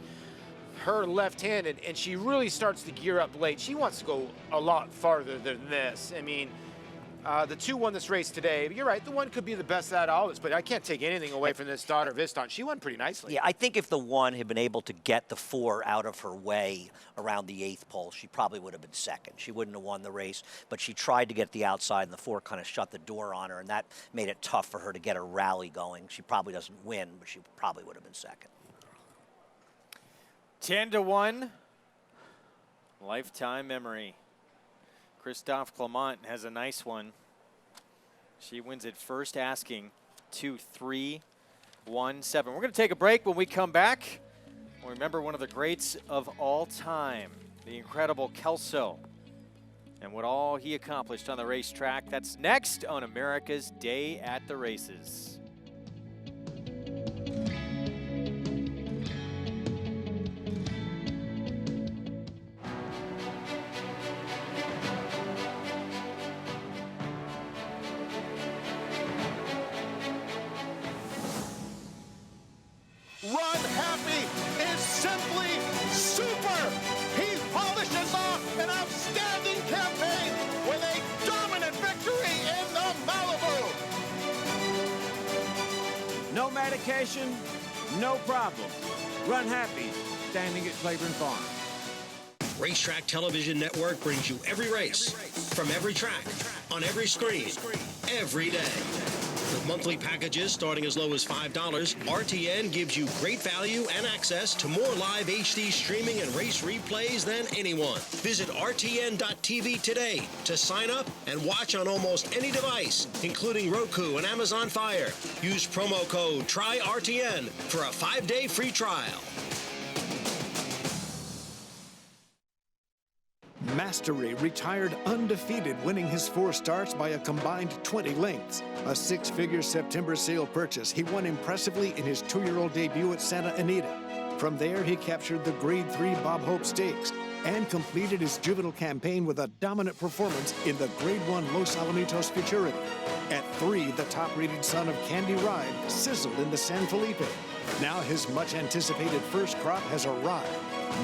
Speaker 2: her left-handed, and she really starts to gear up late. She wants to go a lot farther than this. I mean, the 2 won this race today. But you're right, the 1 could be the best out of all this, but I can't take anything away from this daughter Viston. She won pretty nicely.
Speaker 3: Yeah, I think if the 1 had been able to get the 4 out of her way around the 8th pole, she probably would have been second. She wouldn't have won the race, but she tried to get the outside, and the 4 kind of shut the door on her, and that made it tough for her to get a rally going. She probably doesn't win, but she probably would have been second.
Speaker 1: 10-1, Lifetime Memory. Christophe Clement has a nice one. She wins it first, asking 2-3-1-7. We're going to take a break. When we come back, we'll remember one of the greats of all time, the incredible Kelso, and what all he accomplished on the racetrack. That's next on America's Day at the Races.
Speaker 15: Runhappy is simply super. He polishes off an outstanding campaign with a dominant victory in the Malibu.
Speaker 7: No medication, no problem. Runhappy, standing at Claiborne Farm.
Speaker 19: Racetrack Television Network brings you every race, from every track, on every screen, every day. With monthly packages starting as low as $5, RTN gives you great value and access to more live HD streaming and race replays than anyone. Visit RTN.tv today to sign up and watch on almost any device, including Roku and Amazon Fire. Use promo code TRYRTN for a 5-day free trial.
Speaker 10: Mastery retired undefeated, winning his 4 starts by a combined 20 lengths. A 6-figure September sale purchase, he won impressively in his 2-year-old debut at Santa Anita. From there, he captured the Grade 3 Bob Hope Stakes and completed his juvenile campaign with a dominant performance in the Grade 1 Los Alamitos Futurity. At 3, the top-rated son of Candy Ride sizzled in the San Felipe. Now his much-anticipated first crop has arrived.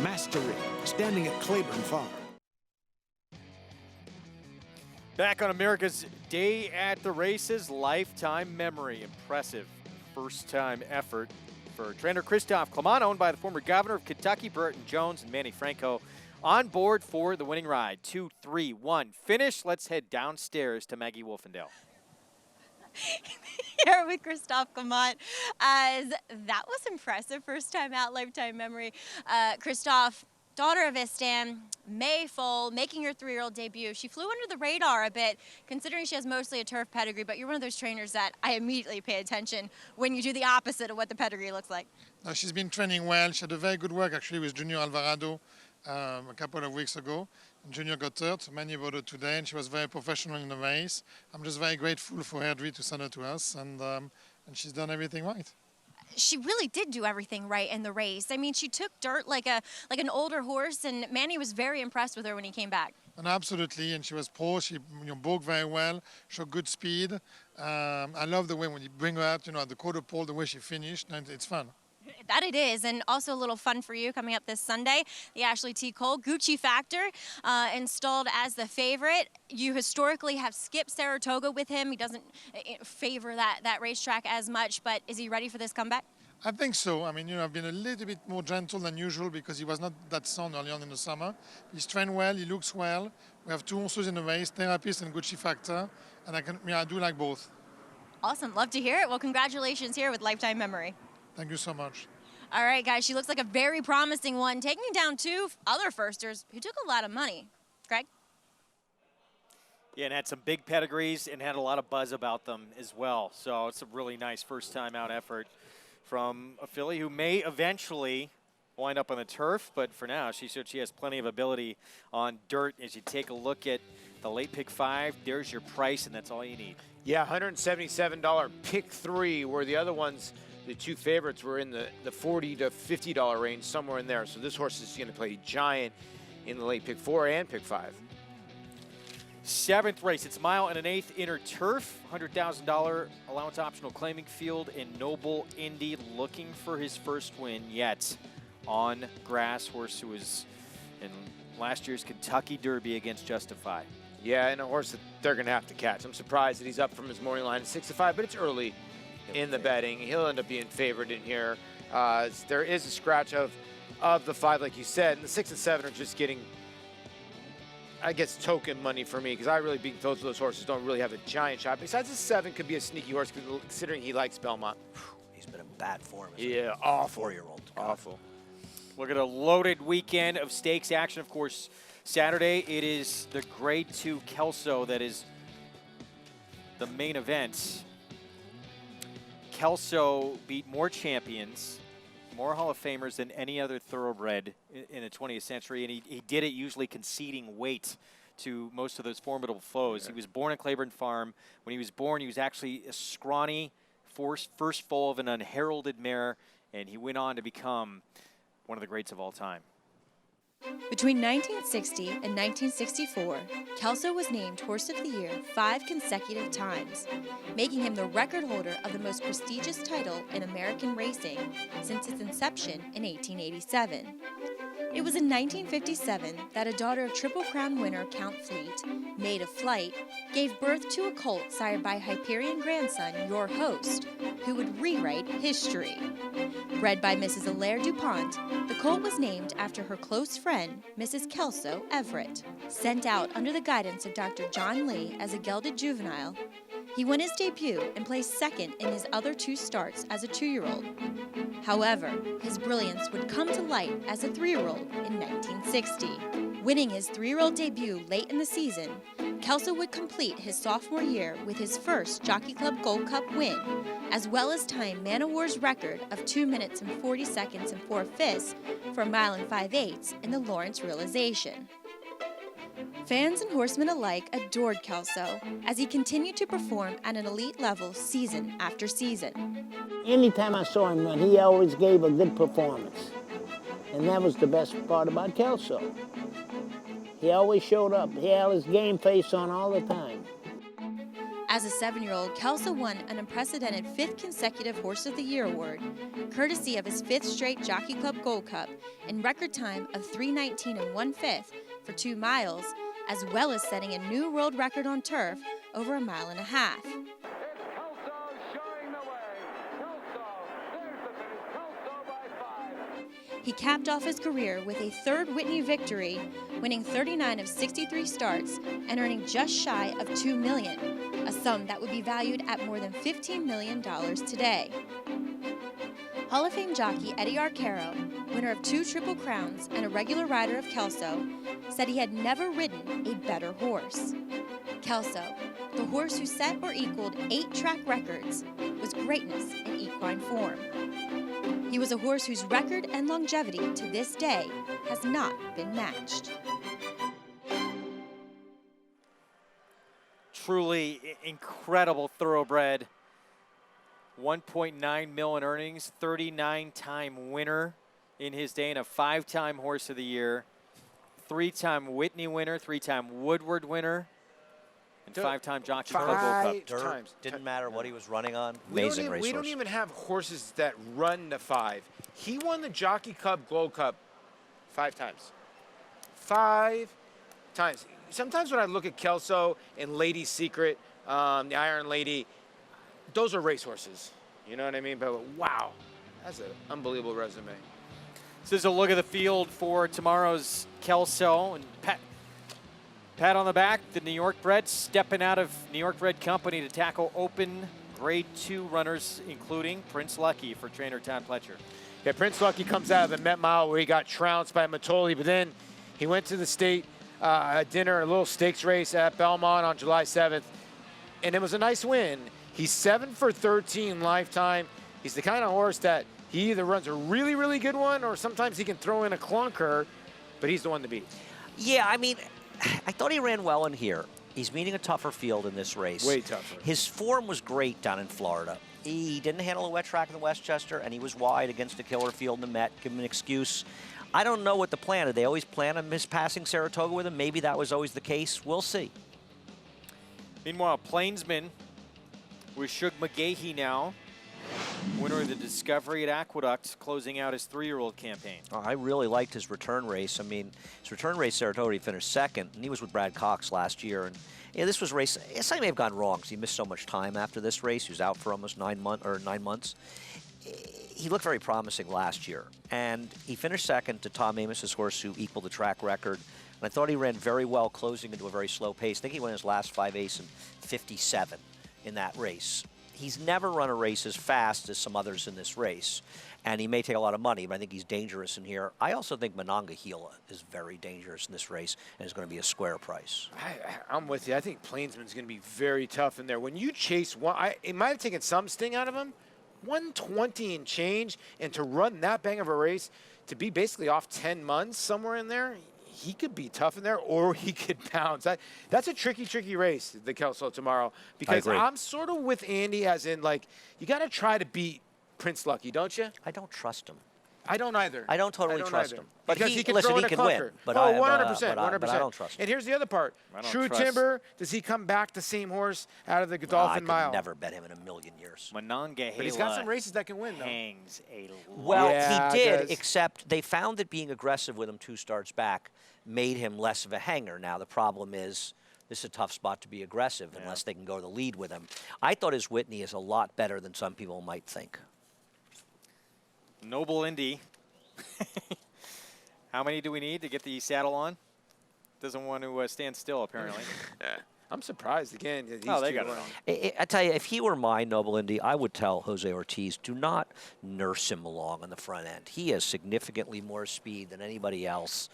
Speaker 10: Mastery, standing at Claiborne Farm.
Speaker 1: Back on America's Day at the Races, lifetime memory. Impressive first-time effort for trainer Christophe Clement, owned by the former governor of Kentucky, Burton Jones, and Manny Franco, on board for the winning ride. 2, 3, 1, finish. Let's head downstairs to Maggie Wolfendale.
Speaker 4: Here with Christophe Clement, as that was impressive. First time out, lifetime memory. Christophe, daughter of Istan, May foal, making her 3-year-old debut. She flew under the radar a bit, considering she has mostly a turf pedigree, but you're one of those trainers that I immediately pay attention when you do the opposite of what the pedigree looks like.
Speaker 16: No, she's been training well. She had a very good work actually with Junior Alvarado a couple of weeks ago. Junior got third, so Manny voted today, and she was very professional in the race. I'm just very grateful for Airdrie to send her to us, and she's done everything right.
Speaker 4: She really did do everything right in the race. I mean, she took dirt like an older horse, and Manny was very impressed with her when he came back.
Speaker 16: And absolutely, and she was pro. She broke very well, showed good speed. I love the way when you bring her out, at the quarter pole, the way she finished, and it's fun.
Speaker 4: That it is, and also a little fun for you coming up this Sunday. The Ashley T. Cole Gucci Factor installed as the favorite. You historically have skipped Saratoga with him. He doesn't favor that racetrack as much, but is he ready for this comeback?
Speaker 16: I think so. I mean, I've been a little bit more gentle than usual because he was not that sound early on in the summer. He's trained well, he looks well. We have 2 horses in the race, Therapist and Gucci Factor, and I do like both.
Speaker 4: Awesome, love to hear it. Well, congratulations here with lifetime memory.
Speaker 16: Thank you so much.
Speaker 4: All right, guys, she looks like a very promising one, taking down 2 other firsters who took a lot of money. Greg?
Speaker 1: Yeah, and had some big pedigrees and had a lot of buzz about them as well. So it's a really nice first-time out effort from a filly who may eventually wind up on the turf, but for now, she said she has plenty of ability on dirt. As you take a look at the late pick 5, there's your price, and that's all you need.
Speaker 2: Yeah, $177 pick 3, where the other ones, the 2 favorites, were in the $40 to $50 range, somewhere in there. So this horse is going to play giant in the late pick 4 and pick 5.
Speaker 1: 7th race, it's 1 1/8 inner turf, $100,000 allowance optional claiming field, and Noble Indy looking for his first win yet on grass. Horse who was in last year's Kentucky Derby against Justify.
Speaker 2: Yeah, and a horse that they're going to have to catch. I'm surprised that he's up from his morning line at 6 to 5, but it's early in the betting. He'll end up being favored in here. There is a scratch of the 5, like you said, and the 6 and 7 are just getting, I guess, token money for me, because I really think both of those horses don't really have a giant shot. Besides, the 7 could be a sneaky horse, considering he likes Belmont.
Speaker 3: He's been in bad form.
Speaker 2: Yeah, awful.
Speaker 3: 4-year-old.
Speaker 2: Awful.
Speaker 1: Look at a loaded weekend of stakes action. Of course, Saturday, it is the Grade 2 Kelso that is the main event. Kelso beat more champions, more Hall of Famers than any other thoroughbred in the 20th century, and he did it usually conceding weight to most of those formidable foes. He was born at Claiborne Farm. When he was born, he was actually a scrawny first foal of an unheralded mare, and he went on to become one of the greats of all time.
Speaker 18: Between 1960 and 1964, Kelso was named Horse of the Year 5 consecutive times, making him the record holder of the most prestigious title in American racing since its inception in 1887. It was in 1957 that a daughter of Triple Crown winner Count Fleet, maid of Flight, gave birth to a colt sired by Hyperion grandson Your Host, who would rewrite history. Bred by Mrs. Allaire DuPont, the colt was named after her close friend, Mrs. Kelso Everett. Sent out under the guidance of Dr. John Lee as a gelded juvenile, he won his debut and placed second in his other 2 starts as a 2-year-old. However, his brilliance would come to light as a 3-year-old in 1960. Winning his 3-year-old debut late in the season, Kelso would complete his sophomore year with his first Jockey Club Gold Cup win, as well as tying Man o' War's record of 2 minutes and 40 seconds and 4/5 for 1 mile and 5/8 in the Lawrence Realization. Fans and horsemen alike adored Kelso as he continued to perform at an elite level season after season.
Speaker 17: Anytime I saw him run, he always gave a good performance. And that was the best part about Kelso. He always showed up. He had his game face on all the time.
Speaker 18: As a 7-year-old, Kelso won an unprecedented 5th consecutive Horse of the Year award, courtesy of his 5th straight Jockey Club Gold Cup in record time of 3:19 1/5 for 2 miles, as well as setting a new world record on turf over 1.5 miles. He capped off his career with a 3rd Whitney victory, winning 39 of 63 starts and earning just shy of $2 million, a sum that would be valued at more than $15 million today. Hall of Fame jockey Eddie Arcaro, winner of 2 Triple Crowns and a regular rider of Kelso, said he had never ridden a better horse. Kelso, the horse who set or equaled 8 track records, was greatness in equine form. He was a horse whose record and longevity to this day has not been matched.
Speaker 1: Truly incredible thoroughbred. 1.9 million earnings, 39-time winner in his day, and a 5-time Horse of the Year, 3-time Whitney winner, 3-time Woodward winner, and 5-time Jockey Club Gold Cup.
Speaker 3: Dirt, didn't matter what he was running on.
Speaker 2: We
Speaker 3: Amazing racehorse.
Speaker 2: We don't even have horses that run the 5. He won the Jockey Club Gold Cup 5 times. 5 times. Sometimes when I look at Kelso and Lady Secret, the Iron Lady, those are racehorses. You know what I mean? But wow, that's an unbelievable resume.
Speaker 1: This is a look at the field for tomorrow's Kelso. And pat on the back, the New York bred stepping out of New York bred company to tackle open Grade 2 runners, including Prince Lucky for trainer Todd Pletcher.
Speaker 2: Yeah, Prince Lucky comes out of the Met Mile where he got trounced by Matoli, but then he went to the state dinner, a little stakes race at Belmont on July 7th, and it was a nice win. He's 7 for 13 lifetime. He's the kind of horse that he either runs a really, really good one or sometimes he can throw in a clunker, but he's the one to beat.
Speaker 3: Yeah, I mean, I thought he ran well in here. He's meeting a tougher field in this race.
Speaker 2: Way tougher.
Speaker 3: His form was great down in Florida. He didn't handle a wet track in the Westchester, and he was wide against a killer field in the Met. Give him an excuse. I don't know what the plan. Did they always plan on mispassing Saratoga with him? Maybe that was always the case. We'll see.
Speaker 1: Meanwhile, Plainsman with Shug McGahee now, winner of the Discovery at Aqueduct, closing out his 3-year-old campaign.
Speaker 3: Oh, I really liked his return race. I mean, his return race, Saratoga, he finished 2nd, and he was with Brad Cox last year. And yeah, this was a race. Something may have gone wrong because he missed so much time after this race. He was out for almost 9 months. He looked very promising last year, and he finished 2nd to Tom Amos's horse, who equaled the track record. And I thought he ran very well, closing into a very slow pace. I think he won his last 5/8 in 57 in that race. He's never run a race as fast as some others in this race, and he may take a lot of money, but I think he's dangerous in here. I also think Monongahela is very dangerous in this race and is going to be a square price.
Speaker 2: I'm with you. I think Plainsman's going to be very tough in there. When you chase one, it might have taken some sting out of him. 120 and change, and to run that bang of a race, to be basically off 10 months somewhere in there, he could be tough in there, or he could bounce. That's a tricky, tricky race, the Kelso tomorrow, because I'm sort of with Andy, as in, like, you got to try to beat Prince Lucky, don't you?
Speaker 3: I don't trust him.
Speaker 2: I don't either.
Speaker 3: I don't totally trust him. But
Speaker 2: because he can
Speaker 3: listen,
Speaker 2: throw in
Speaker 3: he
Speaker 2: a
Speaker 3: can
Speaker 2: clunker.
Speaker 3: win. But
Speaker 2: 100%, 100%.
Speaker 3: But I don't trust him.
Speaker 2: And here's the other part. True Timber, does he come back the same horse out of the Godolphin Mile?
Speaker 3: I could never bet him in a million years.
Speaker 1: Monongahela,
Speaker 2: but he's got some races that can win, though.
Speaker 1: Hangs a lot.
Speaker 3: Well, he did, except they found that being aggressive with him 2 starts back made him less of a hanger. Now, the problem is this is a tough spot to be aggressive unless they can go to the lead with him. I thought his Whitney is a lot better than some people might think.
Speaker 1: Noble Indy. How many do we need to get the saddle on? Doesn't want to stand still, apparently.
Speaker 2: I'm surprised again.
Speaker 1: They got it on.
Speaker 3: I tell you, if he were my Noble Indy, I would tell Jose Ortiz, do not nurse him along on the front end. He has significantly more speed than anybody else.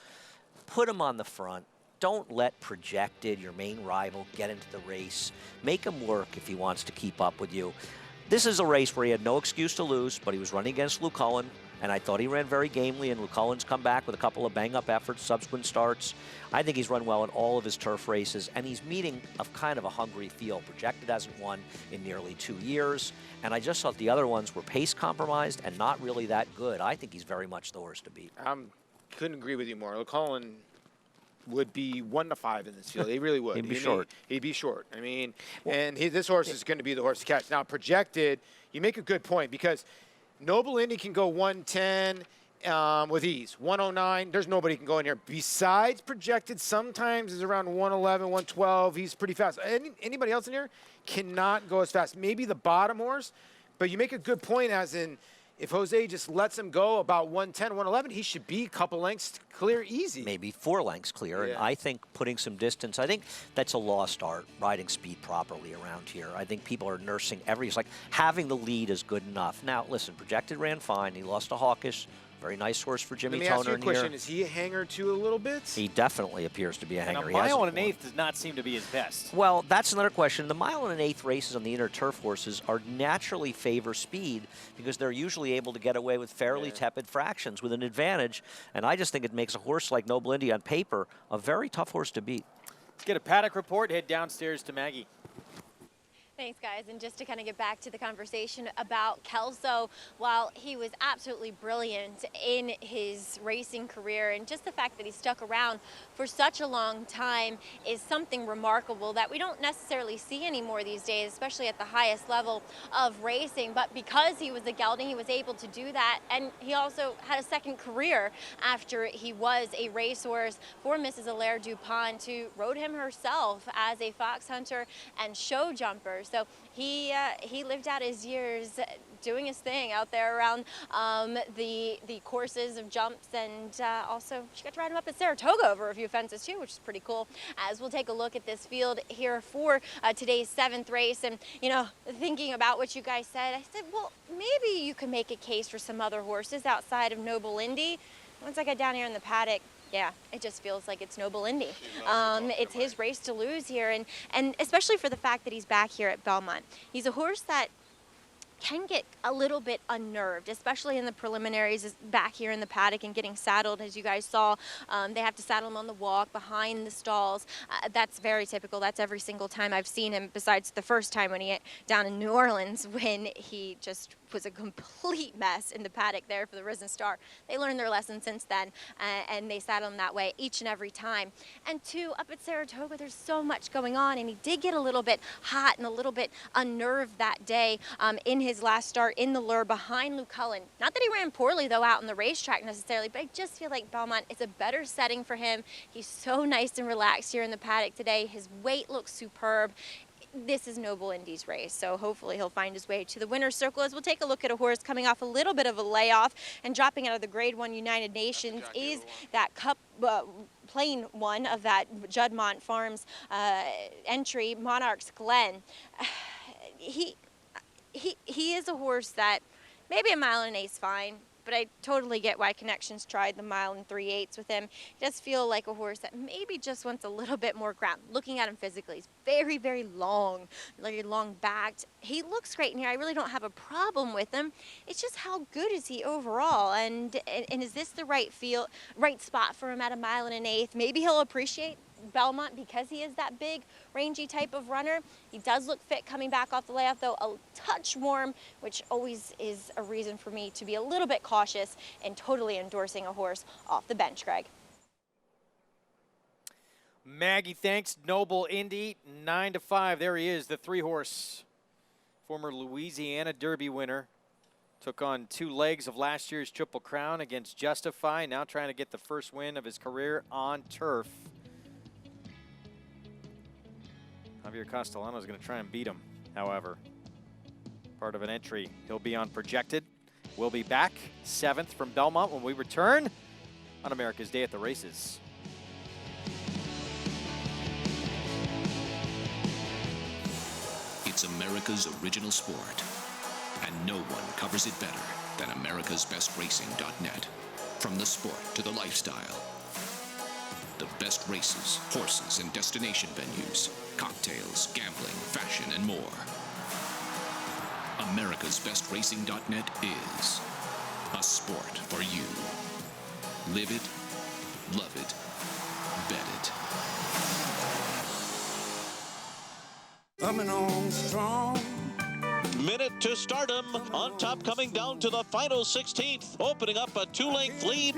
Speaker 3: Put him on the front. Don't let Projected, your main rival, get into the race. Make him work if he wants to keep up with you. This is a race where he had no excuse to lose, but he was running against Luke Cullen, and I thought he ran very gamely, and Cullen's come back with a couple of bang-up efforts, subsequent starts. I think he's run well in all of his turf races, and he's meeting kind of a hungry field. Projected hasn't won in nearly 2 years, and I just thought the other ones were pace compromised and not really that good. I think he's very much the horse to beat.
Speaker 2: Couldn't agree with you more. Cullen would be 1 to 5 in this field. He really would.
Speaker 3: He'd be short.
Speaker 2: He'd be short. I mean, this horse is going to be the horse to catch. Now, projected, you make a good point because Noble Indy can go 110 with ease. 109, there's nobody can go in here. Besides projected, sometimes is around 111, 112. He's pretty fast. Anybody else in here cannot go as fast. Maybe the bottom horse, but you make a good point as in if Jose just lets him go about 110, 111, he should be a couple lengths clear easy.
Speaker 3: Maybe 4 lengths clear, and I think putting some distance, I think that's a lost art, riding speed properly around here. I think people are nursing it's like having the lead is good enough. Now, listen, projected ran fine. He lost to Hawkish. Very nice horse for Jimmy Toner.
Speaker 2: Let me ask you a question. Is he a hanger too a little bit?
Speaker 3: He definitely appears to be a hanger.
Speaker 1: And a mile and an eighth does not seem to be his best.
Speaker 3: Well, that's another question. The mile and an eighth races on the inner turf horses are naturally favor speed because they're usually able to get away with fairly tepid fractions with an advantage. And I just think it makes a horse like Noble Indy on paper a very tough horse to beat.
Speaker 1: Let's get a paddock report. Head downstairs to Maggie.
Speaker 4: Thanks, guys. And just to kind of get back to the conversation about Kelso, while he was absolutely brilliant in his racing career, and just the fact that he stuck around for such a long time is something remarkable that we don't necessarily see anymore these days, especially at the highest level of racing. But because he was a gelding, he was able to do that. And he also had a second career after he was a racehorse for Mrs. Allaire Dupont, who rode him herself as a fox hunter and show jumper. So he lived out his years doing his thing out there around the courses of jumps, and also she got to ride him up at Saratoga over a few fences too, which is pretty cool. As we'll take a look at this field here for today's 7th race, and you know, thinking about what you guys said, I said, well, maybe you could make a case for some other horses outside of Noble Indy. Once I got down here in the paddock, yeah, it just feels like it's Noble Indy. It's his race to lose here, and especially for the fact that he's back here at Belmont. He's a horse that can get a little bit unnerved, especially in the preliminaries back here in the paddock and getting saddled. As you guys saw, they have to saddle him on the walk behind the stalls. That's very typical. That's every single time I've seen him, besides the first time when he down in New Orleans when he just was a complete mess in the paddock there for the Risen Star. They learned their lesson since then, and they saddle him that way each and every time. And two, up at Saratoga, there's so much going on, and he did get a little bit hot and a little bit unnerved that day in his last start in the lure behind Luke Cullen. Not that he ran poorly, though, out on the racetrack necessarily, but I just feel like Belmont is a better setting for him. He's so nice and relaxed here in the paddock today. His weight looks superb. This is Noble Indy's race, so hopefully he'll find his way to the winner's circle. As we'll take a look at a horse coming off a little bit of a layoff and dropping out of the Grade 1 United Nations is that Cup Plane 1 of that Juddmonte Farms entry, Monarch's Glen. He is a horse that maybe a mile and an eight's fine, but I totally get why Connections tried the mile and 3/8 with him. He does feel like a horse that maybe just wants a little bit more ground. Looking at him physically, he's very, very long, very long-backed. He looks great in here. I really don't have a problem with him. It's just how good is he overall, and is this the right spot for him at a mile and an eighth? Maybe he'll appreciate Belmont because he is that big, rangy type of runner. He does look fit coming back off the layoff, though a touch warm, which always is a reason for me to be a little bit cautious and totally endorsing a horse off the bench, Greg.
Speaker 1: Maggie, thanks. Noble Indy, 9-5. There he is, the 3-horse, former Louisiana Derby winner. Took on 2 legs of last year's Triple Crown against Justify, now trying to get the first win of his career on turf. Javier Castellano is going to try and beat him, however. Part of an entry. He'll be on projected. We'll be back 7th from Belmont when we return on America's Day at the Races.
Speaker 8: It's America's original sport, and no one covers it better than americasbestracing.net. From the sport to the lifestyle. The best races, horses, and destination venues, cocktails, gambling, fashion, and more. AmericasBestRacing.net is A sport for you. Live it, love it, bet it.
Speaker 15: Coming on strong.
Speaker 5: Minute to stardom. On top, coming down to the final 16th, opening up a 2-length lead.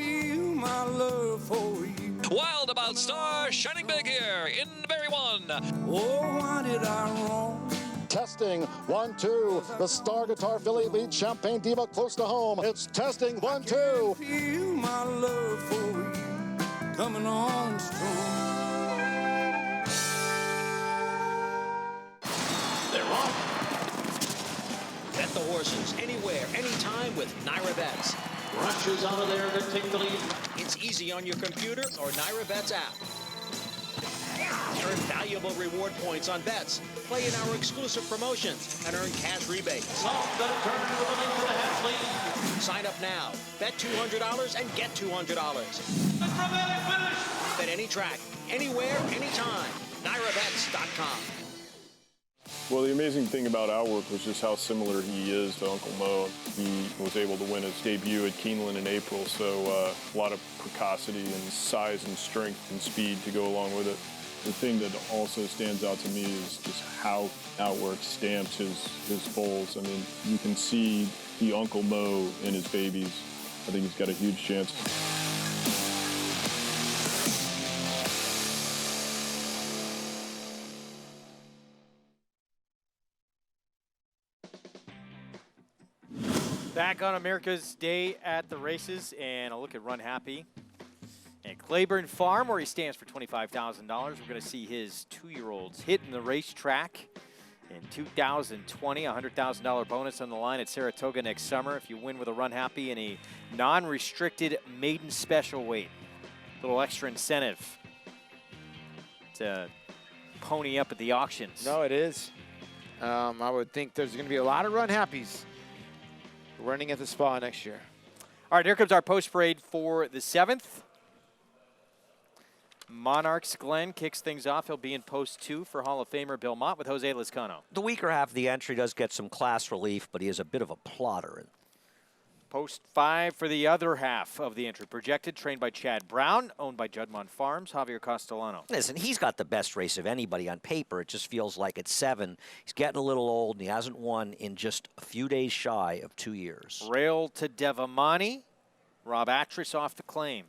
Speaker 15: My love for you.
Speaker 23: Wild About Star, shining big here in Berry 1.
Speaker 15: Oh, why did I wrong?
Speaker 6: Testing, 1, 2. The Star Guitar filly leads Champagne Diva close to home. It's testing, 1, 2.
Speaker 15: Feel my love for you coming on strong.
Speaker 19: They're off. Bet the horses anywhere, anytime with NYRA Bets.
Speaker 5: Rushes out of there to take the lead.
Speaker 19: It's easy on your computer or NYRA Bets app. Earn valuable reward points on bets. Play in our exclusive promotions and earn cash rebates.
Speaker 5: Off the turn with a link to the half lead.
Speaker 19: Sign up now. Bet $200 and get $200. Bet any track, anywhere, anytime. NYRABets.com.
Speaker 20: Well, the amazing thing about our work was just how similar he is to Uncle Mo. He was able to win his debut at Keeneland in April, so a lot of precocity and size and strength and speed to go along with it. The thing that also stands out to me is just how Outwork stamps his foals. I mean, you can see the Uncle Mo in his babies. I think he's got a huge chance.
Speaker 1: Back on America's Day at the races, and a look at Runhappy and Claiborne Farm, where he stands for $25,000. We're going to see his 2-year-olds hitting the racetrack in 2020. $100,000 bonus on the line at Saratoga next summer if you win with a Runhappy in a non-restricted maiden special weight. Little extra incentive to pony up at the auctions.
Speaker 2: No, it is. I would think there's going to be a lot of Runhappies running at the spa next year.
Speaker 1: All right, here comes our post parade for the 7th. Monarchs Glenn kicks things off. He'll be in post 2 for Hall of Famer Bill Mott with Jose Lizcano.
Speaker 3: The weaker half of the entry does get some class relief, but he is a bit of a plotter.
Speaker 1: Post 5 for the other half of the entry. Projected, trained by Chad Brown, owned by Judmont Farms, Javier Castellano.
Speaker 3: Listen, he's got the best race of anybody on paper. It just feels like at 7, he's getting a little old, and he hasn't won in just a few days shy of 2 years.
Speaker 1: Rail to Devamani. Rob Atris off the claim.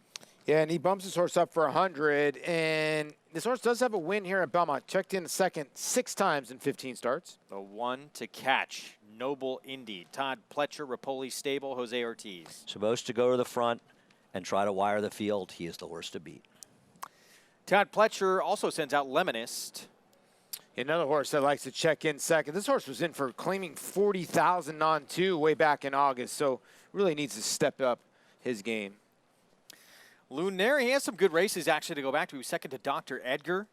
Speaker 2: Yeah, and he bumps his horse up for 100, and this horse does have a win here at Belmont. Checked in second 6 times in 15 starts.
Speaker 1: The 1 to catch. Noble Indy. Todd Pletcher, Rapoli Stable, Jose Ortiz.
Speaker 3: Supposed to go to the front and try to wire the field. He is the horse to beat.
Speaker 1: Todd Pletcher also sends out Lemonist.
Speaker 2: Another horse that likes to check in second. This horse was in for claiming 40,000 on 2 way back in August, so really needs to step up his game.
Speaker 1: Lunaire, he has some good races actually to go back to. He was second to Dr. Edgar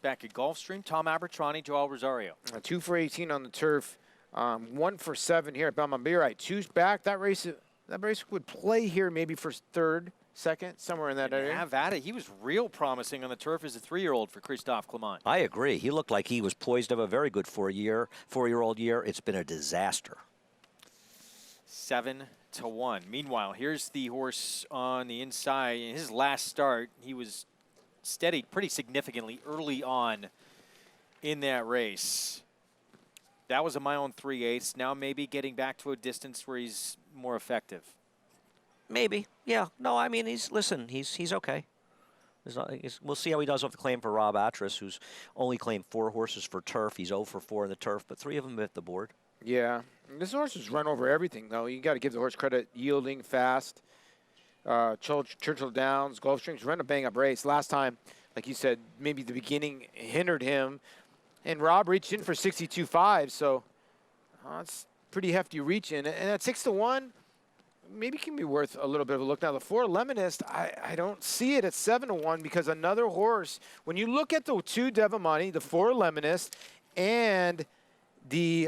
Speaker 1: back at Gulfstream. Tom Abertrani, Joel Rosario.
Speaker 2: 2 for 18 on the turf. 1 for 7 here at Belmont. But you're right, 2's back. That race would play here maybe for 3rd, 2nd, somewhere in that area.
Speaker 1: Have at it. He was real promising on the turf as a 3-year-old for Christophe Clement.
Speaker 3: I agree. He looked like he was poised to have a very good 4-year-old year. It's been a disaster.
Speaker 1: 7 to 1. Meanwhile, here's the horse on the inside. In his last start, he was steadied pretty significantly early on in that race. That was a mile and 3/8. Now maybe getting back to a distance where he's more effective.
Speaker 3: Maybe, yeah. No, I mean, he's okay. We'll see how he does off the claim for Rob Atris, who's only claimed 4 horses for turf. He's 0 for 4 in the turf, but 3 of them hit the board.
Speaker 2: Yeah, this horse has run over everything, though. You got to give the horse credit, yielding fast. Churchill Downs, Gulfstream's run a bang-up race. Last time, like you said, maybe the beginning hindered him. And Rob reached in for 62.5, so it's pretty hefty reach in. And at 6 to 1, maybe can be worth a little bit of a look. Now, the 4 Lemonist, I don't see it at 7 to 1 because another horse, when you look at the 2 Devamani, the 4 Lemonist, and the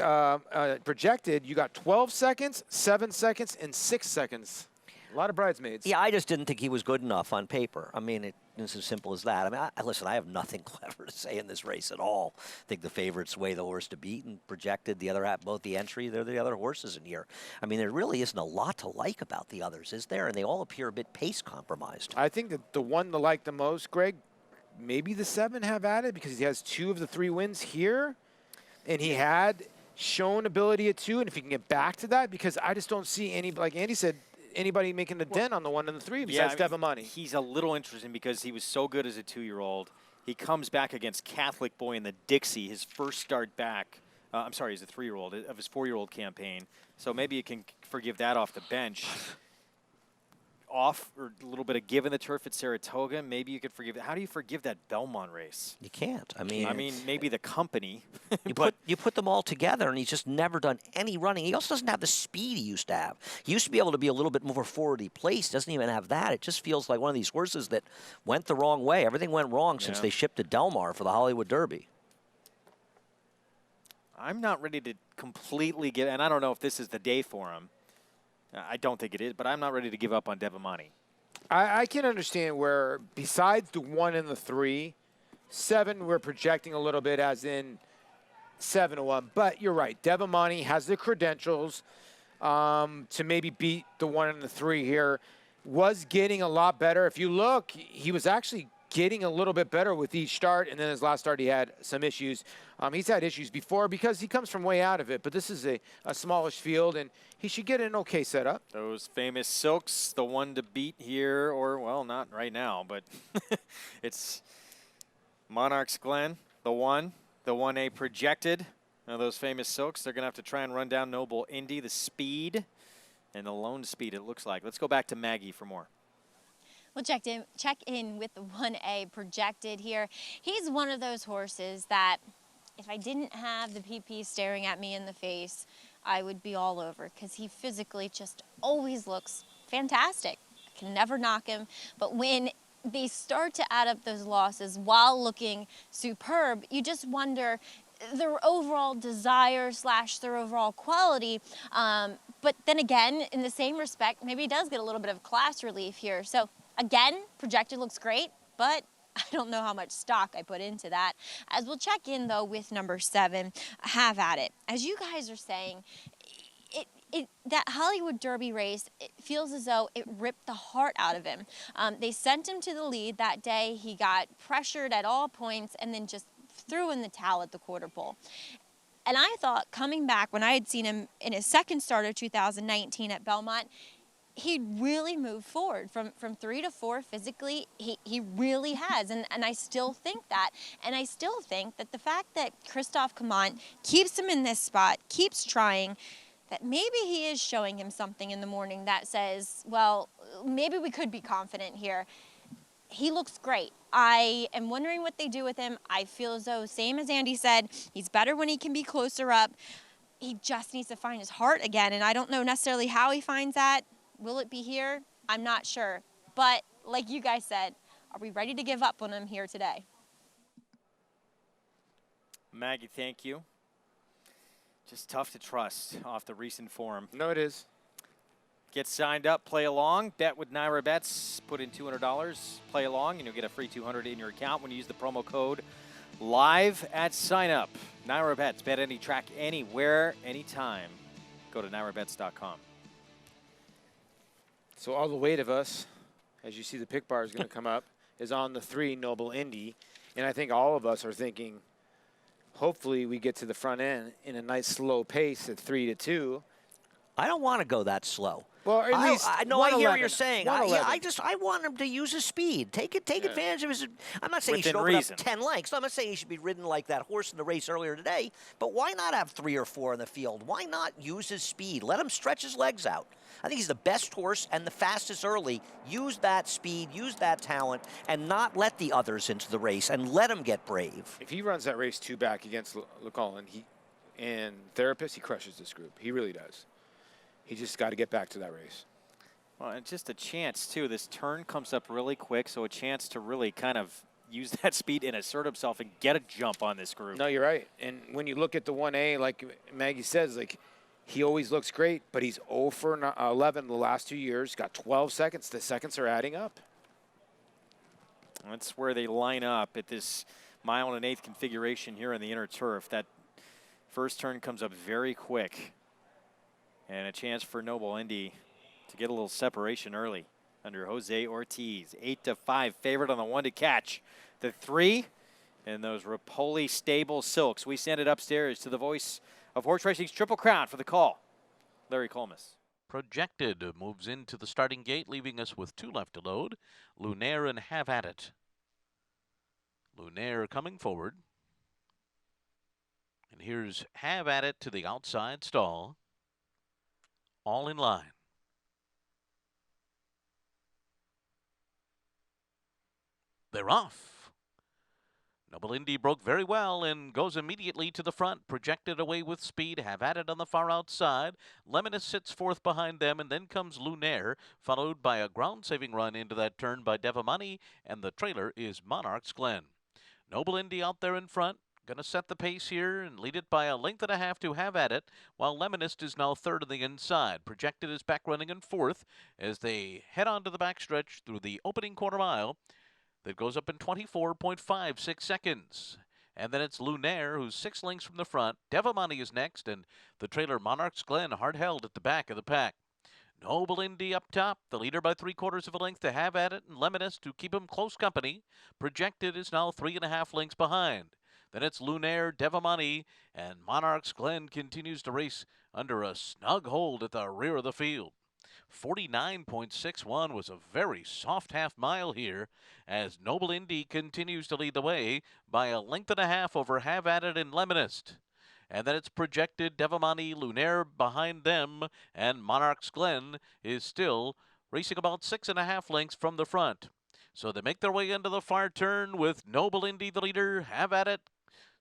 Speaker 2: projected, you got 12 seconds, 7 seconds, and 6 seconds. A lot of bridesmaids.
Speaker 3: Yeah, I just didn't think he was good enough on paper. I mean, it's as simple as that. I mean, listen, I have nothing clever to say in this race at all. I think the favorite's way the horse to beat and projected the other half, both the entry, they're the other horses in here. I mean, there really isn't a lot to like about the others, is there? And they all appear a bit pace compromised.
Speaker 2: I think that the one to like the most, Greg, maybe the 7 have at it because he has 2 of the 3 wins here. And he had shown ability at 2. And if he can get back to that, because I just don't see any, like Andy said, anybody making a dent on the 1 and the 3 besides Devin Money.
Speaker 1: He's a little interesting because he was so good as a 2-year-old. He comes back against Catholic Boy in the Dixie, his first start back. I'm sorry, he's a 3-year-old of his 4-year-old campaign. So maybe you can forgive that off the bench. Off or a little bit of give in the turf at Saratoga. Maybe you could forgive it. How do you forgive that Belmont race?
Speaker 3: You can't. I mean,
Speaker 1: maybe the company.
Speaker 3: you put them all together, and he's just never done any running. He also doesn't have the speed he used to have. He used to be able to be a little bit more forwardly placed. Doesn't even have that. It just feels like one of these horses that went the wrong way. Everything went wrong since they shipped to Del Mar for the Hollywood Derby.
Speaker 1: I'm not ready to completely give, and I don't know if this is the day for him. I don't think it is, but I'm not ready to give up on Devamani.
Speaker 2: I can understand where, besides the 1 and the 3, 7 we're projecting a little bit as in 7-1. But you're right. Devamani has the credentials to maybe beat the 1 and the 3 here. Was getting a lot better. If you look, he was actually getting a little bit better with each start, and then his last start he had some issues. He's had issues before because he comes from way out of it, but this is a smallish field, and he should get an okay setup.
Speaker 1: Those famous Silks, the one to beat here, or, well, not right now, but it's Monarch's Glen, the 1A projected. Now those famous Silks, they're going to have to try and run down Noble Indy, the speed, and the lone speed, it looks like. Let's go back to Maggie for more.
Speaker 4: We'll check in with the 1A projected here. He's one of those horses that if I didn't have the PP staring at me in the face, I would be all over because he physically just always looks fantastic. I can never knock him. But when they start to add up those losses while looking superb, you just wonder their overall desire / their overall quality. But then again, in the same respect, maybe he does get a little bit of class relief here. So again, projected looks great, but I don't know how much stock I put into that. As we'll check in, though, with number 7, Have At It. As you guys are saying, that Hollywood Derby race, it feels as though it ripped the heart out of him. They sent him to the lead that day. He got pressured at all points and then just threw in the towel at the quarter pole. And I thought coming back when I had seen him in his second start of 2019 at Belmont, he really moved forward from 3 to 4 physically. He really has, and I still think that. And I still think that the fact that Christophe Comont keeps him in this spot, keeps trying, that maybe he is showing him something in the morning that says, well, maybe we could be confident here. He looks great. I am wondering what they do with him. I feel as though, same as Andy said, he's better when he can be closer up. He just needs to find his heart again, and I don't know necessarily how he finds that. Will it be here? I'm not sure. But like you guys said, are we ready to give up on him here today?
Speaker 1: Maggie, thank you. Just tough to trust off the recent form.
Speaker 2: No, it is.
Speaker 1: Get signed up, play along, bet with NYRA Bets, put in $200, play along, and you'll get a free $200 in your account when you use the promo code LIVE at sign up. NYRA Bets, bet any track, anywhere, anytime. Go to NYRABets.com.
Speaker 2: So all the weight of us, as you see the pick bar is going to come up, is on the 3 Noble Indy. And I think all of us are thinking, hopefully we get to the front end in a nice slow pace at 3 to 2.
Speaker 3: I don't want to go that slow.
Speaker 2: Well, at least
Speaker 3: I know I hear what you're
Speaker 2: 111.
Speaker 3: saying. I want him to use his speed. Take advantage of his. I'm not saying he should open up 10 lengths. I'm not saying he should be ridden like that horse in the race earlier today. But why not have 3 or 4 in the field? Why not use his speed? Let him stretch his legs out. I think he's the best horse and the fastest early. Use that speed, use that talent, and not let the others into the race and let him get brave.
Speaker 2: If he runs that race 2 back against LeCollin and Therapist, he crushes this group. He really does. He just got to get back to that race.
Speaker 1: Well, and just a chance, too. This turn comes up really quick, so a chance to really kind of use that speed and assert himself and get a jump on this group.
Speaker 2: No, you're right. And when you look at the 1A, like Maggie says, like he always looks great, but he's 0 for 11 the last 2 years. Got 12 seconds. The seconds are adding up.
Speaker 1: That's where they line up at this 1 1/8 configuration here in the inner turf. That first turn comes up very quick. And a chance for Noble Indy to get a little separation early under Jose Ortiz. 8-5 favorite on the 1 to catch. The 3 and those Rapoli Stable Silks. We send it upstairs to the voice of horse racing's Triple Crown for the call, Larry Collmus.
Speaker 5: Projected moves into the starting gate, leaving us with 2 left to load. Lunaire and Have At It. Lunaire coming forward. And here's Have At It to the outside stall. All in line. They're off. Noble Indy broke very well and goes immediately to the front. Projected away with speed. Have At It on the far outside. Lemonis sits 4th behind them, and then comes Lunaire, followed by a ground-saving run into that turn by Devamani, and the trailer is Monarch's Glen. Noble Indy out there in front. Going to set the pace here and lead it by a 1.5 lengths to Have At It, while Lemonist is now 3rd on the inside. Projected is back running in 4th as they head on to the backstretch through the opening quarter mile that goes up in 24.56 seconds. And then it's Lunaire, who's 6 lengths from the front. Devamani is next, and the trailer Monarch's Glen hard held at the back of the pack. Noble Indy up top, the leader by 3/4 of a length to Have At It, and Lemonist to keep him close company. Projected is now 3.5 lengths behind. Then it's Lunaire, Devamani, and Monarch's Glen continues to race under a snug hold at the rear of the field. 49.61 was a very soft half mile here as Noble Indy continues to lead the way by a 1.5 lengths over Have At It and Lemonist. And then it's projected Devamani, Lunaire behind them, and Monarch's Glen is still racing about 6.5 lengths from the front. So they make their way into the far turn with Noble Indy the leader, Have At It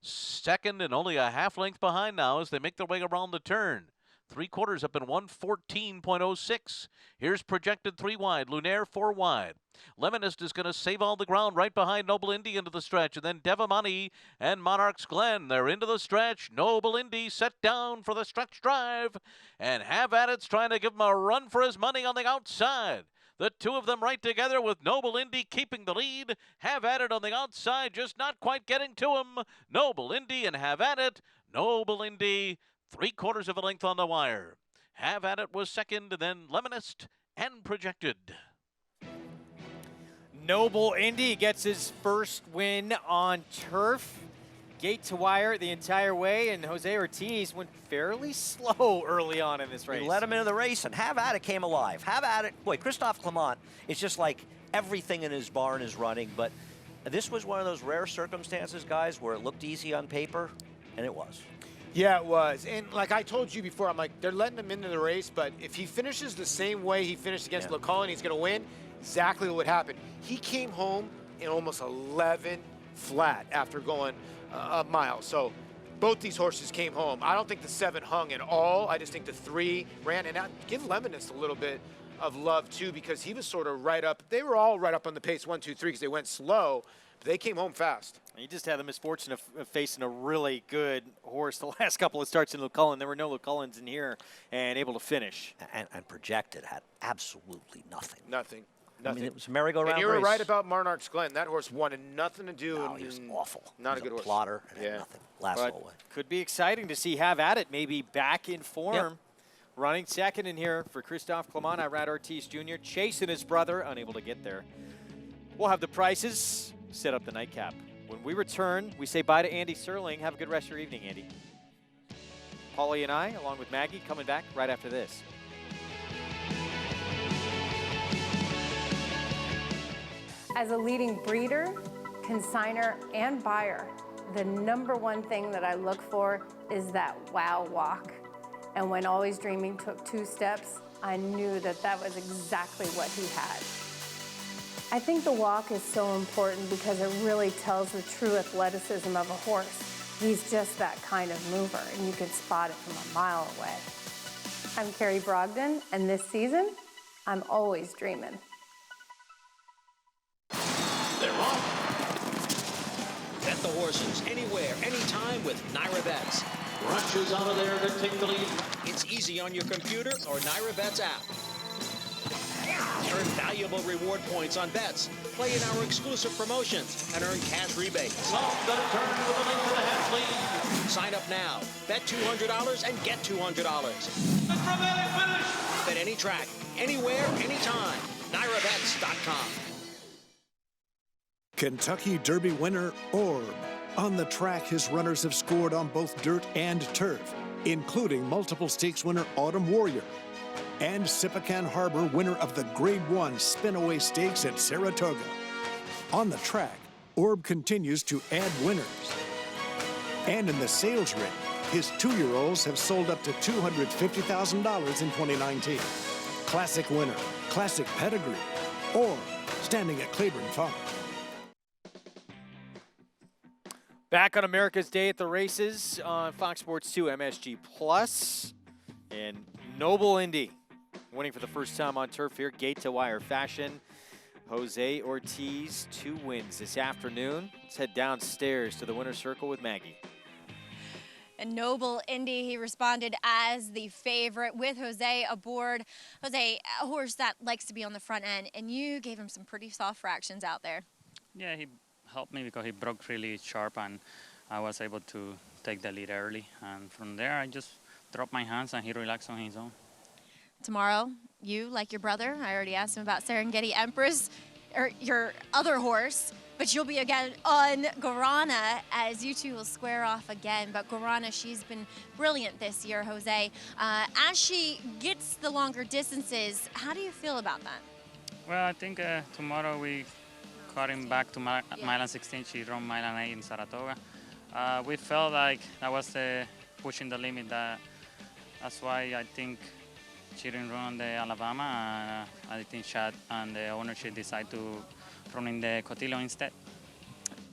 Speaker 5: second and only a 1/2 length behind now as they make their way around the turn. 3/4 up in 1:14.06. Here's projected 3 wide, Lunaire 4 wide. Lemonist is going to save all the ground right behind Noble Indy into the stretch, and then Devamani and Monarch's Glen, they're into the stretch. Noble Indy set down for the stretch drive, and Have At It's trying to give him a run for his money on the outside. The 2 of them right together with Noble Indy keeping the lead. Have At It on the outside, just not quite getting to him. Noble Indy and Have At It. Noble Indy, 3/4 of a length on the wire. Have At It was second, and then Lemonist and projected.
Speaker 1: Noble Indy gets his first win on turf. Gate to wire the entire way, and Jose Ortiz went fairly slow early on in this race.
Speaker 3: He let him into the race, and Have At It came alive. Have At It, boy, Christophe Clement is just like everything in his barn is running, but this was one of those rare circumstances, guys, where it looked easy on paper, and it was.
Speaker 2: Yeah, it was. And like I told you before, I'm like, they're letting him into the race, but if he finishes the same way he finished against LeCullen, he's going to win. Exactly what happened. He came home in almost 11 flat after going a mile. So both these horses came home. I don't think the 7 hung at all. I just think the 3 ran. And I give Lemonist a little bit of love, too, because he was sort of right up. They were all right up on the pace, 1, 2, 3, because they went slow. But they came home fast.
Speaker 1: He just had the misfortune of facing a really good horse the last couple of starts in LeCullen. There were no LeCullens in here and able to finish.
Speaker 3: And projected had absolutely nothing.
Speaker 2: Nothing.
Speaker 3: I mean, it was a merry-go-round
Speaker 2: And you were
Speaker 3: race.
Speaker 2: right about Monarch's Glen. That horse wanted nothing to do.
Speaker 3: No, he was awful.
Speaker 2: Not
Speaker 3: He
Speaker 2: a good
Speaker 3: was
Speaker 2: horse.
Speaker 3: plotter and had nothing. Last
Speaker 1: But
Speaker 3: whole way.
Speaker 1: could be exciting to see Have At It maybe back in form. Running second in here for Christophe Clement, Irad Ortiz Jr. chasing his brother, unable to get there. We'll have the prices, set up the nightcap. When we return, we say bye to Andy Serling. Have a good rest of your evening, Andy. Paulie and I, along with Maggie, coming back right after this.
Speaker 9: As a leading breeder, consigner, and buyer, the #1 thing that I look for is that wow walk. And when Always Dreaming took 2 steps, I knew that that was exactly what he had. I think the walk is so important because it really tells the true athleticism of a horse. He's just that kind of mover, and you can spot it from a mile away. I'm Carrie Brogdon, and this season, I'm always dreaming.
Speaker 19: They're off. Bet the horses anywhere, anytime with NYRA Bets.
Speaker 5: Rushes out of there to take the lead.
Speaker 19: It's easy on your computer or NYRA Bets app.
Speaker 11: Earn valuable reward points on bets, play in our exclusive promotions, and earn cash rebates.
Speaker 5: Love the turn with a length and a half lead.
Speaker 11: Sign up now. Bet $200 and get $200.
Speaker 5: The dramatic finish.
Speaker 11: Bet any track, anywhere, anytime. NYRABets.com.
Speaker 10: Kentucky Derby winner Orb. On the track, his runners have scored on both dirt and turf, including multiple stakes winner Autumn Warrior and Sipacan Harbor, winner of the Grade 1 Spinaway Stakes at Saratoga. On the track, Orb continues to add winners. And in the sales ring, his 2-year-olds have sold up to $250,000 in 2019. Classic winner, classic pedigree, Orb, standing at Claiborne Farm.
Speaker 1: Back on America's Day at the Races on Fox Sports 2 MSG Plus. And Noble Indy winning for the first time on turf here, gate to wire fashion. Jose Ortiz, 2 wins this afternoon. Let's head downstairs to the winner's circle with Maggie.
Speaker 4: And Noble Indy, he responded as the favorite with Jose aboard. Jose, a horse that likes to be on the front end, and you gave him some pretty soft fractions out there.
Speaker 21: Yeah, he helped me because he broke really sharp, and I was able to take the lead early. And from there, I just dropped my hands, and he relaxed on his own.
Speaker 4: Tomorrow, you, like your brother, I already asked him about Serengeti Empress, or your other horse, but you'll be again on Guarana as you two will square off again. But Guarana, she's been brilliant this year, Jose. As she gets the longer distances, how do you feel about that?
Speaker 21: Well, I think tomorrow we caught him back to mile and 16. She ran mile and 8 in Saratoga. We felt like that was pushing the limit. That's why I think she didn't run on the Alabama. I think Chad and the ownership decided to run in the Cotillo instead.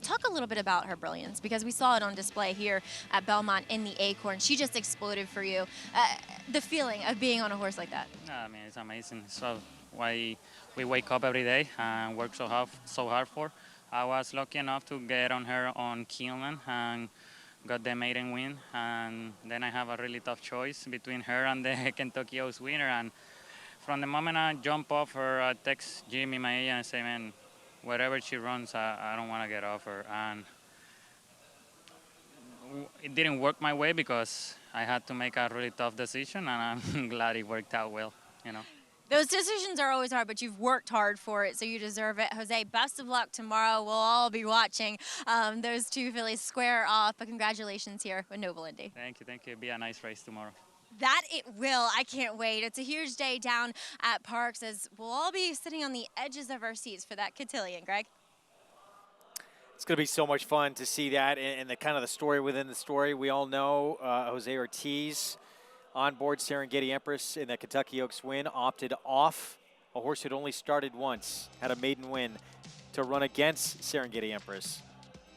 Speaker 4: Talk a little bit about her brilliance, because we saw it on display here at Belmont in the Acorn. She just exploded for you. The feeling of being on a horse like that.
Speaker 21: I mean, it's amazing. So why we wake up every day and work so hard for. I was lucky enough to get on her on Keeneland and got the maiden win. And then I have a really tough choice between her and the Kentucky Oaks winner. And from the moment I jump off her, I text Jimmy, my agent, and say, man, wherever she runs, I don't want to get off her. And it didn't work my way because I had to make a really tough decision, and I'm glad it worked out well, you know.
Speaker 4: Those decisions are always hard, but you've worked hard for it, so you deserve it. Jose, best of luck tomorrow. We'll all be watching those two fillies square off, but congratulations here with Noble Indy.
Speaker 21: Thank you. It'll be a nice race tomorrow.
Speaker 4: That it will. I can't wait. It's a huge day down at Parks, as we'll all be sitting on the edges of our seats for that cotillion, Greg.
Speaker 1: It's going to be so much fun to see that and the kind of the story within the story. We all know Jose Ortiz on board Serengeti Empress in the Kentucky Oaks win, opted off. A horse who'd only started once, had a maiden win to run against Serengeti Empress.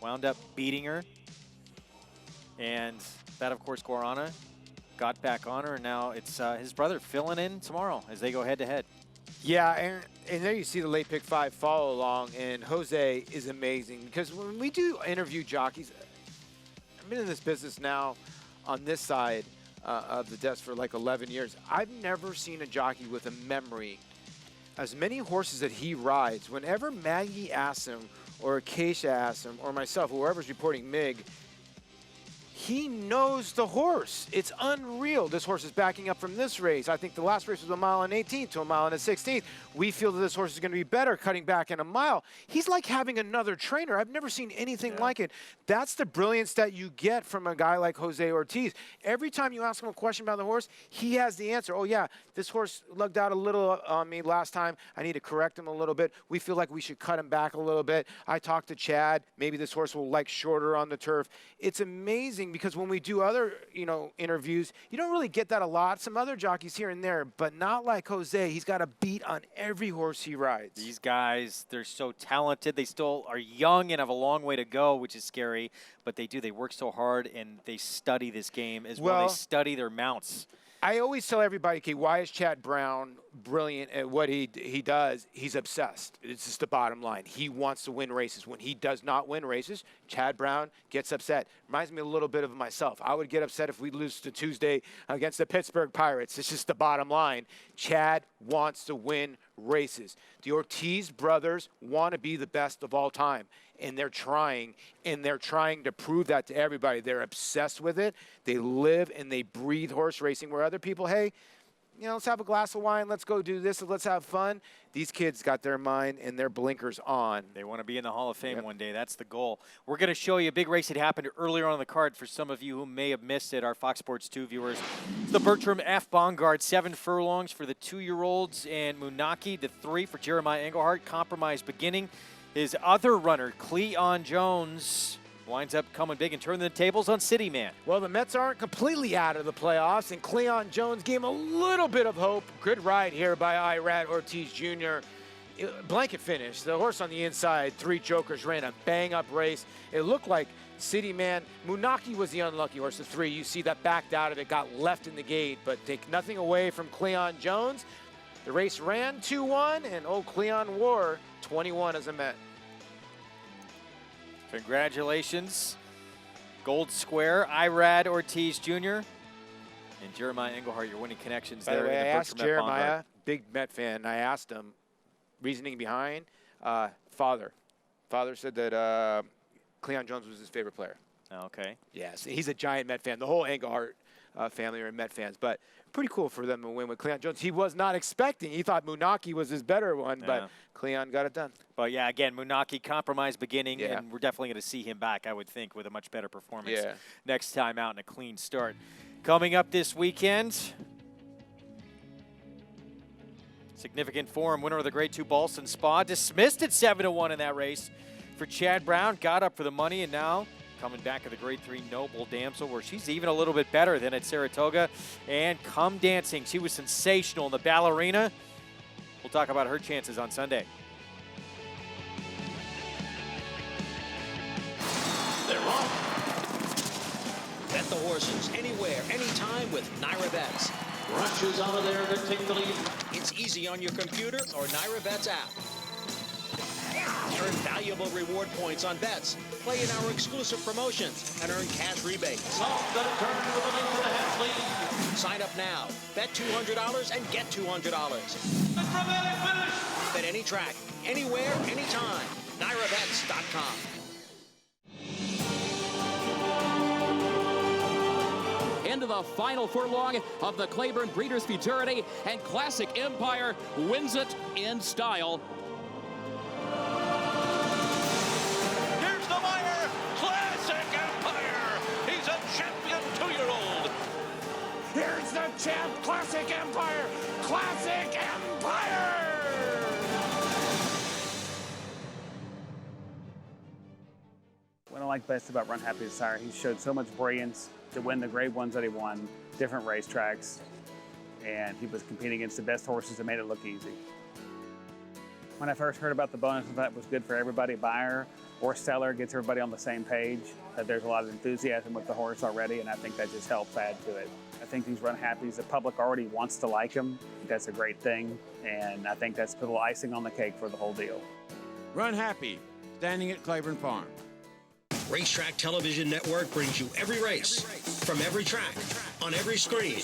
Speaker 1: Wound up beating her. And that, of course, Guarana got back on her. And now it's his brother filling in tomorrow as they go head-to-head.
Speaker 2: Yeah, and there you see the late pick 5 follow along, and Jose is amazing because when we do interview jockeys, I've been in this business now on this side of the desk for like 11 years. I've never seen a jockey with a memory as many horses that he rides. Whenever Maggie asks him, or Acacia asks him, or myself, whoever's reporting Mig, he knows the horse. It's unreal. This horse is backing up from this race. I think the last race was a mile and 18 to a mile and a 16. We feel that this horse is going to be better cutting back in a mile. He's like having another trainer. I've never seen anything like it. That's the brilliance that you get from a guy like Jose Ortiz. Every time you ask him a question about the horse, he has the answer. Oh, yeah, this horse lugged out a little on me last time. I need to correct him a little bit. We feel like we should cut him back a little bit. I talked to Chad. Maybe this horse will like shorter on the turf. It's amazing because when we do other, interviews, you don't really get that a lot. Some other jockeys here and there, but not like Jose. He's got a beat on every horse he rides.
Speaker 1: These guys, they're so talented. They still are young and have a long way to go, which is scary, but they do. They work so hard, and they study this game as well. They study their mounts.
Speaker 2: I always tell everybody, okay, why is Chad Brown brilliant at what he does? He's obsessed. It's just the bottom line. He wants to win races. When he does not win races, Chad Brown gets upset. Reminds me a little bit of myself. I would get upset if we lose to Tuesday against the Pittsburgh Pirates. It's just the bottom line. Chad wants to win races. The Ortiz brothers want to be the best of all time, and they're trying to prove that to everybody. They're obsessed with it. They live and they breathe horse racing, where other people, hey, you know, let's have a glass of wine, let's go do this, let's have fun. These kids got their mind and their blinkers on.
Speaker 1: They want to be in the Hall of Fame one day. That's the goal. We're going to show you a big race that happened earlier on the card for some of you who may have missed it, our Fox Sports 2 viewers. It's the Bertram F. Bongard, 7 furlongs for the 2-year-olds, and Munaki, the 3 for Jeremiah Englehart. Compromise beginning. His other runner, Cleon Jones, winds up coming big and turning the tables on City Man.
Speaker 2: Well, the Mets aren't completely out of the playoffs, and Cleon Jones gave him a little bit of hope. Good ride here by Irad Ortiz Jr. Blanket finish. The horse on the inside, 3 jokers, ran a bang-up race. It looked like City Man. Munaki was the unlucky horse, the 3. You see that backed out of it, got left in the gate, but take nothing away from Cleon Jones. The race ran 2-1, and old Cleon wore 21 as a Met.
Speaker 1: Congratulations. Gold Square, Irad Ortiz Jr. and Jeremiah Englehart, your winning connections there.
Speaker 2: By the way, I asked Jeremiah,
Speaker 1: Bongard.
Speaker 2: big Met fan, I asked him, reasoning behind, father. Father said that Cleon Jones was his favorite player.
Speaker 1: Okay.
Speaker 2: Yes, he's a giant Met fan. The whole Englehart family are Met fans, but pretty cool for them to win with Cleon Jones. He was not expecting. He thought Munaki was his better one, but Cleon got it done.
Speaker 1: But yeah, again, Munaki compromise beginning, and we're definitely going to see him back, I would think, with a much better performance next time out and a clean start. Coming up this weekend, significant form, winner of the Grade 2 Ballston Spa, dismissed at 7-1 in that race for Chad Brown, got up for the money, and now coming back at the Grade 3 Noble Damsel, where she's even a little bit better than at Saratoga. And Come Dancing, she was sensational in the Ballerina. We'll talk about her chances on Sunday.
Speaker 19: They're off. Bet the horses anywhere, anytime with NYRA Bets.
Speaker 5: Rushes out of there to take the lead.
Speaker 19: It's easy on your computer or NYRA Bets app. Earn valuable reward points on bets. Play in our exclusive promotions and earn cash rebates. Sign up now. Bet $200 and get $200. Bet any track, anywhere, anytime. NYRABets.com.
Speaker 12: Into the final furlong of the Claiborne Breeders' Futurity, and Classic Empire wins it in style.
Speaker 5: Here's the Meyer, Classic Empire. He's a champion 2-year-old.
Speaker 15: Here's the champ, Classic Empire! Classic Empire!
Speaker 14: What I like best about Runhappy is sire, he showed so much brilliance to win the Grade 1s that he won, different racetracks, and he was competing against the best horses that made it look easy. When I first heard about the bonus, I thought it was good for everybody, buyer or seller, gets everybody on the same page, that there's a lot of enthusiasm with the horse already, and I think that just helps add to it. I think these Runhappies, the public already wants to like them. That's a great thing, and I think that's a little icing on the cake for the whole deal.
Speaker 7: Runhappy, standing at Claiborne Farm.
Speaker 19: Racetrack Television Network brings you every race, from every track, on every screen,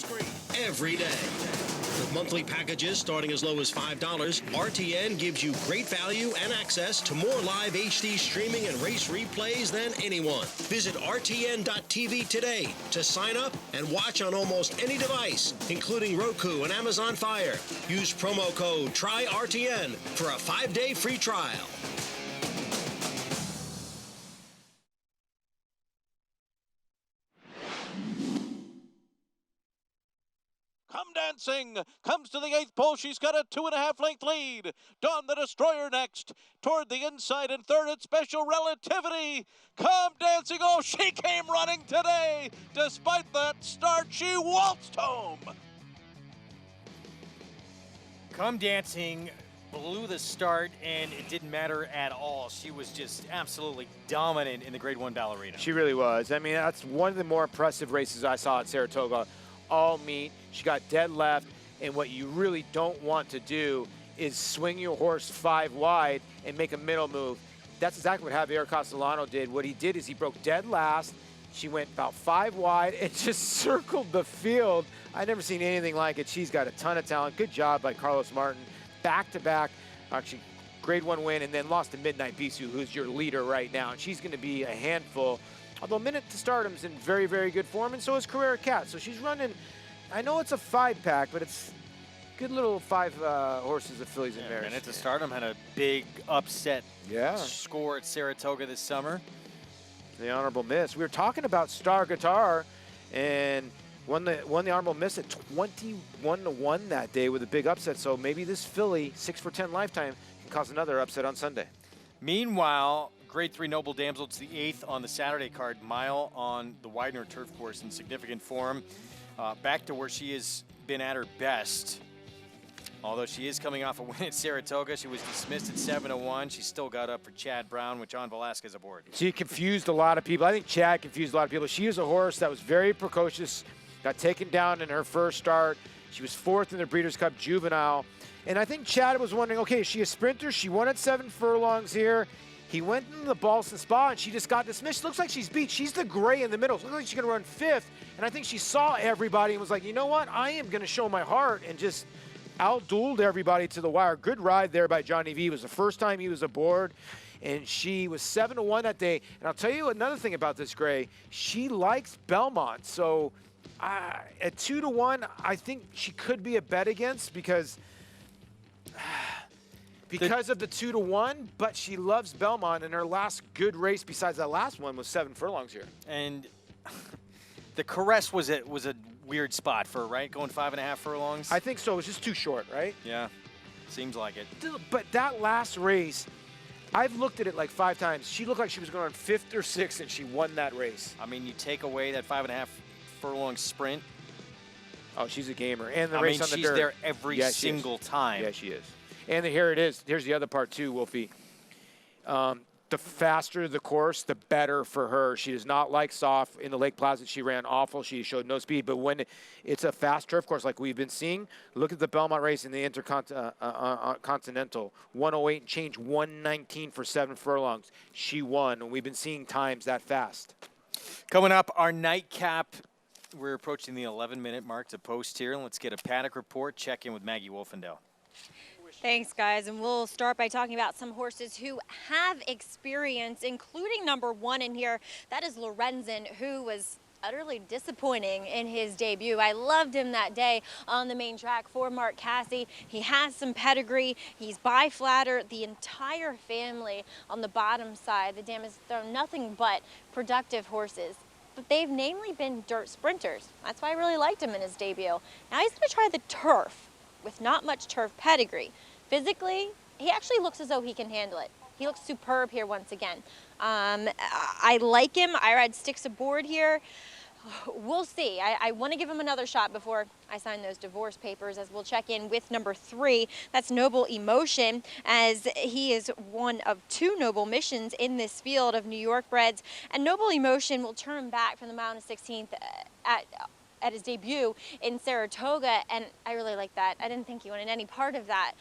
Speaker 19: every day. With monthly packages starting as low as $5, RTN gives you great value and access to more live HD streaming and race replays than anyone. Visit RTN.tv today to sign up and watch on almost any device, including Roku and Amazon Fire. Use promo code TRYRTN for a 5-day free trial.
Speaker 5: Come Dancing comes to the 8th pole. She's got a 2.5 length lead. Dawn the Destroyer next. Toward the inside and third at Special Relativity. Come Dancing. Oh, she came running today. Despite that start, she waltzed home.
Speaker 1: Come Dancing blew the start, and it didn't matter at all. She was just absolutely dominant in the Grade 1 Ballerina.
Speaker 2: She really was. I mean, that's one of the more impressive races I saw at Saratoga. All meet. She got dead left, and what you really don't want to do is swing your horse 5 wide and make a middle move. That's exactly what Javier Castellano did. What he did is he broke dead last. She went about 5 wide and just circled the field. I've never seen anything like it. She's got a ton of talent. Good job by Carlos Martin back-to-back, actually grade 1 win, and then lost to Midnight Bisu, who's your leader right now. And she's going to be a handful. Although Minute to Stardom's in very, very good form, and so is Carrera Cat. So she's running, I know it's a 5-pack, but it's good little 5 horses of fillies in there.
Speaker 1: Minute to Stardom had a big upset score at Saratoga this summer.
Speaker 2: The honorable miss. We were talking about Star Guitar, and won the honorable miss at 21-1 that day with a big upset. So maybe this filly, 6 for 10 lifetime, can cause another upset on Sunday.
Speaker 1: Meanwhile, Grade 3 Noble Damsel, it's the 8th on the Saturday card, mile on the Widener turf course in significant form. Back to where she has been at her best. Although she is coming off a win at Saratoga, she was dismissed at 7-1. She still got up for Chad Brown with John Velasquez aboard.
Speaker 2: She confused a lot of people. I think Chad confused a lot of people. She is a horse that was very precocious, got taken down in her first start. She was 4th in the Breeders' Cup Juvenile. And I think Chad was wondering, okay, is she a sprinter? She won at 7 furlongs here. He went into the Boston Spa, and she just got dismissed. Looks like she's beat. She's the gray in the middle. Looks like she's going to run 5th. And I think she saw everybody and was like, you know what? I am going to show my heart, and just outdueled everybody to the wire. Good ride there by Johnny V. It was the first time he was aboard, and she was 7-1 that day. And I'll tell you another thing about this gray. She likes Belmont. So at 2-1, I think she could be a bet against because of the 2-1, but she loves Belmont, and her last good race besides that last one was 7 furlongs here.
Speaker 1: And the Caress was a weird spot for her, right? Going 5.5 furlongs?
Speaker 2: I think so. It was just too short, right?
Speaker 1: Yeah, seems like it.
Speaker 2: But that last race, I've looked at it like 5 times. She looked like she was going on 5th or 6th, and she won that race.
Speaker 1: I mean, you take away that 5.5 furlong sprint.
Speaker 2: Oh, she's a gamer. And the race on the dirt.
Speaker 1: She's there every single time.
Speaker 2: Yeah, she is. And here it is. Here's the other part too, Wolfie. The faster the course, the better for her. She does not like soft. In the Lake Placid, she ran awful. She showed no speed. But when it's a fast turf course like we've been seeing, look at the Belmont race in the Intercontinental. 108 and change, 119 for 7 furlongs. She won, and we've been seeing times that fast.
Speaker 1: Coming up, our nightcap. We're approaching the 11-minute mark to post here. Let's get a paddock report, check in with Maggie Wolfendale.
Speaker 4: Thanks, guys, and we'll start by talking about some horses who have experience, including number 1 in here. That is Lorenzen, who was utterly disappointing in his debut. I loved him that day on the main track for Mark Casse. He has some pedigree. He's by flatter. The entire family on the bottom side, the dam has thrown nothing but productive horses. But they've namely been dirt sprinters. That's why I really liked him in his debut. Now he's going to try the turf with not much turf pedigree. Physically, he actually looks as though he can handle it. He looks superb here once again. I like him. IRAD sticks aboard here. We'll see. I want to give him another shot before I sign those divorce papers, as we'll check in with number 3. That's Noble Emotion, as he is one of 2 noble missions in this field of New York breds. And Noble Emotion will turn back from the mile and 16th at his debut in Saratoga, and I really like that. I didn't think he wanted any part of that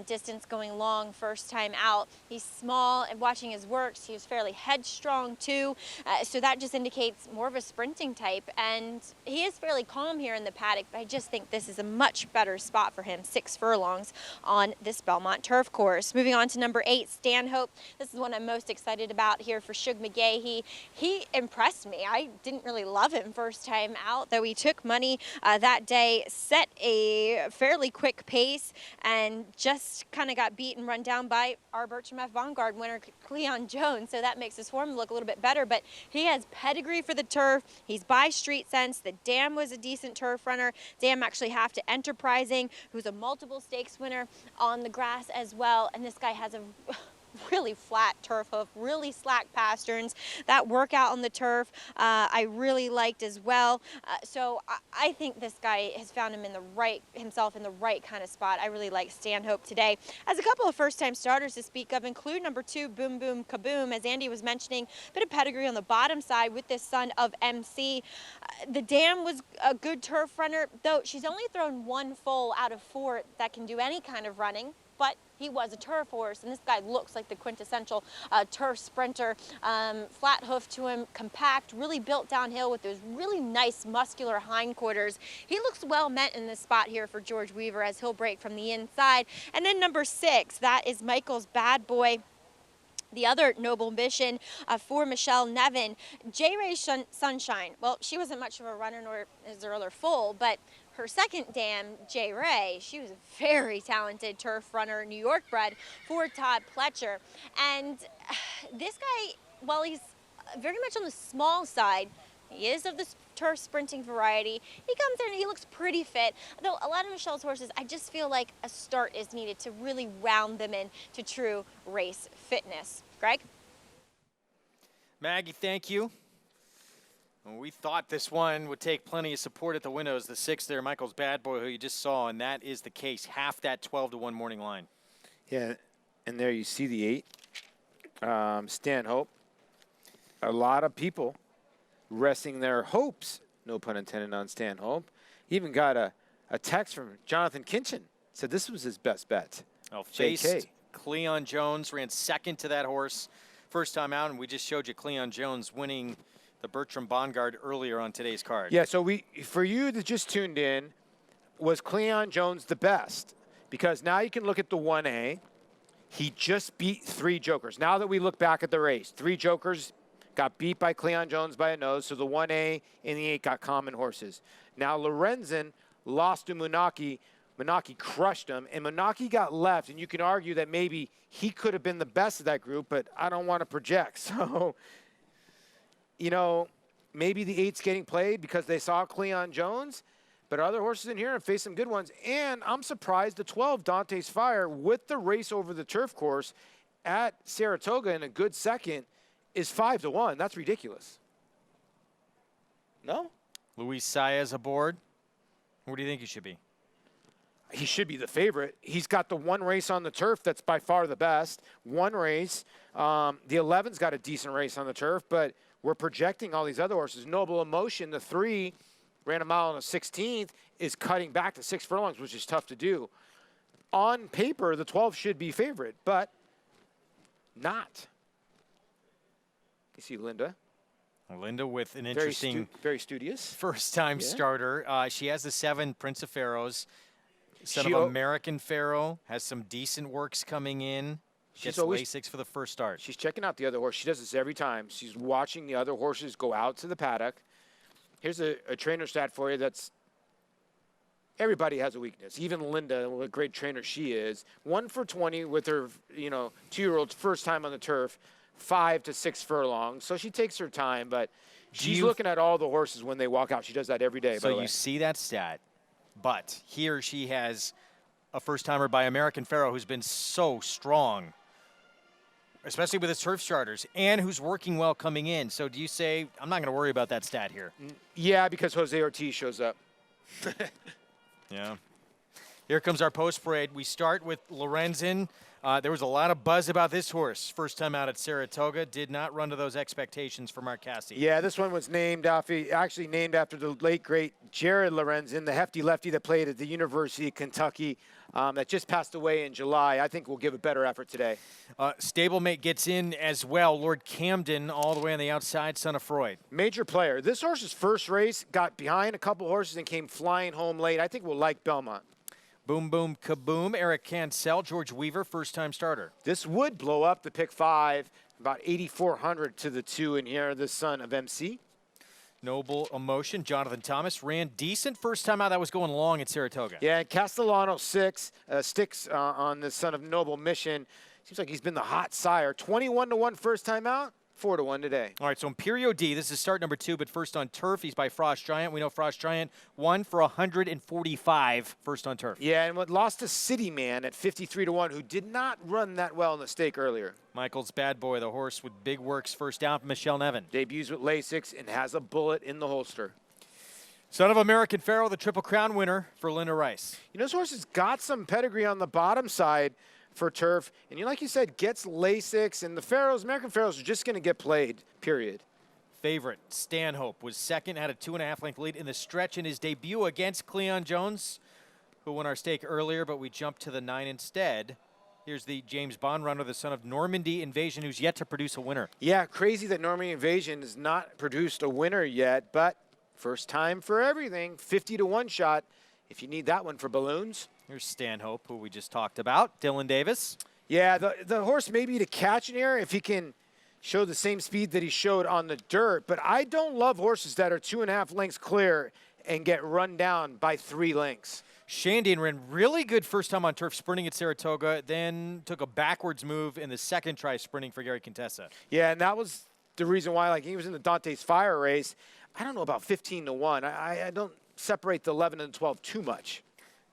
Speaker 4: distance going long first time out. He's small, and watching his works, he was fairly headstrong too, so that just indicates more of a sprinting type, and he is fairly calm here in the paddock, but I just think this is a much better spot for him, 6 furlongs on this Belmont turf course. Moving on to number 8, Stanhope. This is one I'm most excited about here for Shug McGahee. He impressed me. I didn't really love him first time out, though he took money that day, set a fairly quick pace, and just kind of got beat and run down by our Bertram F. Vanguard winner, Cleon Jones, so that makes his form look a little bit better, but he has pedigree for the turf. He's by Street Sense. The Dam was a decent turf runner. Dam actually half to Enterprising, who's a multiple stakes winner on the grass as well, and this guy has a really flat turf hoof, really slack pasterns. That workout on the turf I really liked as well. So I think this guy has found himself in the right kind of spot. I really like Stanhope today. As a couple of first-time starters to speak of include number 2, Boom Boom Kaboom, as Andy was mentioning, a bit of pedigree on the bottom side with this son of MC. The Dam was a good turf runner, though she's only thrown 1 foal out of 4 that can do any kind of running, but he was a turf horse, and this guy looks like the quintessential turf sprinter. Flat hoof to him, compact, really built downhill with those really nice muscular hindquarters. He looks well met in this spot here for George Weaver as he'll break from the inside. And then number 6, that is Michael's Bad Boy. The other noble mission for Michelle Nevin, J. Ray Sunshine. Well, she wasn't much of a runner, nor is her other foal, but her second dam, J. Ray, she was a very talented turf runner, New York bred for Todd Pletcher. And this guy, while he's very much on the small side, he is of the turf sprinting variety. He comes in and he looks pretty fit. Though a lot of Michelle's horses, I just feel like a start is needed to really round them in to true race fitness. Greg?
Speaker 1: Maggie, thank you. We thought this one would take plenty of support at the windows. The 6 there, Michael's Bad Boy, who you just saw, and that is the case. Half that 12-1 morning line.
Speaker 2: Yeah, and there you see the 8. Stanhope. A lot of people resting their hopes, no pun intended, on Stanhope. He even got a text from Jonathan Kinchen. Said this was his best bet.
Speaker 1: Oh, faced Cleon Jones, ran second to that horse first time out, and we just showed you Cleon Jones winning the Bertram Bongard earlier on today's card.
Speaker 2: Yeah, so for you that just tuned in, was Cleon Jones the best? Because now you can look at the 1A. He just beat 3 jokers. Now that we look back at the race, 3 jokers got beat by Cleon Jones by a nose, so the 1A and the 8 got common horses. Now Lorenzen lost to Munaki. Munaki crushed him, and Munaki got left, and you can argue that maybe he could have been the best of that group, but I don't want to project. So, you know, maybe the 8's getting played because they saw Cleon Jones, but other horses in here have faced some good ones. And I'm surprised the 12, Dante's Fire, with the race over the turf course at Saratoga in a good second, is 5-1. That's ridiculous. No?
Speaker 1: Luis Saez aboard. What do you think he should be?
Speaker 2: He should be the favorite. He's got the 1 race on the turf that's by far the best. 1 race. The 11's got a decent race on the turf, but we're projecting all these other horses. Noble Emotion, the 3, ran a mile and a 16th, is cutting back to 6 furlongs, which is tough to do. On paper, the 12 should be favorite, but not. You see Linda.
Speaker 1: Linda with an interesting,
Speaker 2: very studious
Speaker 1: first-time starter. She has the 7 Prince of Pharaohs. Son of American Pharaoh, has some decent works coming in. Gets Lasix for the first start.
Speaker 2: She's checking out the other horse. She does this every time. She's watching the other horses go out to the paddock. Here's a trainer stat for you that's everybody has a weakness. Even Linda, what a great trainer she is. 1 for 20 with her, 2-year-old's first time on the turf, 5 to 6 furlongs. So she takes her time, but she's looking at all the horses when they walk out. She does that every day, by the way.
Speaker 1: So you see that stat, but here she has a first-timer by American Pharaoh who's been so strong, especially with his turf starters, and who's working well coming in. So do you say, I'm not going to worry about that stat here?
Speaker 2: Yeah, because Jose Ortiz shows up.
Speaker 1: Yeah. Here comes our post parade. We start with Lorenzen. There was a lot of buzz about this horse. First time out at Saratoga. Did not run to those expectations for Marcassi.
Speaker 2: Yeah, this one was named after the late, great Jared Lorenzen, the hefty lefty that played at the University of Kentucky that just passed away in July. I think we'll give a better effort today.
Speaker 1: Stablemate gets in as well. Lord Camden all the way on the outside, son of Freud.
Speaker 2: Major player. This horse's first race got behind a couple horses and came flying home late. I think we'll like Belmont.
Speaker 1: Boom, boom, kaboom. Eric Cancel, George Weaver, first-time starter.
Speaker 2: This would blow up the pick 5, about 8,400 to the 2 in here, the son of MC.
Speaker 1: Noble Emotion, Jonathan Thomas, ran decent first time out. That was going long at Saratoga.
Speaker 2: Yeah, Castellano 6 sticks on the son of Noble Mission. Seems like he's been the hot sire. 21-1 first time out. 4-1 today.
Speaker 1: All right, so Imperio D, this is start number 2, but first on turf. He's by Frost Giant. We know Frost Giant won for 145 first on turf.
Speaker 2: Yeah, and what lost to City Man at 53-1, who did not run that well in the stake earlier.
Speaker 1: Michael's Bad Boy, the horse with big works first down from Michelle Nevin.
Speaker 2: Debuts with Lasix and has a bullet in the holster.
Speaker 1: Son of American Pharaoh, the Triple Crown winner for Linda Rice.
Speaker 2: You know, this horse has got some pedigree on the bottom side for turf, and like you said, gets Lasix, and the Pharaohs, American Pharaohs, are just going to get played, period.
Speaker 1: Favorite, Stanhope, was second, had a 2.5-length lead in the stretch in his debut against Cleon Jones, who won our stake earlier, but we jumped to the 9 instead. Here's the James Bond runner, the son of Normandy Invasion, who's yet to produce a winner.
Speaker 2: Yeah, crazy that Normandy Invasion has not produced a winner yet, but first time for everything. 50-1 shot if you need that one for balloons.
Speaker 1: Here's Stanhope, who we just talked about. Dylan Davis.
Speaker 2: Yeah, the horse may be to catch in here if he can show the same speed that he showed on the dirt, but I don't love horses that are 2.5 lengths clear and get run down by 3 lengths.
Speaker 1: Shandian ran really good first time on turf sprinting at Saratoga, then took a backwards move in the second try sprinting for Gary Contessa.
Speaker 2: Yeah, and that was the reason why, like, he was in the Dante's Fire race. I don't know about 15-1. I don't separate the 11 and 12 too much.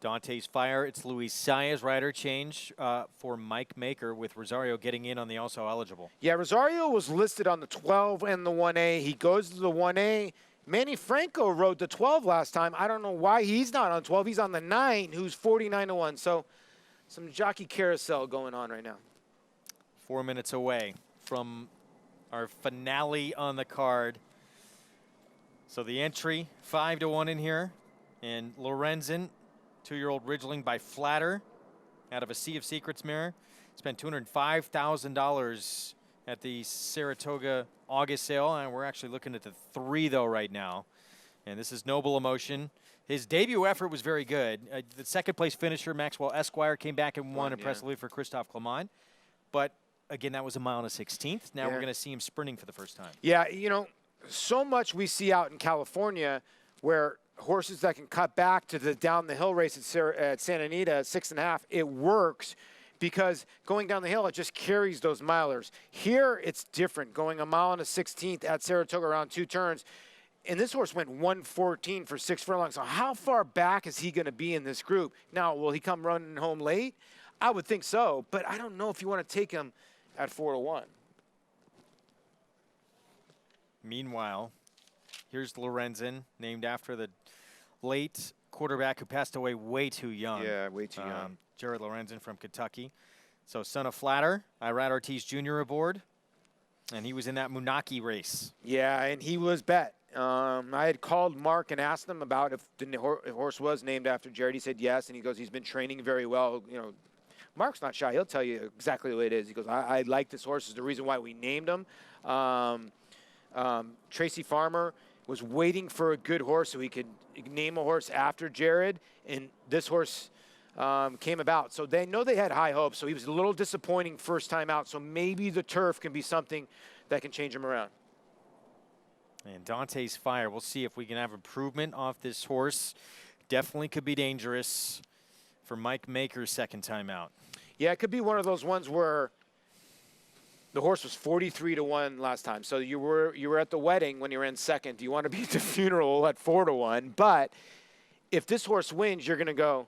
Speaker 1: Dante's Fire, it's Luis Saez, rider change for Mike Maker with Rosario getting in on the also eligible.
Speaker 2: Yeah, Rosario was listed on the 12 and the 1A. He goes to the 1A. Manny Franco rode the 12 last time. I don't know why he's not on 12. He's on the 9, who's 49-1. So some jockey carousel going on right now.
Speaker 1: 4 minutes away from our finale on the card. So the entry, 5-1 in here. And Lorenzen, 2-year-old Ridgeling by Flatter out of a Sea of Secrets mare. Spent $205,000 at the Saratoga August sale, and we're actually looking at the 3 though right now. And this is Noble Emotion. His debut effort was very good. The second place finisher, Maxwell Esquire, came back and won impressively for Christophe Clement. But again, that was a mile and a 16th. Now we're going to see him sprinting for the first time.
Speaker 2: Yeah, you know, so much we see out in California where horses that can cut back to the down the hill race at Santa Anita at 6.5, it works. Because going down the hill, it just carries those milers. Here, it's different, going a mile and a 16th at Saratoga around 2 turns. And this horse went 114 for 6 furlongs. So how far back is he going to be in this group? Now, will he come running home late? I would think so, but I don't know if you want to take him at 4-1.
Speaker 1: Meanwhile, here's Lorenzen, named after the late quarterback who passed away way too young.
Speaker 2: Yeah, way too young.
Speaker 1: Jared Lorenzen from Kentucky. So son of Flatter, Irad Ortiz Jr. aboard, and he was in that Munaki race.
Speaker 2: Yeah, and he was bet. I had called Mark and asked him about if the horse was named after Jared. He said yes, and he goes, he's been training very well. You know, Mark's not shy. He'll tell you exactly the way it is. He goes, I like this horse. It's the reason why we named him. Tracy Farmer was waiting for a good horse so he could name a horse after Jared, and this horse came about. So they know they had high hopes, so he was a little disappointing first time out, so maybe the turf can be something that can change him around.
Speaker 1: And Dante's Fire, we'll see if we can have improvement off this horse. Definitely could be dangerous for Mike Maker's second time out.
Speaker 2: Yeah, it could be one of those ones where the horse was 43-1 last time. So you were at the wedding when you were in second. You want to be at the funeral at 4-1. But if this horse wins, you're going to go,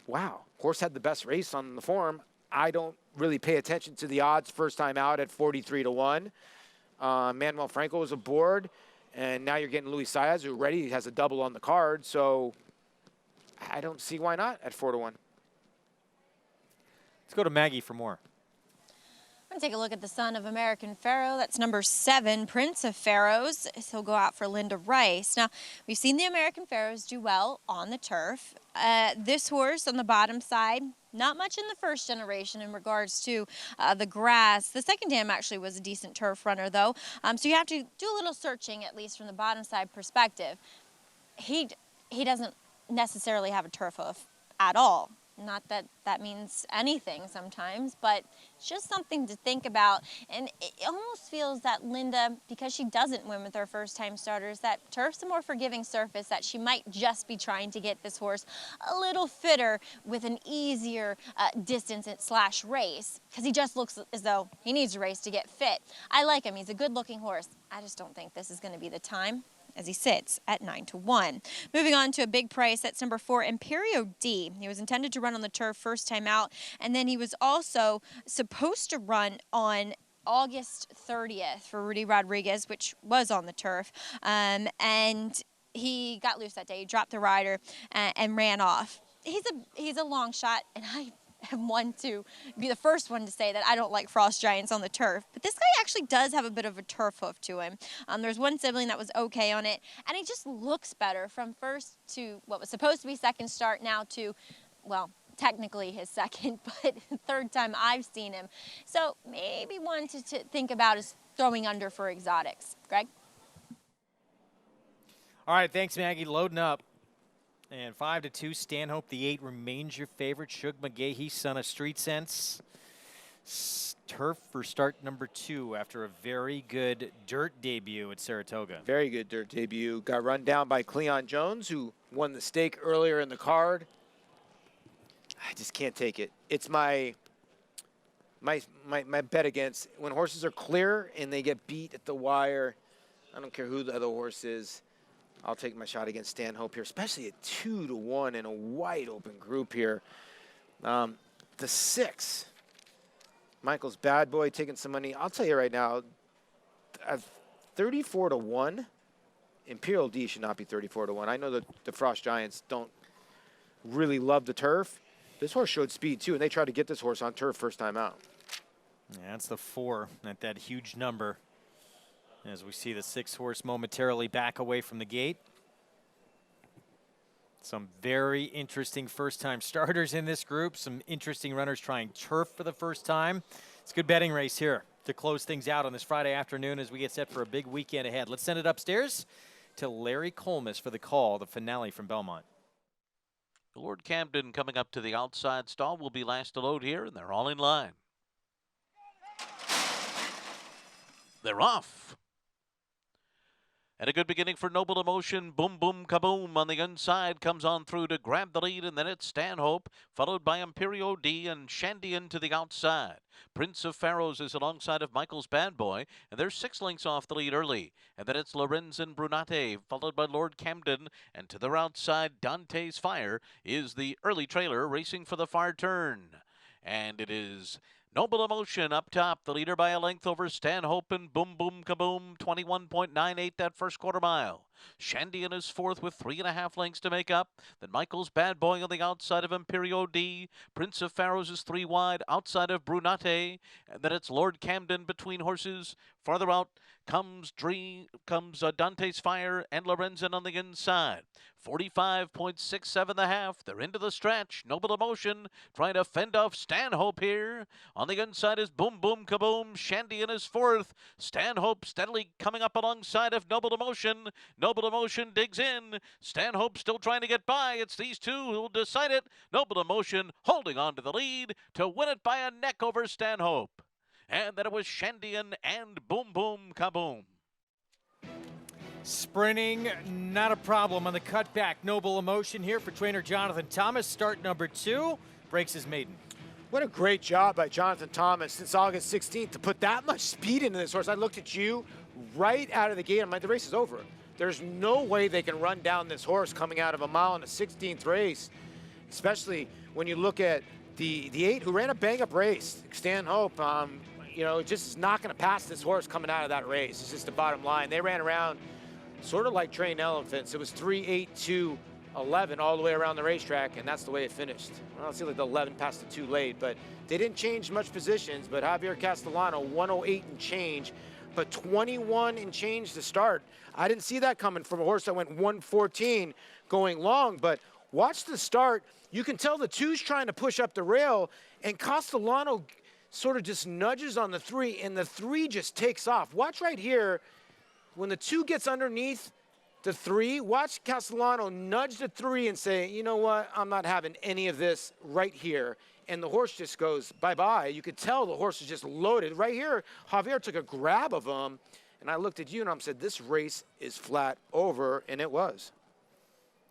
Speaker 2: wow, horse had the best race on the form. I don't really pay attention to the odds first time out at 43-1. Manuel Franco was aboard, and now you're getting Luis Saez, who already has a double on the card. So I don't see why not at 4-1.
Speaker 1: Let's go to Maggie for more.
Speaker 4: We're going to take a look at the son of American Pharaoh. That's number 7, Prince of Pharaohs. He'll go out for Linda Rice. Now, we've seen the American Pharaohs do well on the turf. This horse on the bottom side, not much in the first generation in regards to the grass. The second dam actually was a decent turf runner, though. So you have to do a little searching, at least from the bottom side perspective. He doesn't necessarily have a turf hoof at all. Not that that means anything sometimes, but it's just something to think about. And it almost feels that Linda, because she doesn't win with her first-time starters, that turf's a more forgiving surface, that she might just be trying to get this horse a little fitter with an easier distance / race, because he just looks as though he needs a race to get fit. I like him. He's a good-looking horse. I just don't think this is going to be the time, as he sits at 9-1. Moving on to a big price, that's number 4, Imperio D. He was intended to run on the turf first time out, and then he was also supposed to run on August 30th for Rudy Rodriguez, which was on the turf, and he got loose that day. He dropped the rider and ran off. He's a long shot, and I am one to be the first one to say that I don't like Frost Giants on the turf. But this guy actually does have a bit of a turf hoof to him. There's one sibling that was okay on it, and he just looks better from first to what was supposed to be second start now to, well, technically his second, but third time I've seen him. So maybe one to think about is throwing under for exotics. Greg?
Speaker 1: All right, thanks, Maggie. Loading up. And 5-2, Stanhope, the 8, remains your favorite. Shug McGahee, son of Street Sense. Turf for start number 2 after a very good dirt debut at Saratoga.
Speaker 2: Very good dirt debut. Got run down by Cleon Jones, who won the stake earlier in the card. I just can't take it. It's my bet against when horses are clear and they get beat at the wire. I don't care who the other horse is. I'll take my shot against Stanhope here, especially at 2-1 in a wide open group here. The 6, Michael's Bad Boy taking some money. I'll tell you right now, at 34-1, Imperial D should not be 34-1. I know that the Frost Giants don't really love the turf. This horse showed speed too, and they tried to get this horse on turf first time out.
Speaker 1: Yeah, that's the 4 at that huge number. As we see the 6 horse momentarily back away from the gate. Some very interesting first-time starters in this group. Some interesting runners trying turf for the first time. It's a good betting race here to close things out on this Friday afternoon as we get set for a big weekend ahead. Let's send it upstairs to Larry Collmus for the call, the finale from Belmont.
Speaker 5: Lord Camden coming up to the outside stall will be last to load here, and they're all in line. They're off. And a good beginning for Noble Emotion. Boom, boom, kaboom on the inside. Comes on through to grab the lead, and then it's Stanhope, followed by Imperio D and Shandian to the outside. Prince of Pharaohs is alongside of Michael's Bad Boy, and they're 6 lengths off the lead early. And then it's Lorenzen Brunate, followed by Lord Camden, and to their outside, Dante's Fire is the early trailer racing for the far turn. And it is Noble Emotion up top, the leader by a length over Stanhope and Boom Boom Kaboom, 21.98 that first quarter mile. Shandian is 4th with 3.5 lengths to make up. Then Michael's Bad Boy on the outside of Imperio D. Prince of Pharaohs is 3 wide outside of Brunate. And then it's Lord Camden between horses. Farther out comes Dante's Fire and Lorenzen on the inside. 45.67 the half. They're into the stretch. Noble Emotion trying to fend off Stanhope here. On the inside is Boom Boom Kaboom. Shandian is 4th. Stanhope steadily coming up alongside of Noble Emotion. Noble Emotion digs in. Stanhope still trying to get by. It's these two who will decide it. Noble Emotion holding on to the lead to win it by a neck over Stanhope. And then it was Shandian and Boom Boom Kaboom.
Speaker 1: Sprinting, not a problem on the cutback. Noble Emotion here for trainer Jonathan Thomas. Start number 2, breaks his maiden.
Speaker 2: What a great job by Jonathan Thomas since August 16th to put that much speed into this horse. I looked at you right out of the gate. I'm like, the race is over. There's no way they can run down this horse coming out of a mile in a 16th race, especially when you look at the 8 who ran a bang-up race. Stanhope, you know, just is not going to pass this horse coming out of that race. It's just the bottom line. They ran around sort of like trained elephants. It was 3, 8, 2, 11 all the way around the racetrack, and that's the way it finished. Well, it seemed like the 11 passed it too late, but they didn't change much positions. But Javier Castellano, 108 and change, but 21 and change to start. I didn't see that coming from a horse that went 114 going long, but watch the start. You can tell the 2's trying to push up the rail, and Castellano sort of just nudges on the 3, and the 3 just takes off. Watch right here. When the 2 gets underneath the 3, watch Castellano nudge the 3 and say, you know what, I'm not having any of this right here. And the horse just goes bye-bye. You could tell the horse is just loaded. Right here, Javier took a grab of him, and I looked at you and I said, this race is flat over, and it was.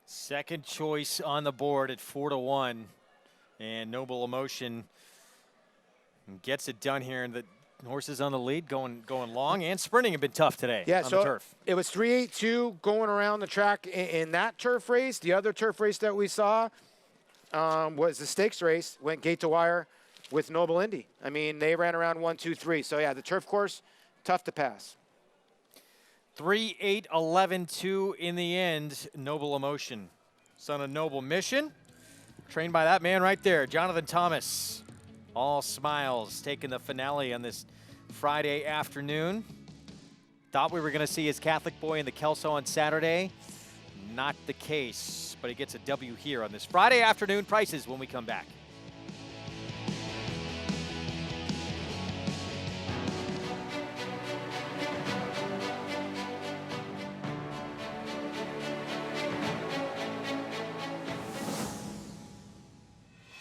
Speaker 1: Second choice on the board at 4-1, and Noble Emotion gets it done here, and the horses on the lead going long and sprinting have been tough today on the turf.
Speaker 2: It was 3-8-2 going around the track in that turf race. The other turf race that we saw was the stakes race, went gate to wire with Noble Indy. I mean, they ran around 1, 2, 3. So, yeah, the turf course, tough to pass.
Speaker 1: 3-8-11-2 in the end. Noble Emotion, son of Noble Mission, trained by that man right there, Jonathan Thomas. All smiles, taking the finale on this Friday afternoon. Thought we were going to see his Catholic boy in the Kelso on Saturday. not the case, but he gets a W here on this Friday afternoon. Prices when we come back.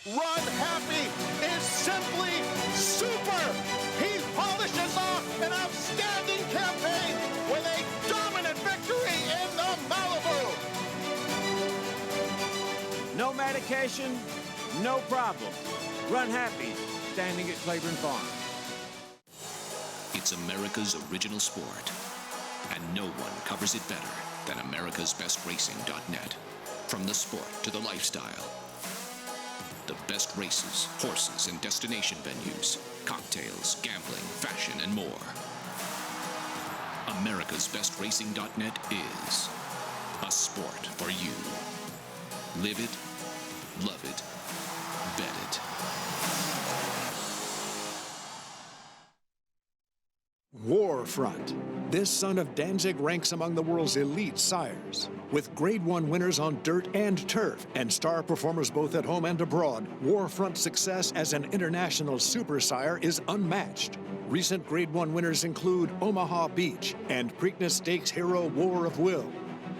Speaker 15: Runhappy is simply super. He polishes off an outstanding campaign with a dominant victory in the Malibu.
Speaker 7: No medication, no problem. Runhappy, standing at Claiborne Farm.
Speaker 8: It's America's original sport, and no one covers it better than americasbestracing.net. From the sport to the lifestyle, the best races, horses, and destination venues, cocktails, gambling, fashion, and more. americasbestracing.net is a sport for you. Live it, love it, bet it.
Speaker 10: Warfront. This son of Danzig ranks among the world's elite sires. With Grade 1 winners on dirt and turf, and star performers both at home and abroad, Warfront's success as an international super sire is unmatched. Recent Grade 1 winners include Omaha Beach and Preakness Stakes hero War of Will.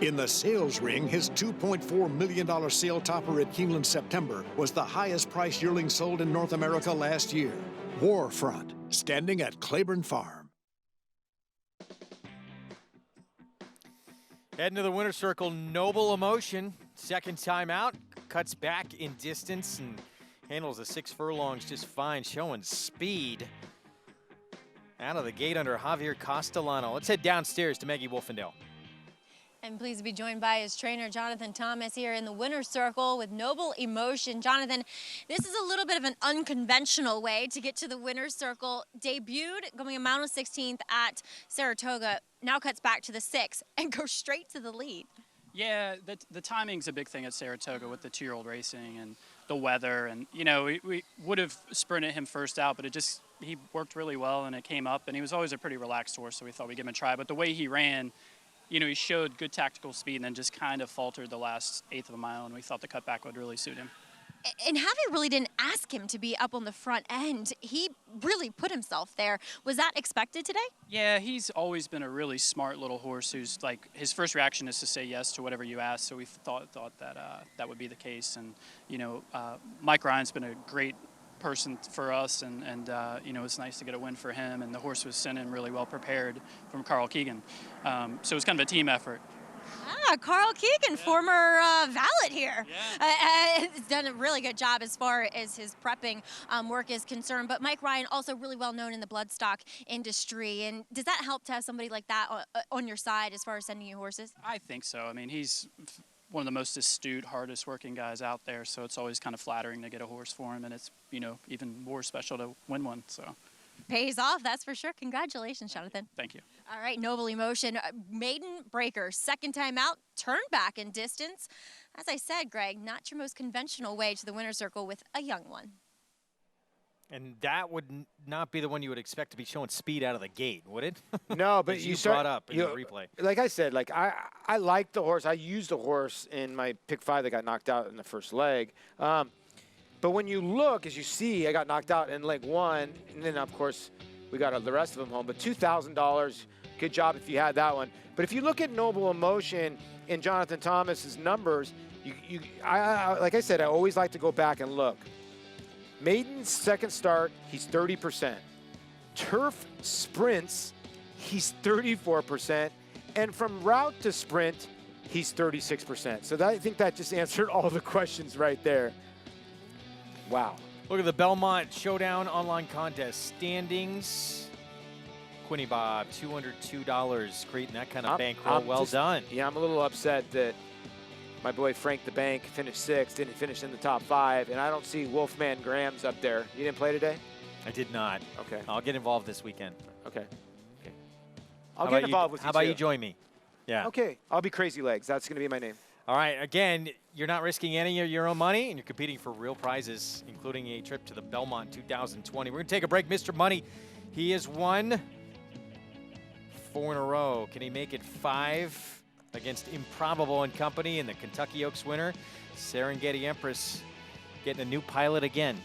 Speaker 10: In the sales ring, his $2.4 million sale topper at Keeneland September was the highest price yearling sold in North America last year. Warfront, standing at Claiborne Farm.
Speaker 1: Heading to the winner's circle, Noble Emotion. Second time out, cuts back in distance and handles the 6 furlongs just fine, showing speed. Out of the gate under Javier Castellano. Let's head downstairs to Maggie Wolfendale.
Speaker 4: And pleased to be joined by his trainer, Jonathan Thomas, here in the winner's circle with Noble Emotion. Jonathan, this is a little bit of an unconventional way to get to the winner's circle. Debuted going a mile and 16th at Saratoga, now cuts back to the 6th and goes straight to the lead.
Speaker 13: Yeah, the timing's a big thing at Saratoga with the 2-year-old racing and the weather. And, you know, we would have sprinted him first out, but he worked really well and it came up. And he was always a pretty relaxed horse, so we thought we'd give him a try. But the way he ran, you know, he showed good tactical speed and then just kind of faltered the last 1/8 of a mile, and we thought the cutback would really suit him.
Speaker 4: And Javi really didn't ask him to be up on the front end. He really put himself there. Was that expected today?
Speaker 13: Yeah, he's always been a really smart little horse who's like, his first reaction is to say yes to whatever you ask, so we thought that that would be the case. And, you know, Mike Ryan's been a great person for us, and you know, it's nice to get a win for him, and the horse was sent in really well prepared from Carl Keegan, so it was kind of a team effort.
Speaker 4: Carl Keegan, former valet here. Has done a really good job as far as his prepping work is concerned, but Mike Ryan also really well known in the bloodstock industry. And does that help to have somebody like that on your side as far as sending you horses?
Speaker 13: I think so. I mean, he's one of the most astute, hardest working guys out there, so it's always kind of flattering to get a horse for him, and it's, you know, even more special to win one. So
Speaker 4: pays off, that's for sure. Congratulations, Jonathan.
Speaker 13: Thank you.
Speaker 4: All right, Noble Emotion, maiden breaker, second time out, turn back in distance. As I said, Greg, not your most conventional way to the winner's circle with a young one.
Speaker 1: And that would not be the one you would expect to be showing speed out of the gate, would it?
Speaker 2: No, but
Speaker 1: you brought up in the replay.
Speaker 2: Like I said, like I like the horse. I used the horse in my pick 5 that got knocked out in the first leg. But when you look, as you see, I got knocked out in leg 1, and then of course we got the rest of them home. But $2,000, good job if you had that one. But if you look at Noble Emotion in Jonathan Thomas's numbers, like I said, I always like to go back and look. Maiden second start, he's 30%. Turf sprints, he's 34%. And from route to sprint, he's 36%. So I think that just answered all the questions right there. Wow.
Speaker 1: Look at the Belmont Showdown online contest standings. Quinny Bob, $202, creating that kind of bankroll. Well done.
Speaker 2: Yeah, I'm a little upset that my boy Frank the Bank finished 6th, didn't finish in the top 5, and I don't see Wolfman Graham's up there. You didn't play today?
Speaker 1: I did not.
Speaker 2: Okay.
Speaker 1: I'll get involved this weekend.
Speaker 2: Okay. I'll get involved with you.
Speaker 1: How about you join me? Yeah.
Speaker 2: Okay. I'll be Crazy Legs. That's going to be my name.
Speaker 1: All right. Again, you're not risking any of your own money, and you're competing for real prizes, including a trip to the Belmont 2020. We're going to take a break. Mr. Money, he has won 4 in a row. Can he make it 5 against Improbable and Company, and the Kentucky Oaks winner, Serengeti Empress, getting a new pilot again.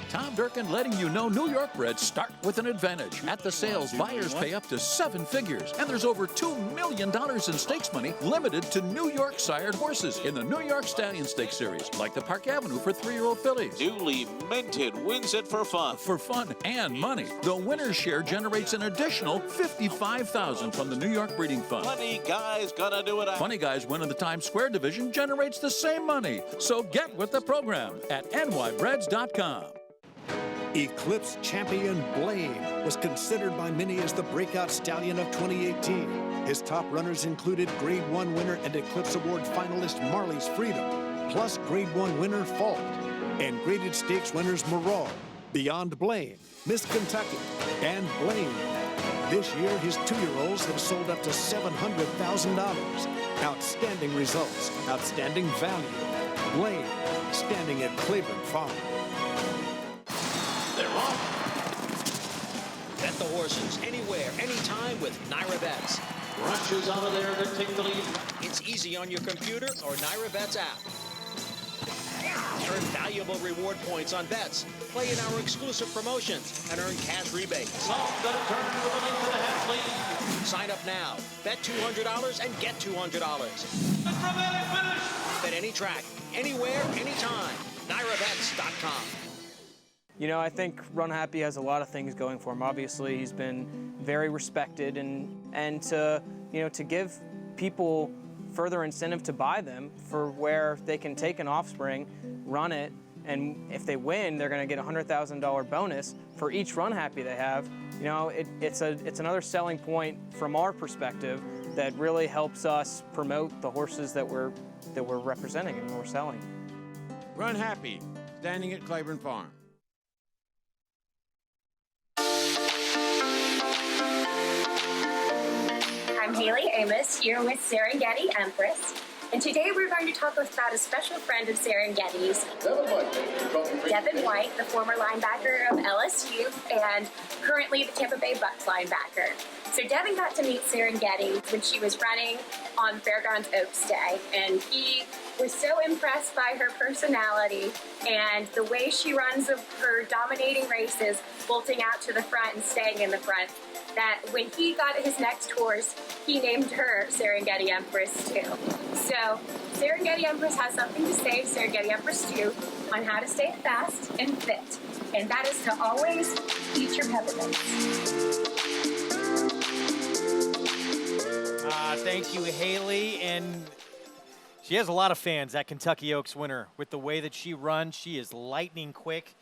Speaker 23: Tom Durkin letting you know New York breds start with an advantage. At the sales, buyers pay up to 7 figures. And there's over $2 million in stakes money limited to New York sired horses in the New York Stallion Stakes Series, like the Park Avenue for 3-year-old fillies.
Speaker 5: Newly minted wins it for fun.
Speaker 23: For fun and money. The winner's share generates an additional $55,000 from the New York Breeding Fund.
Speaker 5: Funny Guy's gonna do it.
Speaker 23: Funny Guys winning the Times Square division generates the same money. So get with the program at nybreds.com.
Speaker 10: Eclipse Champion Blade was considered by many as the breakout stallion of 2018. His top runners included Grade 1 winner and Eclipse Award finalist Marley's Freedom, plus Grade 1 winner Fault, and graded stakes winners Morale, Beyond Blaine, Miss Kentucky, and Blaine. This year, his 2-year-olds have sold up to $700,000. Outstanding results, outstanding value. Blaine, standing at Claiborne Farm.
Speaker 11: They're off. Bet the horses anywhere, anytime with NYRA Bets.
Speaker 5: Rushes out of there to take the lead.
Speaker 11: It's easy on your computer or NYRA Bets app. Earn valuable reward points on bets. Play in our exclusive promotions and earn cash rebates. Sign up now. Bet $200 and get $200. Bet any track, anywhere, anytime. NYRABets.com.
Speaker 16: You know, I think Runhappy has a lot of things going for him. Obviously, he's been very respected, and to give people further incentive to buy them for where they can take an offspring, run it, and if they win, they're going to get a $100,000 bonus for each Runhappy they have. You know, it's another selling point from our perspective that really helps us promote the horses that we're representing and we're selling.
Speaker 7: Runhappy, standing at Claiborne Farm.
Speaker 17: I'm Haley Amos here with Serengeti Empress, and today we're going to talk about a special friend of Serengeti's, Devin White, the former linebacker of LSU and currently the Tampa Bay Bucks linebacker. So Devin got to meet Serengeti when she was running on Fairgrounds Oaks Day, and he was so impressed by her personality and the way she runs her dominating races, bolting out to the front and staying in the front, that when he got his next horse, he named her Serengeti Empress too. So Serengeti Empress has something to say, Serengeti Empress too, on how to stay fast and fit. And that is to always eat your peppermints.
Speaker 1: Thank you, Haley. And she has a lot of fans, that Kentucky Oaks winner. With the way that she runs, she is lightning quick.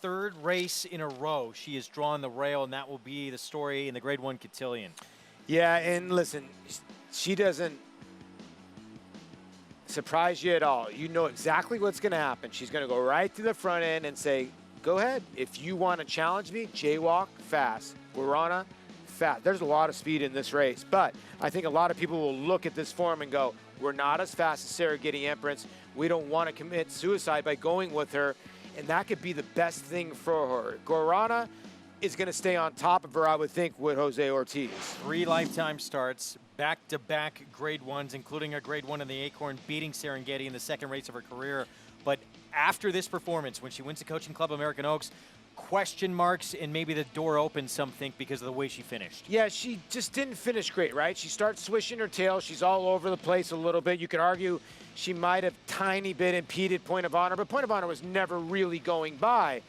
Speaker 1: 3rd race in a row, she has drawn the rail, and that will be the story in the Grade 1 Cotillion.
Speaker 2: Yeah, and listen, she doesn't surprise you at all. You know exactly what's going to happen. She's going to go right to the front end and say, go ahead. If you want to challenge me, jaywalk, fast. Guarana, fast. There's a lot of speed in this race, but I think a lot of people will look at this form and go, we're not as fast as Serengeti Empress. We don't want to commit suicide by going with her. And that could be the best thing for her. Guarana is going to stay on top of her, I would think, with Jose Ortiz.
Speaker 1: 3 lifetime starts, back-to-back Grade 1s, including a Grade 1 in the Acorn, beating Serengeti in the 2nd race of her career. But after this performance, when she wins the Coaching Club American Oaks, question marks, and maybe the door opens, some think, because of the way she finished.
Speaker 2: Yeah, she just didn't finish great, right? She starts swishing her tail. She's all over the place a little bit. You could argue she might have tiny bit impeded Point of Honor, but Point of Honor was never really going by.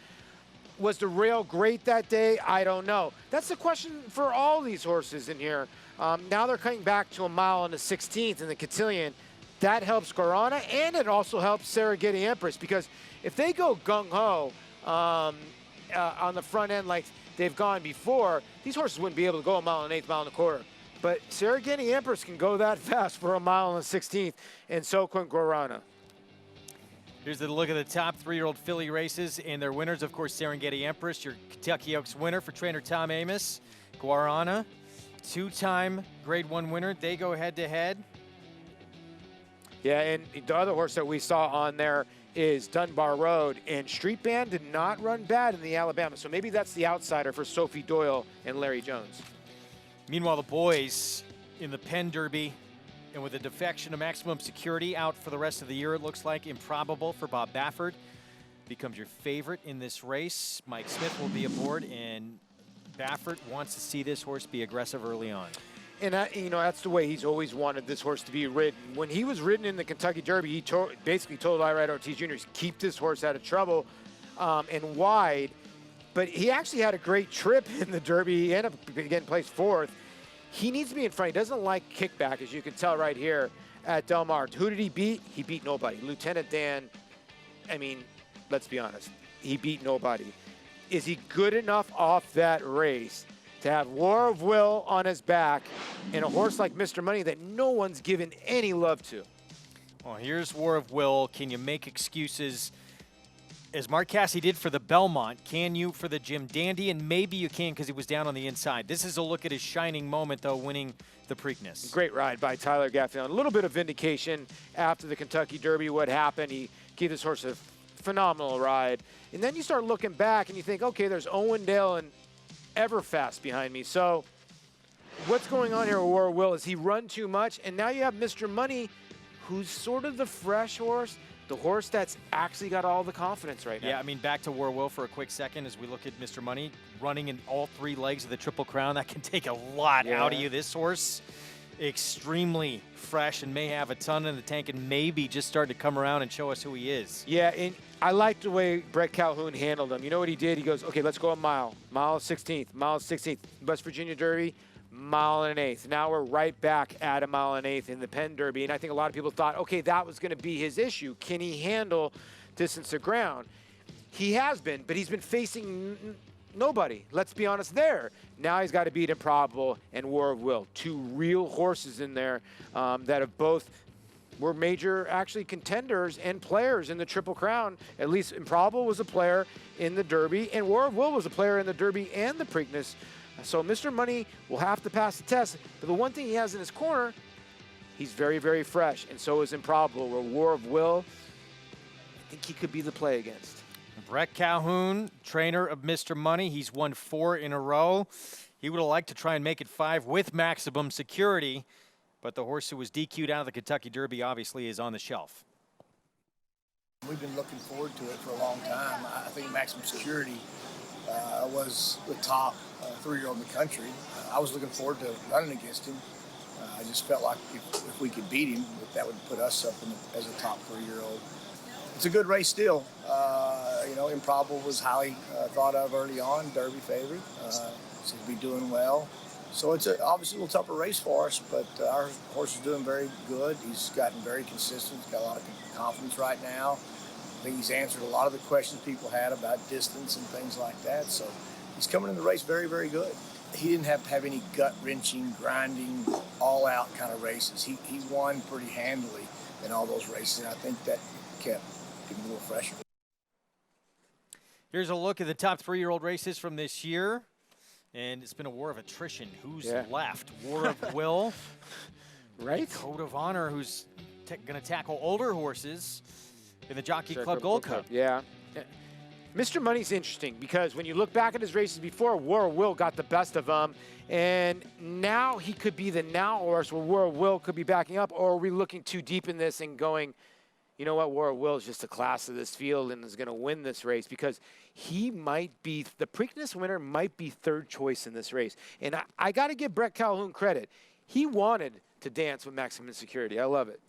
Speaker 2: Was the rail great that day? I don't know. That's the question for all these horses in here. Now they're coming back to a mile and a 16th in the Cotillion. That helps Guarana, and it also helps Serengeti Empress, because if they go gung-ho on the front end like they've gone before, these horses wouldn't be able to go a mile and 1/8, mile and a quarter. But Serengeti Empress can go that fast for a mile and a 16th, and so can Guarana.
Speaker 1: Here's a look at the top 3-year-old filly races, and their winners, of course, Serengeti Empress, your Kentucky Oaks winner for trainer Tom Amos. Guarana, 2-time Grade 1 winner. They go head-to-head.
Speaker 2: Yeah, and the other horse that we saw on there is Dunbar Road, and Street Band did not run bad in the Alabama, so maybe that's the outsider for Sophie Doyle and Larry Jones.
Speaker 1: Meanwhile, the boys in the Penn Derby, and with a defection of Maximum Security out for the rest of the year, it looks like Improbable for Bob Baffert becomes your favorite in this race. Mike Smith will be aboard, and Baffert wants to see this horse be aggressive early on.
Speaker 2: And, you know, that's the way he's always wanted this horse to be ridden. When he was ridden in the Kentucky Derby, he basically told Ira Ortiz Jr., keep this horse out of trouble and wide. But he actually had a great trip in the Derby. He ended up getting placed 4th. He needs to be in front. He doesn't like kickback, as you can tell right here at Del Mar. Who did he beat? He beat nobody. Lieutenant Dan, I mean, let's be honest, he beat nobody. Is he good enough off that race to have War of Will on his back and a horse like Mr. Money that no one's given any love to?
Speaker 1: Well, here's War of Will. Can you make excuses, as Mark Casse did for the Belmont? Can you for the Jim Dandy? And maybe you can because he was down on the inside. This is a look at his shining moment, though, winning the Preakness.
Speaker 2: Great ride by Tyler Gaffney. A little bit of vindication after the Kentucky Derby, what happened. He gave this horse a phenomenal ride. And then you start looking back and you think, okay, there's Owendale and Everfast behind me. So what's going on here with War of Will? Is he run too much? And now you have Mr. Money, who's sort of the fresh horse, the horse that's actually got all the confidence right now.
Speaker 1: Yeah, I mean, back to War of Will for a quick second as we look at Mr. Money running in all 3 legs of the Triple Crown. That can take a lot out of you. This horse, extremely fresh and may have a ton in the tank and maybe just start to come around and show us who he is.
Speaker 2: Yeah, and I like the way Brett Calhoun handled him. You know what he did? He goes, okay, let's go a mile. Mile 16th, mile 16th. West Virginia Derby, mile and an eighth. Now we're right back at a mile and an eighth in the Penn Derby. And I think a lot of people thought, okay, that was going to be his issue. Can he handle distance to ground? He has been, but he's been facing nobody. Let's be honest there. Now he's got to beat Improbable and War of Will. 2 real horses in there that have both were major, actually, contenders and players in the Triple Crown. At least Improbable was a player in the Derby, and War of Will was a player in the Derby and the Preakness. So Mr. Money will have to pass the test. But the one thing he has in his corner, he's very, very fresh, and so is Improbable, where War of Will, I think he could be the play against.
Speaker 1: Brett Calhoun, trainer of Mr. Money. He's won 4 in a row. He would have liked to try and make it 5 with Maximum Security, but the horse who was DQ'd out of the Kentucky Derby obviously is on the shelf.
Speaker 6: We've been looking forward to it for a long time. I think Maximum Security was the top 3-year-old in the country. I was looking forward to running against him. I just felt like if we could beat him, that would put us up as a top 3-year-old. It's a good race still. You know, Improbable was highly thought of early on, Derby favorite. Seems to be doing well. So it's obviously a little tougher race for us, but our horse is doing very good. He's gotten very consistent. He's got a lot of confidence right now. I think he's answered a lot of the questions people had about distance and things like that. So he's coming in the race very, very good. He didn't have to have any gut-wrenching, grinding, all-out kind of races. He won pretty handily in all those races, and I think that kept him a little fresher.
Speaker 1: Here's a look at the top 3-year-old races from this year. And it's been a war of attrition. Who's left? War of Will.
Speaker 2: Right.
Speaker 1: Code of Honor, who's going to tackle older horses in the Jockey Club Gold Cup.
Speaker 2: Yeah. Mr. Money's interesting because when you look back at his races before, War of Will got the best of him. And now he could be the now horse where War of Will could be backing up. Or are we looking too deep in this and going, you know what, War of Will is just a class of this field and is going to win this race because he might be, the Preakness winner might be 3rd choice in this race. And I got to give Brett Calhoun credit. He wanted to dance with Maximum Security. I love it.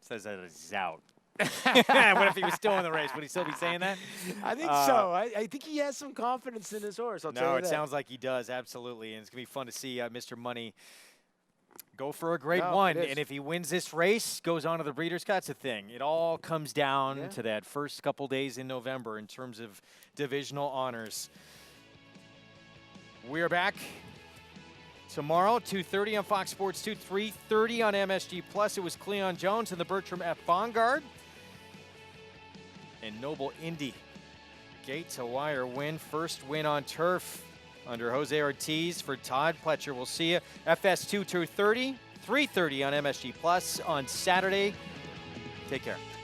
Speaker 1: Says that he's out. What if he was still in the race? Would he still be saying that?
Speaker 2: I think so. I think he has some confidence in his horse. I'll tell you that.
Speaker 1: No, it sounds like he does, absolutely. And it's going to be fun to see Mr. Money go for a great one. And if he wins this race, goes on to the Breeders' Cup, that's the thing. It all comes down to that first couple days in November in terms of divisional honors. We are back tomorrow, 2:30 on Fox Sports 2, 3:30 on MSG+. It was Cleon Jones and the Bertram F. Vanguard. And Noble Indy. Gate to wire win. First win on turf under Jose Ortiz for Todd Pletcher. We'll see you FS2 2:30, 3:30 on MSG+ on Saturday. Take care.